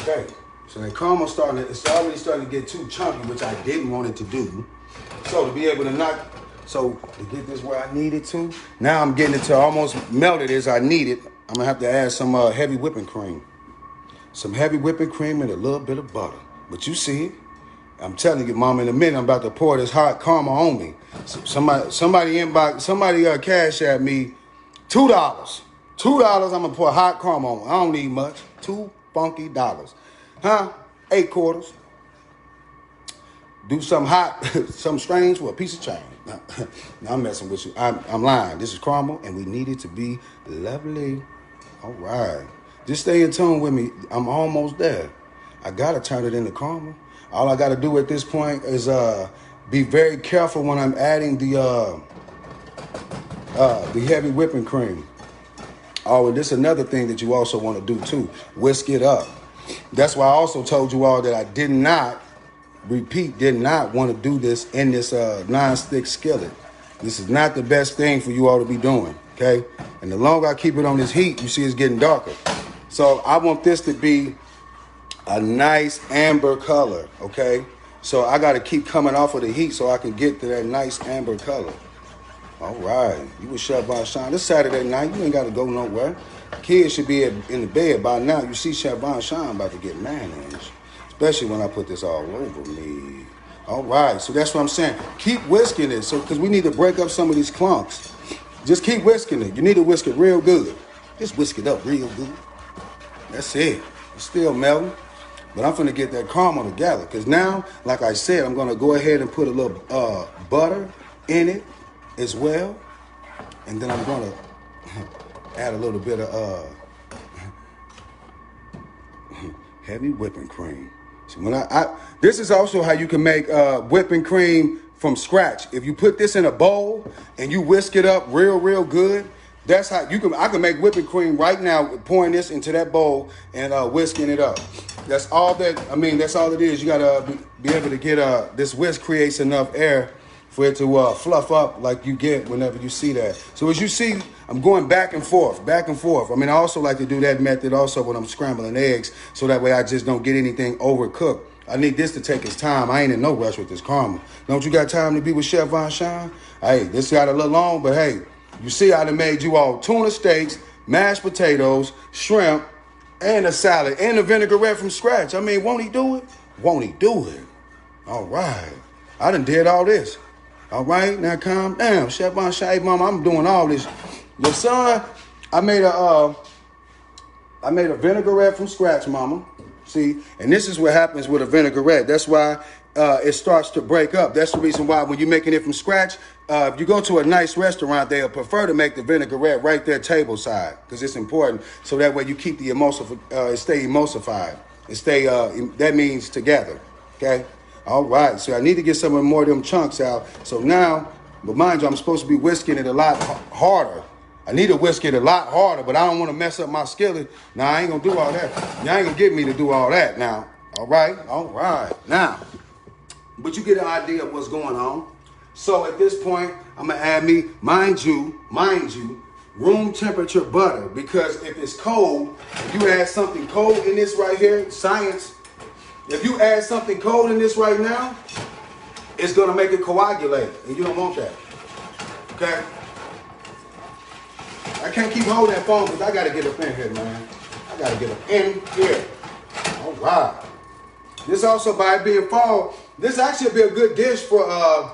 Okay. So that caramel it's already starting to get too chunky, which I didn't want it to do. So to be able to to get this where I need it to, now I'm getting it to almost melted as I need it. I'm gonna have to add some heavy whipping cream. Some heavy whipping cream and a little bit of butter. But you see it. I'm telling you, mama, in a minute I'm about to pour this hot caramel on me. So somebody cash at me $2. $2, I'm gonna pour hot caramel on. I don't need much. $2 funky. Huh? 8 quarters. Do something hot, something strange for a piece of change. Now, I'm messing with you. I'm lying. This is caramel, and we need it to be lovely. All right. Just stay in tune with me. I'm almost there. I got to turn it into caramel. All I got to do at this point is be very careful when I'm adding the heavy whipping cream. Oh, and this is another thing that you also want to do, too. Whisk it up. That's why I also told you all that I did not want to do this in this non-stick skillet. This is not the best thing for you all to be doing, okay? And the longer I keep it on this heat, you see it's getting darker. So I want this to be a nice amber color, okay? So I got to keep coming off of the heat so I can get to that nice amber color. All right. You with Chef Vonsean. This Saturday night, you ain't got to go nowhere. Kids should be in the bed by now. You see Chef Vonsean about to get managed, especially when I put this all over me. All right, so that's what I'm saying. Keep whisking it, because we need to break up some of these clumps. Just keep whisking it. You need to whisk it real good. Just whisk it up real good. That's it. It's still melting, but I'm finna get that caramel together, because now, like I said, I'm gonna go ahead and put a little butter in it as well, and then I'm gonna add a little bit of heavy whipping cream. So when this is also how you can make whipping cream from scratch. If you put this in a bowl and you whisk it up real good, that's how I can make whipping cream right now, pouring this into that bowl and whisking it up. That's all it is. You gotta be able to get this whisk creates enough air for it to fluff up like you get whenever you see that. So as you see, I'm going back and forth. I mean, I also like to do that method also when I'm scrambling eggs, so that way I just don't get anything overcooked. I need this to take its time. I ain't in no rush with this caramel. Don't you got time to be with Chef Vonsean? Hey, this got a little long, but hey, you see I done made you all tuna steaks, mashed potatoes, shrimp, and a salad, and a vinaigrette from scratch. I mean, won't he do it? Won't he do it? All right. I done did all this. All right, now calm down. Chef Vonsean, hey, mama, I'm doing all this. Your son, I made a vinaigrette from scratch, mama. See, and this is what happens with a vinaigrette. That's why it starts to break up. That's the reason why when you're making it from scratch, if you go to a nice restaurant, they'll prefer to make the vinaigrette right there table side because it's important. So that way you keep the it stay emulsified. It stay, that means together, okay? All right, so I need to get some more of them chunks out. So now, but mind you, I'm supposed to be whisking it a lot harder. I need to whisk it a lot harder, but I don't want to mess up my skillet. Now, I ain't going to do all that. Y'all ain't going to get me to do all that now. All right? All right. Now, but you get an idea of what's going on. So at this point, I'm going to add me, mind you, room temperature butter. Because if it's cold, if you add something cold in this right here, science, if you add something cold in this right now, it's going to make it coagulate. And you don't want that. Okay? I can't keep holding that phone because I got to get up in here, man. I got to get up in here. All right. This also, by it being fall, this actually be a good dish for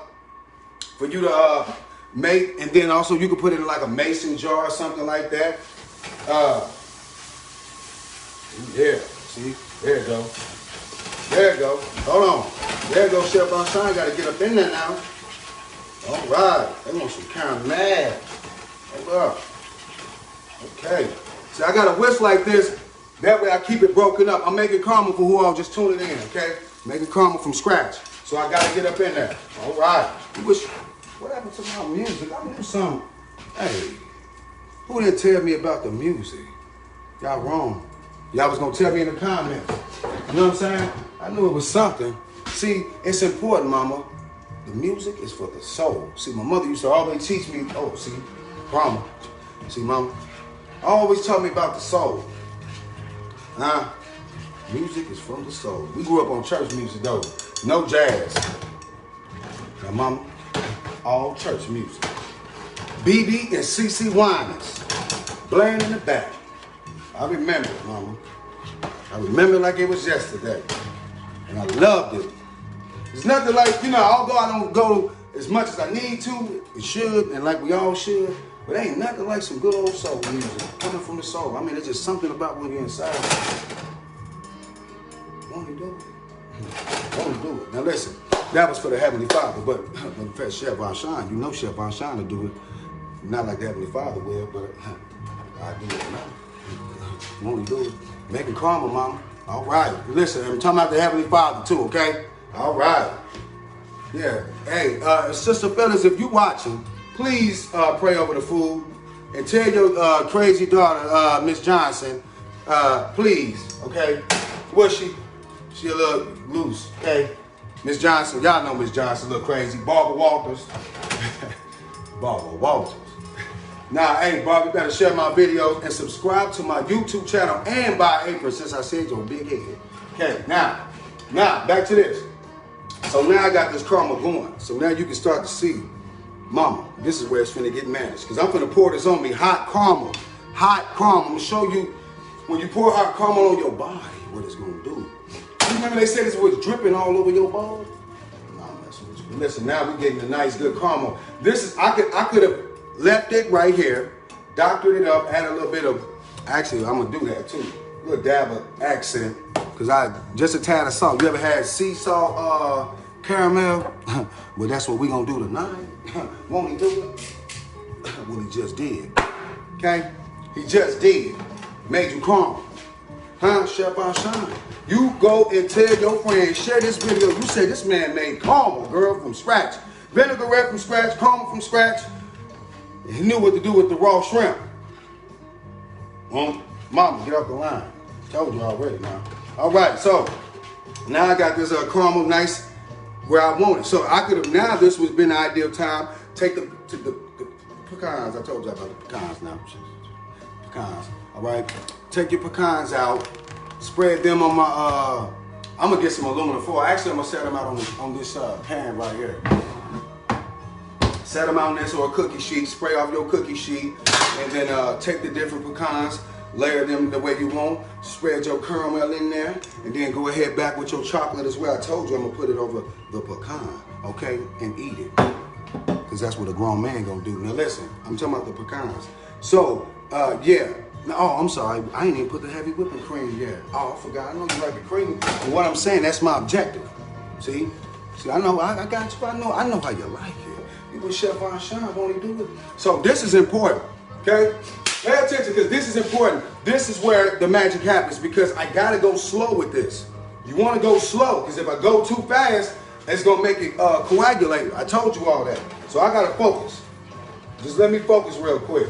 you to make. And then also you can put it in like a mason jar or something like that. Yeah. See? There you go. There you go. Hold on. There you go, Chef Vonsean. Got to get up in there now. All right. They want some caramel. Hold up. Okay. See, I got a whisk like this. That way I keep it broken up. I'm making caramel for who all just tuning in, okay? Making caramel from scratch. So I got to get up in there. All right. What happened to my music? I knew something. Hey, who didn't tell me about the music? Y'all wrong. Y'all was going to tell me in the comments. You know what I'm saying? I knew it was something. See, it's important, mama. The music is for the soul. See, my mother used to always teach me, oh, see, mama. See, mama, always taught me about the soul. Music is from the soul. We grew up on church music, though. No jazz. Now, mama, all church music. BB and CC Winans. Blaring in the back. I remember it, mama. I remember it like it was yesterday. And I loved it. It's nothing like, you know, although I don't go as much as I need to, it should, and like we all should, but ain't nothing like some good old soul music coming from the soul. I mean, it's just something about when you're inside. Won't he do it? Won't he do it? Now listen, that was for the Heavenly Father, but in fact, Chef Vonsean, you know Chef Vonsean will do it. Not like the Heavenly Father will, but I do it now. Won't he do it? Making karma, mama. All right. Listen, I'm talking about the Heavenly Father too, okay? All right. Yeah. Hey, Sister Phyllis, if you watching, please pray over the food and tell your crazy daughter, Miss Johnson, please, okay? What's she? She a little loose, okay? Miss Johnson, y'all know Miss Johnson, a little crazy. Barbara Walters. Barbara Walters. Now, hey, Barbara, you better share my videos and subscribe to my YouTube channel and buy an apron since I said your big head. Okay, now, back to this. So now I got this caramel going. So now you can start to see, mama, this is where it's finna get managed. Because I'm finna pour this on me, hot caramel. Hot caramel. I'm gonna show you, when you pour hot caramel on your body, what it's gonna do. You remember they said this was dripping all over your body? No, I'm messing with you. Listen, now we're getting a nice, good caramel. This is, I could have left it right here, doctored it up, add a little bit of, actually, I'm gonna do that too. A little dab of accent, because just a tad of salt. You ever had sea salt caramel? Well, that's what we gonna do tonight. Won't he do it? Well, he just did. Okay? He just did. Made you caramel. Huh, Chef Vonsean? You go and tell your friends, share this video. You say this man made caramel, girl, from scratch. Vinaigrette from scratch, caramel from scratch. He knew what to do with the raw shrimp. Mama, get off the line. Told you already, man. All right, so now I got this caramel nice where I want it. So I could have, now this would have been the ideal time. Take the pecans. I told you about the pecans now. Pecans, all right? Take your pecans out. Spread them on my, I'm going to get some aluminum foil. Actually, I'm going to set them out on this pan right here. Set them out on this or a cookie sheet. Spray off your cookie sheet. And then take the different pecans. layer them the way you want, spread your caramel in there, and then go ahead back with your chocolate as well. I told you I'm gonna put it over the pecan, okay, and eat it. Because that's what a grown man gonna do. Now listen, I'm talking about the pecans. So, yeah. Oh, I'm sorry, I ain't even put the heavy whipping cream yet. Oh, I forgot, I know you like the cream. But what I'm saying, that's my objective. See, I know, I got you, I know how you like it. You with Chef Vonsean, won't he do it? So this is important, okay? Pay attention, because this is important. This is where the magic happens, because I gotta go slow with this. You wanna go slow, because if I go too fast, it's gonna make it coagulate. I told you all that. So I gotta focus. Just let me focus real quick,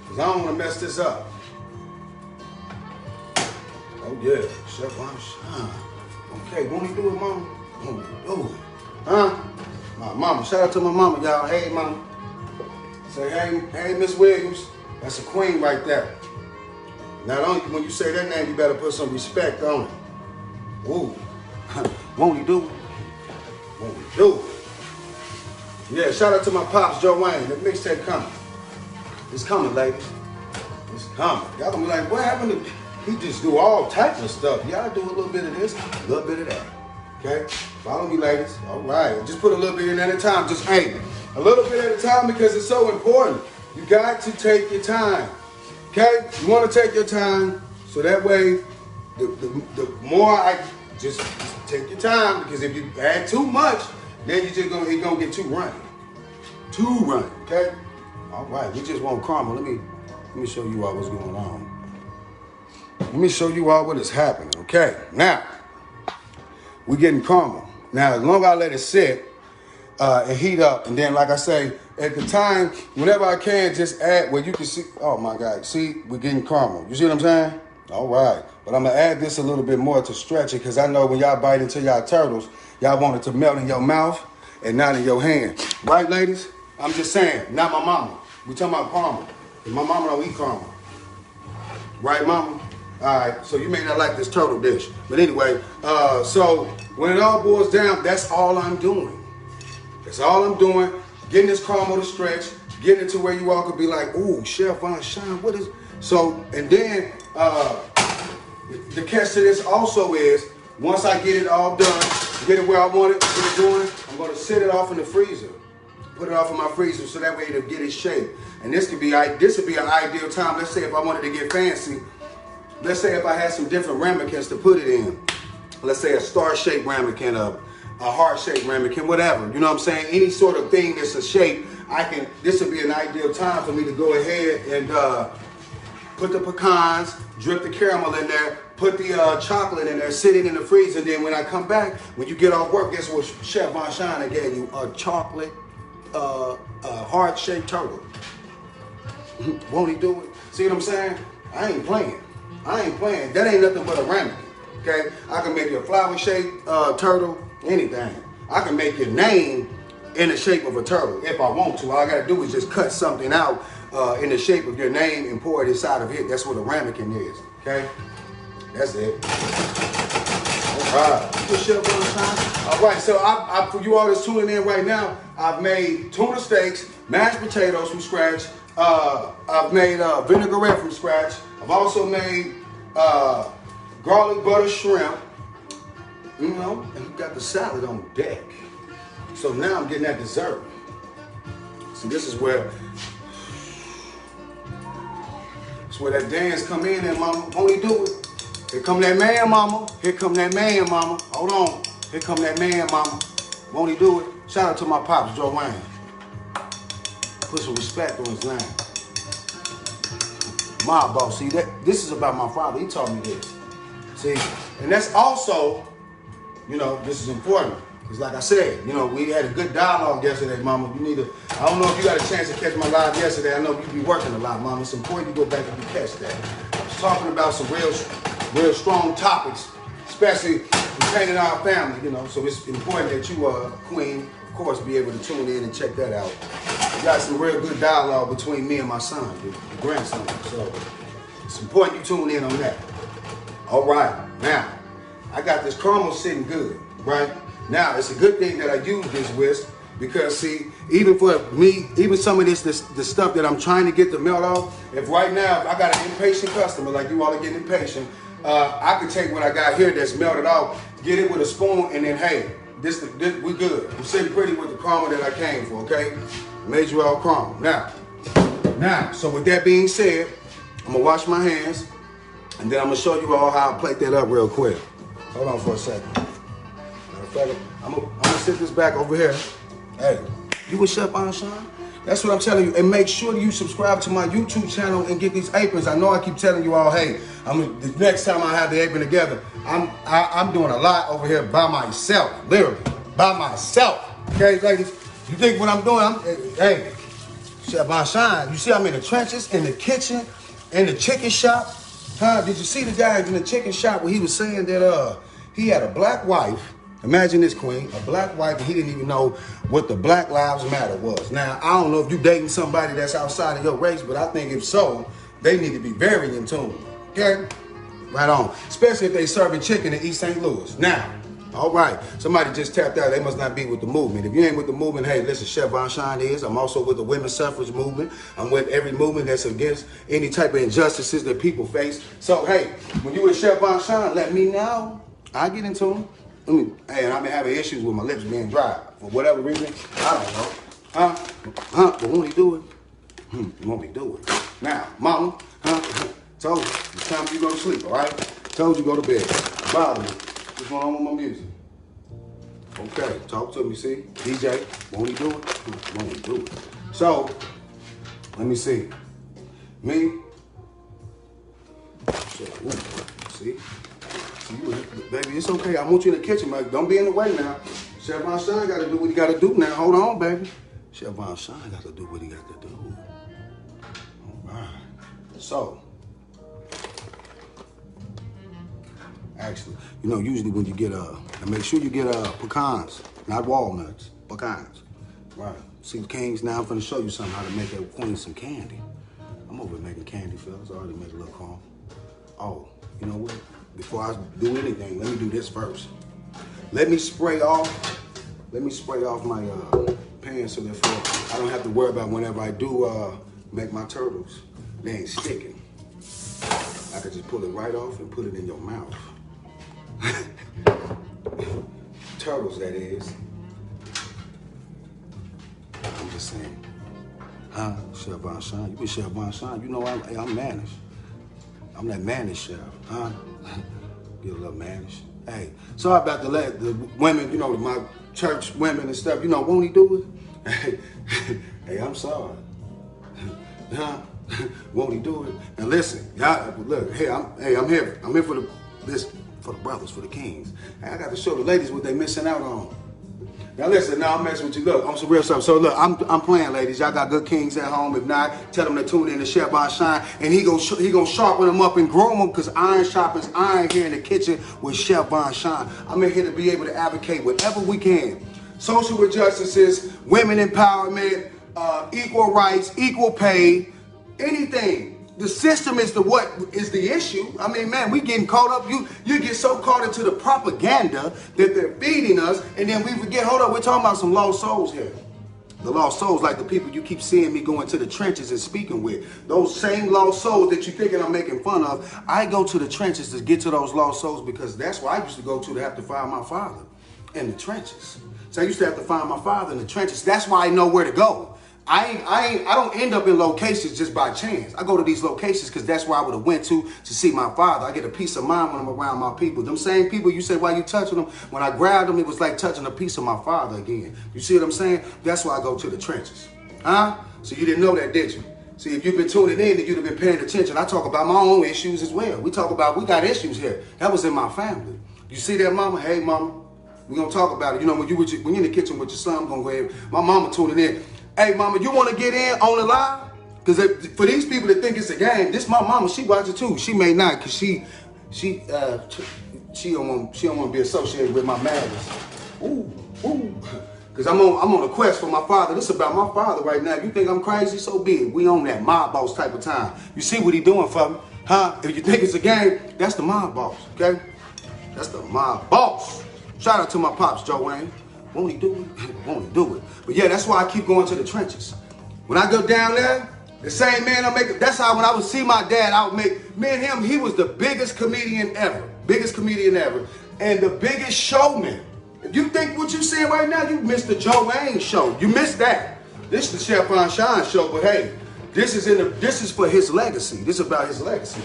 because I don't wanna mess this up. Oh yeah, Chef Vonsean. Okay, won't he do it, mama? Won't he do it? Huh? My mama, shout out to my mama, y'all. Hey, mama. Say, hey, Miss Williams. That's a queen right there. Not only when you say that name, you better put some respect on it. Ooh. Won't he do it? Won't he do it? Yeah, shout out to my pops, Joe Wayne. The mixtape coming. It's coming, ladies. It's coming. Y'all gonna be like, what happened to... He just do all types of stuff. Y'all do a little bit of this, a little bit of that. Okay? Follow me, ladies. All right. Just put a little bit in at a time. Just aim. A little bit at a time, because it's so important. You got to take your time. Okay? You want to take your time, so that way, the more I just take your time, because if you add too much, then it's gonna get too runny. Too runny. Okay? All right. We just want caramel. Let me show you all what's going on. Let me show you all what is happening. Okay. Now, we're getting caramel. Now, as long as I let it sit and heat up, and then, like I say, at the time, whenever I can, just add where you can see. Oh my God, see, we're getting caramel. You see what I'm saying? All right, but I'm gonna add this a little bit more to stretch it, because I know when y'all bite into y'all turtles, y'all want it to melt in your mouth and not in your hand. Right, ladies? I'm just saying, not my mama. We talking about caramel. My mama don't eat caramel. Right, mama? All right, so you may not like this turtle dish. But anyway, so when it all boils down, that's all I'm doing. That's all I'm doing. Getting this caramel to stretch, getting it to where you all could be like, ooh, Chef Vonsean, what is... So, and then the catch to this also is, once I get it all done, get it where I want it, get it doing, I'm going to sit it off in the freezer. Put it off in my freezer, so that way it'll get its shape. And this would be an ideal time. Let's say if I wanted to get fancy, let's say if I had some different ramekins to put it in. Let's say a star-shaped ramekin, a heart-shaped ramekin, whatever. You know what I'm saying? Any sort of thing that's a shape, this would be an ideal time for me to go ahead and put the pecans, drip the caramel in there, put the chocolate in there, sit it in the freezer, and then when I come back, when you get off work, guess what Chef Vonsean gave you? A chocolate, heart-shaped turtle. Won't he do it? See what I'm saying? I ain't playing. That ain't nothing but a ramekin. Okay? I can make you a flower-shaped turtle, anything. I can make your name in the shape of a turtle if I want to. All I gotta do is just cut something out in the shape of your name and pour it inside of it. That's what a ramekin is. Okay? That's it. All right. All right, so for you all that's tuning in right now, I've made tuna steaks, mashed potatoes from scratch. I've made vinaigrette from scratch. I've also made garlic butter shrimp, you know, and we got the salad on deck. So now I'm getting that dessert. See, this is where that dance come in and mama, won't he do it? Here come that man, mama. Here come that man, mama. Hold on. Here come that man, mama. Won't he do it? Shout out to my pops, Joe Wayne. Put some respect on his name. My boss. See, this is about my father. He taught me this. See, and that's also, you know, this is important. Because like I said, you know, we had a good dialogue yesterday, mama. I don't know if you got a chance to catch my live yesterday. I know you be working a lot, mama. It's important you go back and you catch that. I was talking about some real strong topics, especially pertaining to our family, you know. So it's important that you, Queen, of course, be able to tune in and check that out. We got some real good dialogue between me and my son, the grandson. So it's important you tune in on that. All right, now, I got this caramel sitting good, right? Now, it's a good thing that I use this with Because see, even for me, even some of the stuff that I'm trying to get to melt off, if right now if I got an impatient customer, like you all are getting impatient, I could take what I got here that's melted off, get it with a spoon, and then hey, this we good. I'm sitting pretty with the caramel that I came for, okay? Made you all caramel. Now, so with that being said, I'm gonna wash my hands, and then I'm gonna show you all how I plate that up real quick. Hold on for a second. Matter of fact, I'm gonna sit this back over here. Hey, you with Chef Vonsean? That's what I'm telling you. And make sure you subscribe to my YouTube channel and get these aprons. I know I keep telling you all, hey, the next time I have the apron together, I'm doing a lot over here by myself, literally by myself. Okay, ladies, you think what I'm doing? Hey, Chef Vonsean, you see I'm in the trenches, in the kitchen, in the chicken shop. Huh? Did you see the guys in the chicken shop where he was saying that he had a black wife? Imagine this, Queen, a black wife, and he didn't even know what the Black Lives Matter was. Now, I don't know if you're dating somebody that's outside of your race, but I think if so, they need to be very in tune. Okay? Right on. Especially if they serving chicken in East St. Louis. Now, all right, somebody just tapped out. They must not be with the movement. If you ain't with the movement, hey, listen, Chef Vonsean is. I'm also with the women's suffrage movement. I'm with every movement that's against any type of injustices that people face. So, hey, when you with Chef Vonsean, let me know. I get into them. Hey, and I've been having issues with my lips being dry for whatever reason. I don't know. But won't he do it? Won't he do it? Now, mama, told you, it's time you go to sleep, all right? Told you go to bed. Bother me. What's going on with my music? Okay, talk to me, see? DJ, won't he do it? Won't he do it? So, let me see. Me? See? Baby, it's okay. I want you in the kitchen, man. Don't be in the way now. Chef Vonsean got to do what he got to do now. Hold on, baby. Chef Vonsean got to do what he got to do. All right. So, actually, you know, usually when you get make sure you get pecans, not walnuts, pecans. Right. See, Kings, now I'm finna show you something how to make that queen some candy. I'm over making candy, fellas. I already made a little calm. Oh, you know what? Before I do anything, let me do this first. Let me spray off my pan so therefore I don't have to worry about whenever I do make my turtles, they ain't sticking. I could just pull it right off and put it in your mouth. Turtles, that is. I'm just saying. Huh, Chef Vonsean? You be Chef Vonsean. You know I'm mannish. I'm that mannish chef, huh? Get a little mannish. Hey, sorry about the women, you know, my church women and stuff. You know, won't he do it? Hey, I'm sorry. Huh? Won't he do it? And listen, y'all, look, hey, I'm here for the brothers, for the kings. Hey, I got to show the ladies what they missing out on. Now listen, now I'm messing with you. Look, I'm some real stuff. So look, I'm playing, ladies. Y'all got good kings at home. If not, tell them to tune in to Chef Vonsean, and he gonna sharpen them up and groom them, because iron sharpens iron here in the kitchen with Chef Vonsean. I'm in here to be able to advocate whatever we can. Social injustices, women empowerment, equal rights, equal pay, anything. The system is what is the issue. I mean, man, we getting caught up. You get so caught into the propaganda that they're feeding us, and then we forget, hold up, we're talking about some lost souls here. The lost souls, like the people you keep seeing me going to the trenches and speaking with. Those same lost souls that you're thinking I'm making fun of, I go to the trenches to get to those lost souls, because that's where I used to go to have to find my father, in the trenches. So I used to have to find my father in the trenches. That's why I know where to go. I don't end up in locations just by chance. I go to these locations because that's where I would have went to see my father. I get a peace of mind when I'm around my people. Them same people, you say, why you touching them? When I grabbed them, it was like touching a piece of my father again. You see what I'm saying? That's why I go to the trenches. Huh? So you didn't know that, did you? See, if you've been tuning in, then you'd have been paying attention. I talk about my own issues as well. We got issues here. That was in my family. You see that, mama? Hey, mama, we're going to talk about it. You know, when you're in the kitchen with your son, I'm going to go ahead. My mama tuning in. Hey, mama, you want to get in on the live? Because for these people that think it's a game, this my mama, she watches too. She may not, because she don't want to be associated with my madness. Ooh. Because I'm on a quest for my father. This is about my father right now. You think I'm crazy? So be it. We on that mob boss type of time. You see what he doing for me? Huh? If you think it's a game, that's the mob boss, okay? That's the mob boss. Shout out to my pops, Joe Wayne. Won't he do it? Won't he do it? But yeah, that's why I keep going to the trenches. When I go down there, the same man I make, that's how when I would see my dad, I would make, me and him, he was the biggest comedian ever. Biggest comedian ever. And the biggest showman. If you think what you're seeing right now, you missed the Joe Wayne show. You missed that. This is the Chef Vonsean show, but hey, this is for his legacy. This is about his legacy.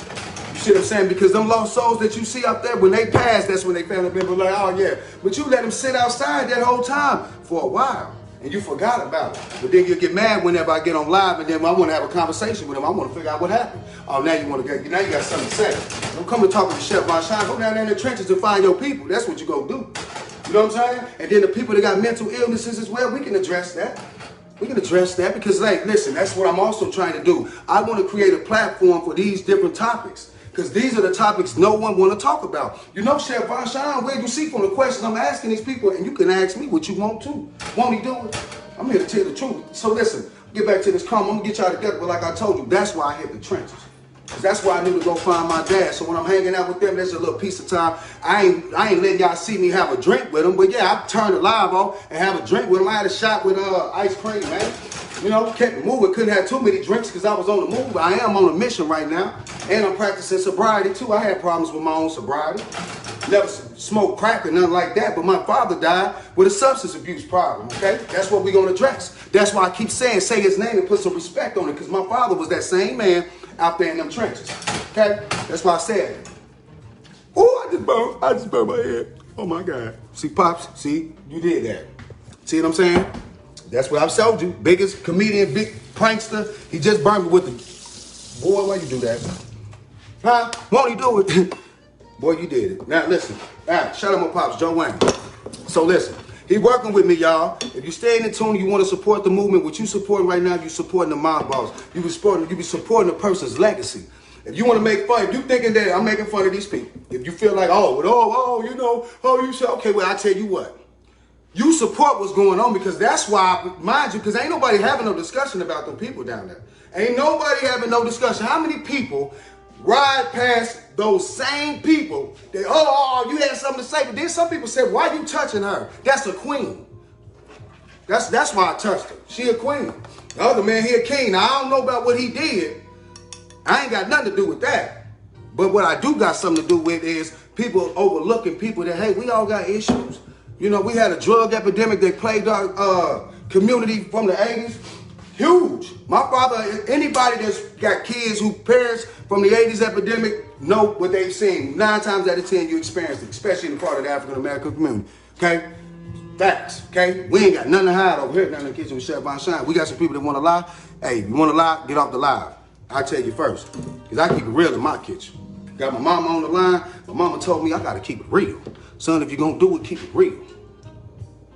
You see what I'm saying? Because them lost souls that you see out there, when they pass, that's when they family members like, oh yeah. But you let them sit outside that whole time for a while. And you forgot about it. But then you get mad whenever I get on live, and then I want to have a conversation with them. I want to figure out what happened. Oh, now you got something to say. Don't come and talk to the Chef Vonsean. Go down there in the trenches to find your people. That's what you go do. You know what I'm saying? And then the people that got mental illnesses as well, we can address that. We can address that because, like, listen, that's what I'm also trying to do. I want to create a platform for these different topics. Because these are the topics no one want to talk about. You know, Chef Vonsean, where you see from the questions I'm asking these people, and you can ask me what you want to. Won't he do it? I'm here to tell you the truth. So listen, get back to this comment. I'm going to get y'all together, but like I told you, that's why I hit the trenches. That's why I knew to go find my dad. So when I'm hanging out with them, there's a little piece of time. I ain't letting y'all see me have a drink with them, but yeah, I turned the live off and have a drink with them. I had a shot with ice cream, man. You know, kept moving. Couldn't have too many drinks because I was on the move. I am on a mission right now. And I'm practicing sobriety too. I had problems with my own sobriety. Never smoked crack or nothing like that. But my father died with a substance abuse problem, okay? That's what we're going to address. That's why I keep saying, say his name and put some respect on it, because my father was that same man out there in them trenches, okay? That's why I said it. Oh, I just burned my head. Oh my God. See, Pops, see, you did that. See what I'm saying? That's what I've told you. Biggest comedian, big prankster. He just burned me with the, boy, why you do that? Huh? Won't he do it? Boy, you did it. Now listen, all right, shout out my Pops, Joe Wayne. So listen, he working with me, y'all. If you stay in the tune, you want to support the movement, what you supporting right now, you supporting the mob boss. You be supporting a person's legacy. If you want to make fun, if you thinking that I'm making fun of these people, if you feel like, you know, you say, okay, well, I tell you what. You support what's going on, because that's why, mind you, because ain't nobody having no discussion about them people down there. Ain't nobody having no discussion. How many people ride past those same people that, you had something to say, but then some people said, why you touching her? That's a queen. That's why I touched her. She a queen. The other man, he a king. Now, I don't know about what he did. I ain't got nothing to do with that. But what I do got something to do with is people overlooking people that, hey, we all got issues. You know, we had a drug epidemic that plagued our community from the 80s. Huge. My father, anybody that's got kids who parents from the 80s epidemic know what they've seen. 9 times out of 10, you experienced it, especially in the part of the African-American community. Okay? Facts. Okay? We ain't got nothing to hide over here down in the kitchen with Chef Vonsean. We got some people that want to lie. Hey, if you want to lie, get off the live. I'll tell you first. Because I keep it real in my kitchen. Got my mama on the line. My mama told me I got to keep it real. Son, if you're going to do it, keep it real.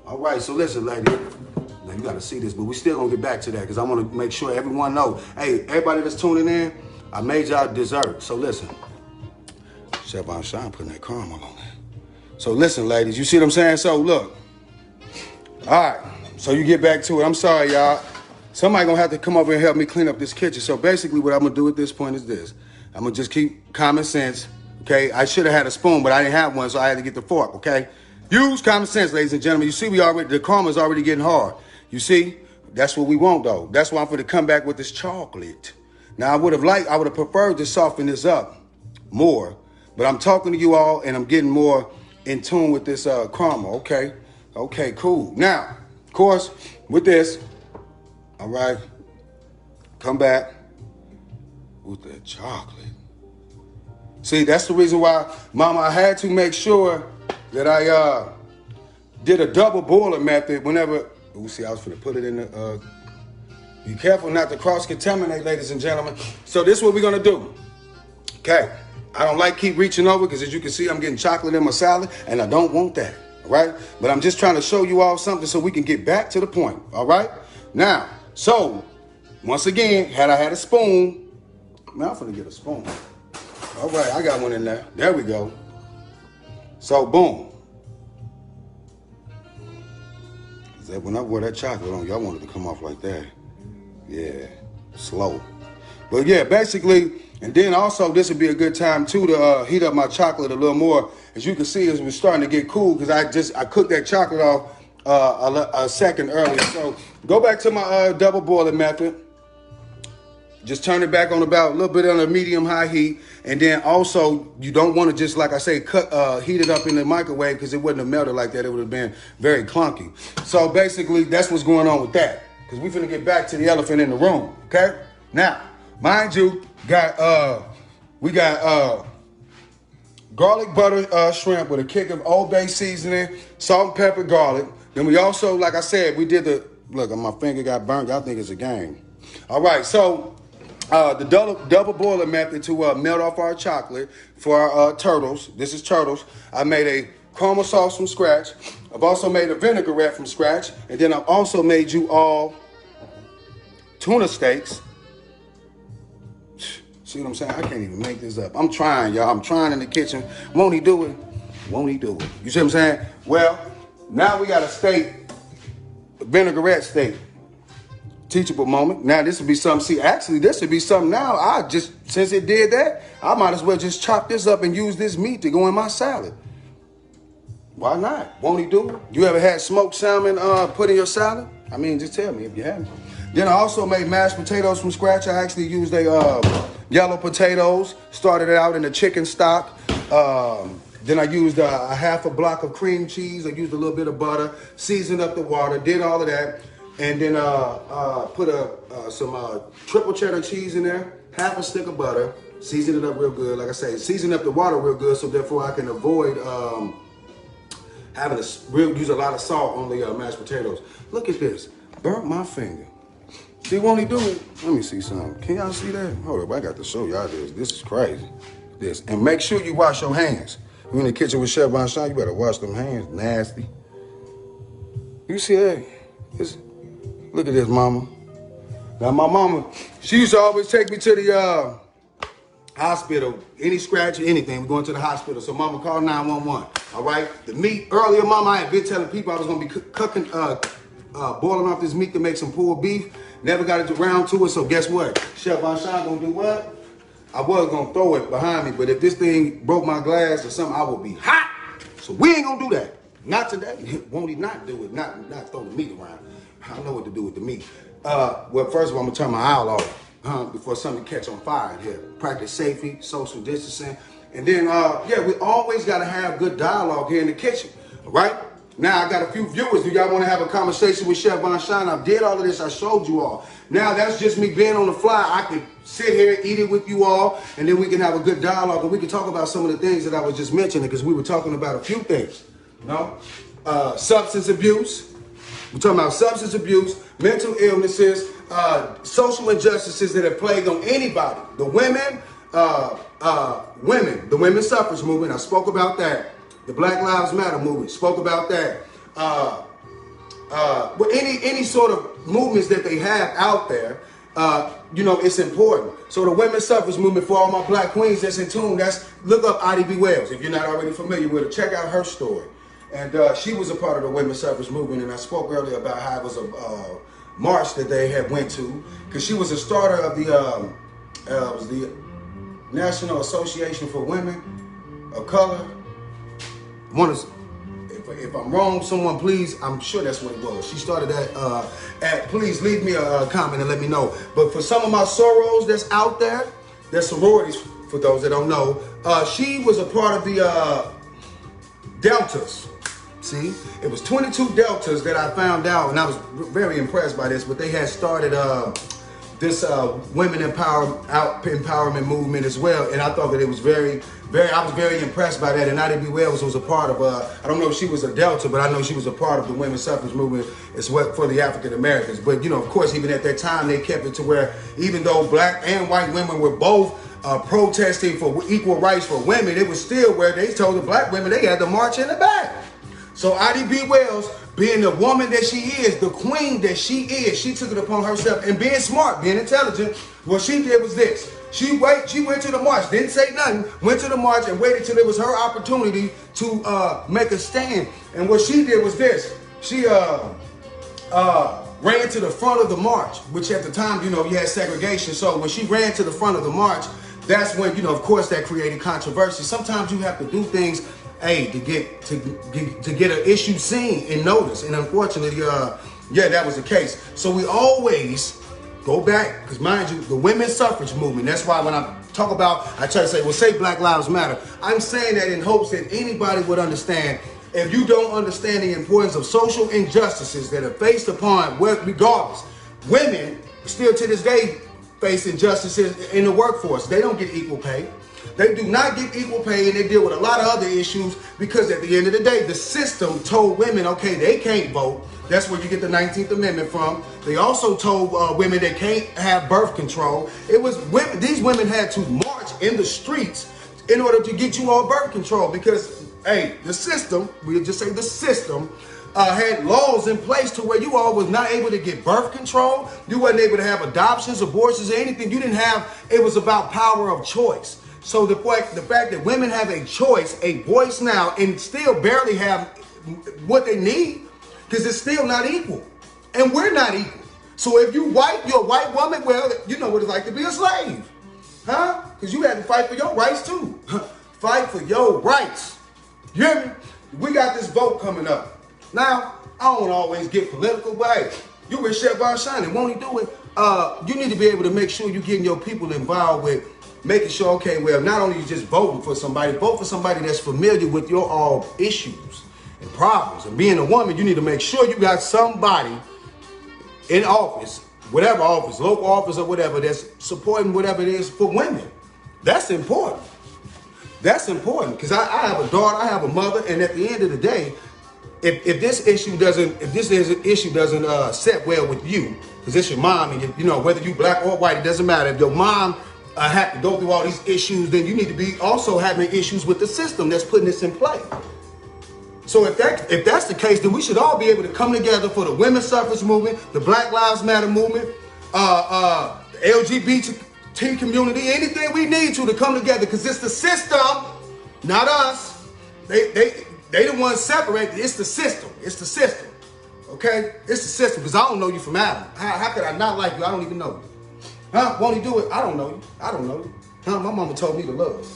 All right, so listen, lady. Now, you got to see this, but we still going to get back to that because I want to make sure everyone know. Hey, everybody that's tuning in, I made y'all dessert. So listen. Chef Vonsean putting that caramel on there. So listen, ladies. You see what I'm saying? So look. All right. So you get back to it. I'm sorry, y'all. Somebody going to have to come over and help me clean up this kitchen. So basically what I'm going to do at this point is this. I'm going to just keep common sense, okay? I should have had a spoon, but I didn't have one, so I had to get the fork, okay? Use common sense, ladies and gentlemen. You see, the karma's already getting hard. You see, that's what we want, though. That's why I'm going to come back with this chocolate. Now, I would have preferred to soften this up more, but I'm talking to you all, and I'm getting more in tune with this caramel, okay? Okay, cool. Now, of course, with this, all right, come back with that chocolate. See, that's the reason why, Mama, I had to make sure that I did a double boiler method whenever, see, I was going to put it in the, be careful not to cross-contaminate, ladies and gentlemen. So this is what we're going to do. Okay, I don't like keep reaching over because as you can see, I'm getting chocolate in my salad and I don't want that, all right? But I'm just trying to show you all something so we can get back to the point, all right? Now, so, once again, had I had a spoon, man, I'm finna get a spoon. All right, I got one in there. There we go. So, boom. When I wore that chocolate on, y'all wanted to come off like that. Yeah, slow. But yeah, basically, and then also this would be a good time too to heat up my chocolate a little more. As you can see, as we're starting to get cool, because I cooked that chocolate off a second earlier. So go back to my double boiler method. Just turn it back on about a little bit on a medium-high heat. And then also, you don't want to just, like I say, heat it up in the microwave because it wouldn't have melted like that. It would have been very clunky. So basically, that's what's going on with that. Because we're finna get back to the elephant in the room, okay? Now, mind you, we got garlic butter shrimp with a kick of Old Bay seasoning, salt and pepper, garlic. Then we also, like I said, we did look, my finger got burnt. Y'all think it's a game. All right, so the double boiler method to melt off our chocolate for our turtles. This is turtles. I made a caramel sauce from scratch. I've also made a vinaigrette from scratch. And then I've also made you all tuna steaks. See what I'm saying? I can't even make this up. I'm trying, y'all. I'm trying in the kitchen. Won't he do it? Won't he do it? You see what I'm saying? Well, now we got a steak, a vinaigrette steak. Teachable moment. Now this would be something. See, actually, this would be something. Now since it did that, I might as well just chop this up and use this meat to go in my salad. Why not? Won't he do it? You ever had smoked salmon put in your salad? I mean, just tell me if you haven't. Then I also made mashed potatoes from scratch. I actually used yellow potatoes. Started it out in the chicken stock. Then I used a half a block of cream cheese. I used a little bit of butter. Seasoned up the water. Did all of that. And then put some triple cheddar cheese in there, half a stick of butter, season it up real good. Like I say, season up the water real good, so therefore I can avoid having to use a lot of salt on the mashed potatoes. Look at this, burnt my finger. See, won't he do it? Let me see something. Can y'all see that? Hold up, I got to show y'all this. This is crazy. This, and make sure you wash your hands. You're in the kitchen with Chef Vonsean, you better wash them hands. Nasty. You see that? Look at this, mama. Now, my mama, she used to always take me to the hospital. Any scratch or anything, we're going to the hospital. So mama called 911, all right? The meat, earlier, mama, I had been telling people I was going to be cooking, boiling off this meat to make some pulled beef. Never got around to it, so guess what? Chef Vonsean going to do what? I was going to throw it behind me, but if this thing broke my glass or something, I would be hot. So we ain't going to do that. Not today. Won't he not do it? Not throw the meat around. I know what to do with the meat. Well, first of all, I'm gonna turn my aisle off before something catch on fire here. Practice safety, social distancing. And then, yeah, we always gotta have good dialogue here in the kitchen, all right? Now, I got a few viewers. Do y'all wanna have a conversation with Chef Vonsean? I did all of this, I showed you all. Now, that's just me being on the fly. I can sit here, eat it with you all, and then we can have a good dialogue, and we can talk about some of the things that I was just mentioning, because we were talking about a few things, you know? Substance abuse. We're talking about substance abuse, mental illnesses, social injustices that have plagued on anybody. The women's suffrage movement, I spoke about that. The Black Lives Matter movement, spoke about that. Any sort of movements that they have out there, you know, it's important. So the women's suffrage movement, for all my black queens that's in tune, look up IDB Wells. If you're not already familiar with her, check out her story. And she was a part of the women's suffrage movement, and I spoke earlier about how it was a march that they had went to, because she was a starter of the National Association for Women of Color. If I'm wrong, someone please, I'm sure that's what it was. She started that, please leave me a comment and let me know. But for some of my sorors that's out there, there's sororities, for those that don't know, she was a part of the Deltas. See, it was 22 Deltas that I found out, and I was very impressed by this, but they had started this women empowerment movement as well, and I thought that it was I was very impressed by that, and IDB Wells was a part of, I don't know if she was a Delta, but I know she was a part of the women's suffrage movement as well for the African Americans. But, you know, of course, even at that time, they kept it to where even though black and white women were both protesting for equal rights for women, it was still where they told the black women they had to march in the back. So IDB Wells, being the woman that she is, the queen that she is, she took it upon herself, and being smart, being intelligent, what she did was this. She went to the march, didn't say nothing, went to the march and waited till it was her opportunity to make a stand. And what she did was this. She ran to the front of the march, which at the time, you know, you had segregation. So when she ran to the front of the march, that's when, of course, that created controversy. Sometimes you have to do things, hey, to get an issue seen and noticed. And unfortunately, yeah, that was the case. So we always go back, because mind you, the women's suffrage movement, that's why when I talk about, I try to say, well, say Black Lives Matter. I'm saying that in hopes that anybody would understand. If you don't understand the importance of social injustices that are faced upon, regardless, women still to this day face injustices in the workforce. They don't get equal pay. They do not get equal pay, and they deal with a lot of other issues because at the end of the day, the system told women, okay, they can't vote. That's where you get the 19th Amendment from. They also told women they can't have birth control. It was women, these women had to march in the streets in order to get you all birth control because, hey, the system, we'll just say the system, had laws in place to where you all was not able to get birth control. You wasn't able to have adoptions, abortions, or anything. You didn't have, it was about power of choice. So the fact that women have a choice, a voice now, and still barely have what they need, because it's still not equal. And we're not equal. So if you're a white woman, well, you know what it's like to be a slave. Huh? Because you had to fight for your rights too. Fight for your rights. You hear me? We got this vote coming up. Now, I don't always get political, but hey, you with Chef Vonsean, and won't he do it? You need to be able to make sure you're getting your people involved with making sure, okay, well, not only you just voting for somebody, vote for somebody that's familiar with your all issues and problems. And being a woman, you need to make sure you got somebody in office, whatever office, local office or whatever, that's supporting whatever it is for women. That's important. That's important because I have a daughter, I have a mother, and at the end of the day, if this issue doesn't set well with you, because it's your mom, and you know whether you black or white, it doesn't matter. If your mom had to go through all these issues, then you need to be also having issues with the system that's putting this in play. So if that's the case, then we should all be able to come together for the women's suffrage movement, the Black Lives Matter movement, the LGBT community, anything we need to come together, because it's the system, not us. They the ones separated. It's the system. It's the system. Okay? It's the system. Because I don't know you from Adam. How could I not like you? I don't even know you. Huh? Won't he do it? I don't know you. I don't know you. Huh? My mama told me to love.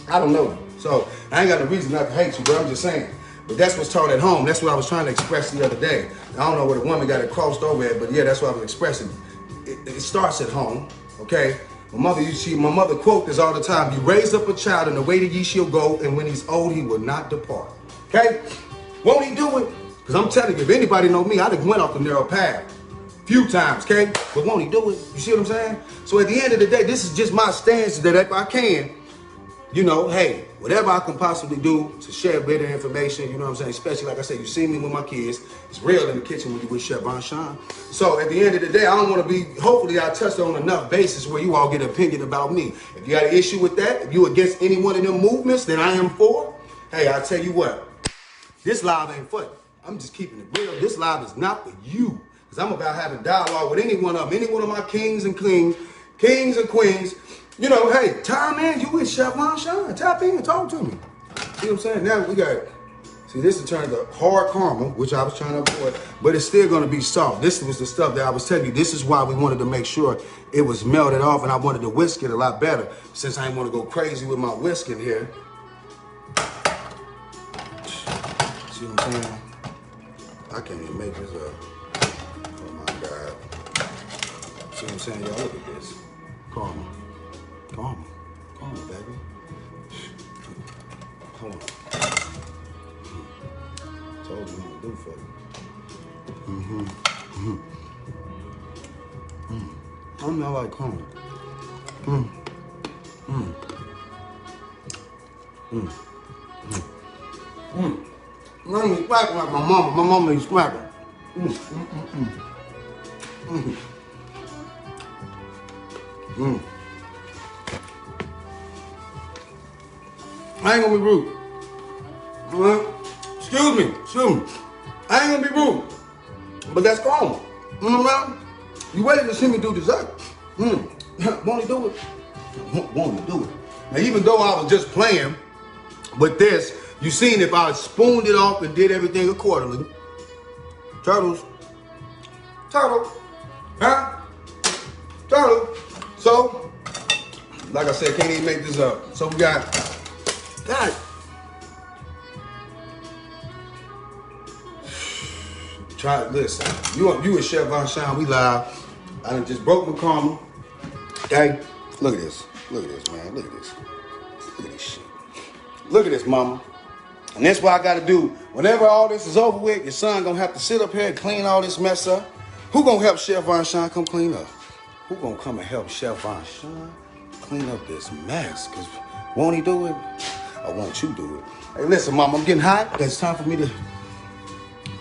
I don't know you. So I ain't got no reason not to hate you, but I'm just saying. But that's what's taught at home. That's what I was trying to express the other day. I don't know where the woman got it crossed over at, but yeah, that's what I was expressing. It starts at home. Okay? My mother quote this all the time. You raise up a child in the way that ye shall go, and when he's old, he will not depart. Okay? Won't he do it? Because I'm telling you, if anybody know me, I'd have went off the narrow path a few times, okay? But won't he do it? You see what I'm saying? So at the end of the day, this is just my stance that if I can, you know, hey, whatever I can possibly do to share better information, you know what I'm saying? Especially, like I said, you see me with my kids. It's real in the kitchen when you with Chef Vonsean. So at the end of the day, I don't want to be, hopefully I touched on enough basis where you all get an opinion about me. If you got an issue with that, if you against any one of them movements that I am for, hey, I'll tell you what. This live ain't for you. I'm just keeping it real. This live is not for you. Because I'm about having dialogue with any one of them, any one of my kings and queens. You know, hey, time in, you with Chef Vonsean. Tap in and talk to me. See what I'm saying? Now we got, see, this is turned to hard caramel, which I was trying to avoid, but it's still going to be soft. This was the stuff that I was telling you. This is why we wanted to make sure it was melted off, and I wanted to whisk it a lot better since I didn't want to go crazy with my whisking here. See what I'm saying? I can't even make this up. Oh my God. See what I'm saying? Y'all look at this. Caramel. Caramel. Caramel, baby. Come on. Told you what I'm gonna do for you. I know I like caramel. I ain't smacking like my mama. My mama ain't smacking. I ain't gonna be rude. Excuse me. I ain't gonna be rude. But that's caramel. You know what I mean? You waited to see me do dessert. Won't he do it? Won't he do it? Now, even though I was just playing with this, you seen if I spooned it off and did everything accordingly. Turtle. Huh? Turtle. So, Like I said, can't even make this up. So we got, God. Try it, listen. You and Chef Vonsean, we live. I done just broke my karma. Okay? Look at this. Look at this, man. Look at this. Look at this shit. Look at this, mama. And that's what I gotta do. Whenever all this is over with, your son gonna have to sit up here and clean all this mess up. Who gonna help Chef Vonsean come clean up? Who gonna come and help Chef Vonsean clean up this mess? Cause won't he do it? Or won't you do it? Hey, listen, mama, I'm getting hot. It's time for me to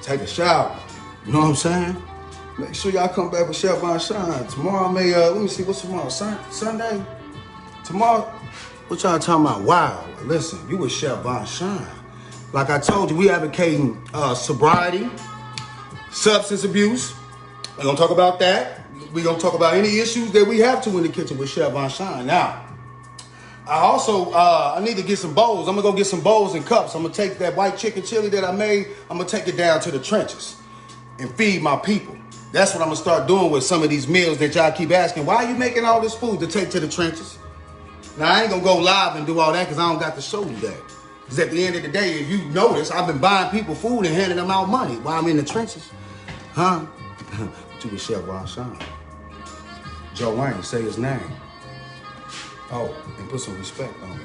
take a shower. You know what I'm saying? Make sure y'all come back with Chef Vonsean. Tomorrow I may, let me see, what's tomorrow? Sunday? Tomorrow, what y'all talking about? Wow, listen, you with Chef Vonsean. Like I told you, we advocating sobriety, substance abuse. We're gonna talk about that. We're gonna talk about any issues that we have to in the kitchen with Chef Vonsean. Now, I also, I need to get some bowls. I'm gonna go get some bowls and cups. I'm gonna take that white chicken chili that I made, I'm gonna take it down to the trenches and feed my people. That's what I'm gonna start doing with some of these meals that y'all keep asking. Why are you making all this food to take to the trenches? Now, I ain't gonna go live and do all that because I don't got to show you that. Because at the end of the day, if you notice, I've been buying people food and handing them out money while I'm in the trenches. Huh? To be Chef Vonsean. Joe Wayne, say his name. Oh, and put some respect on me.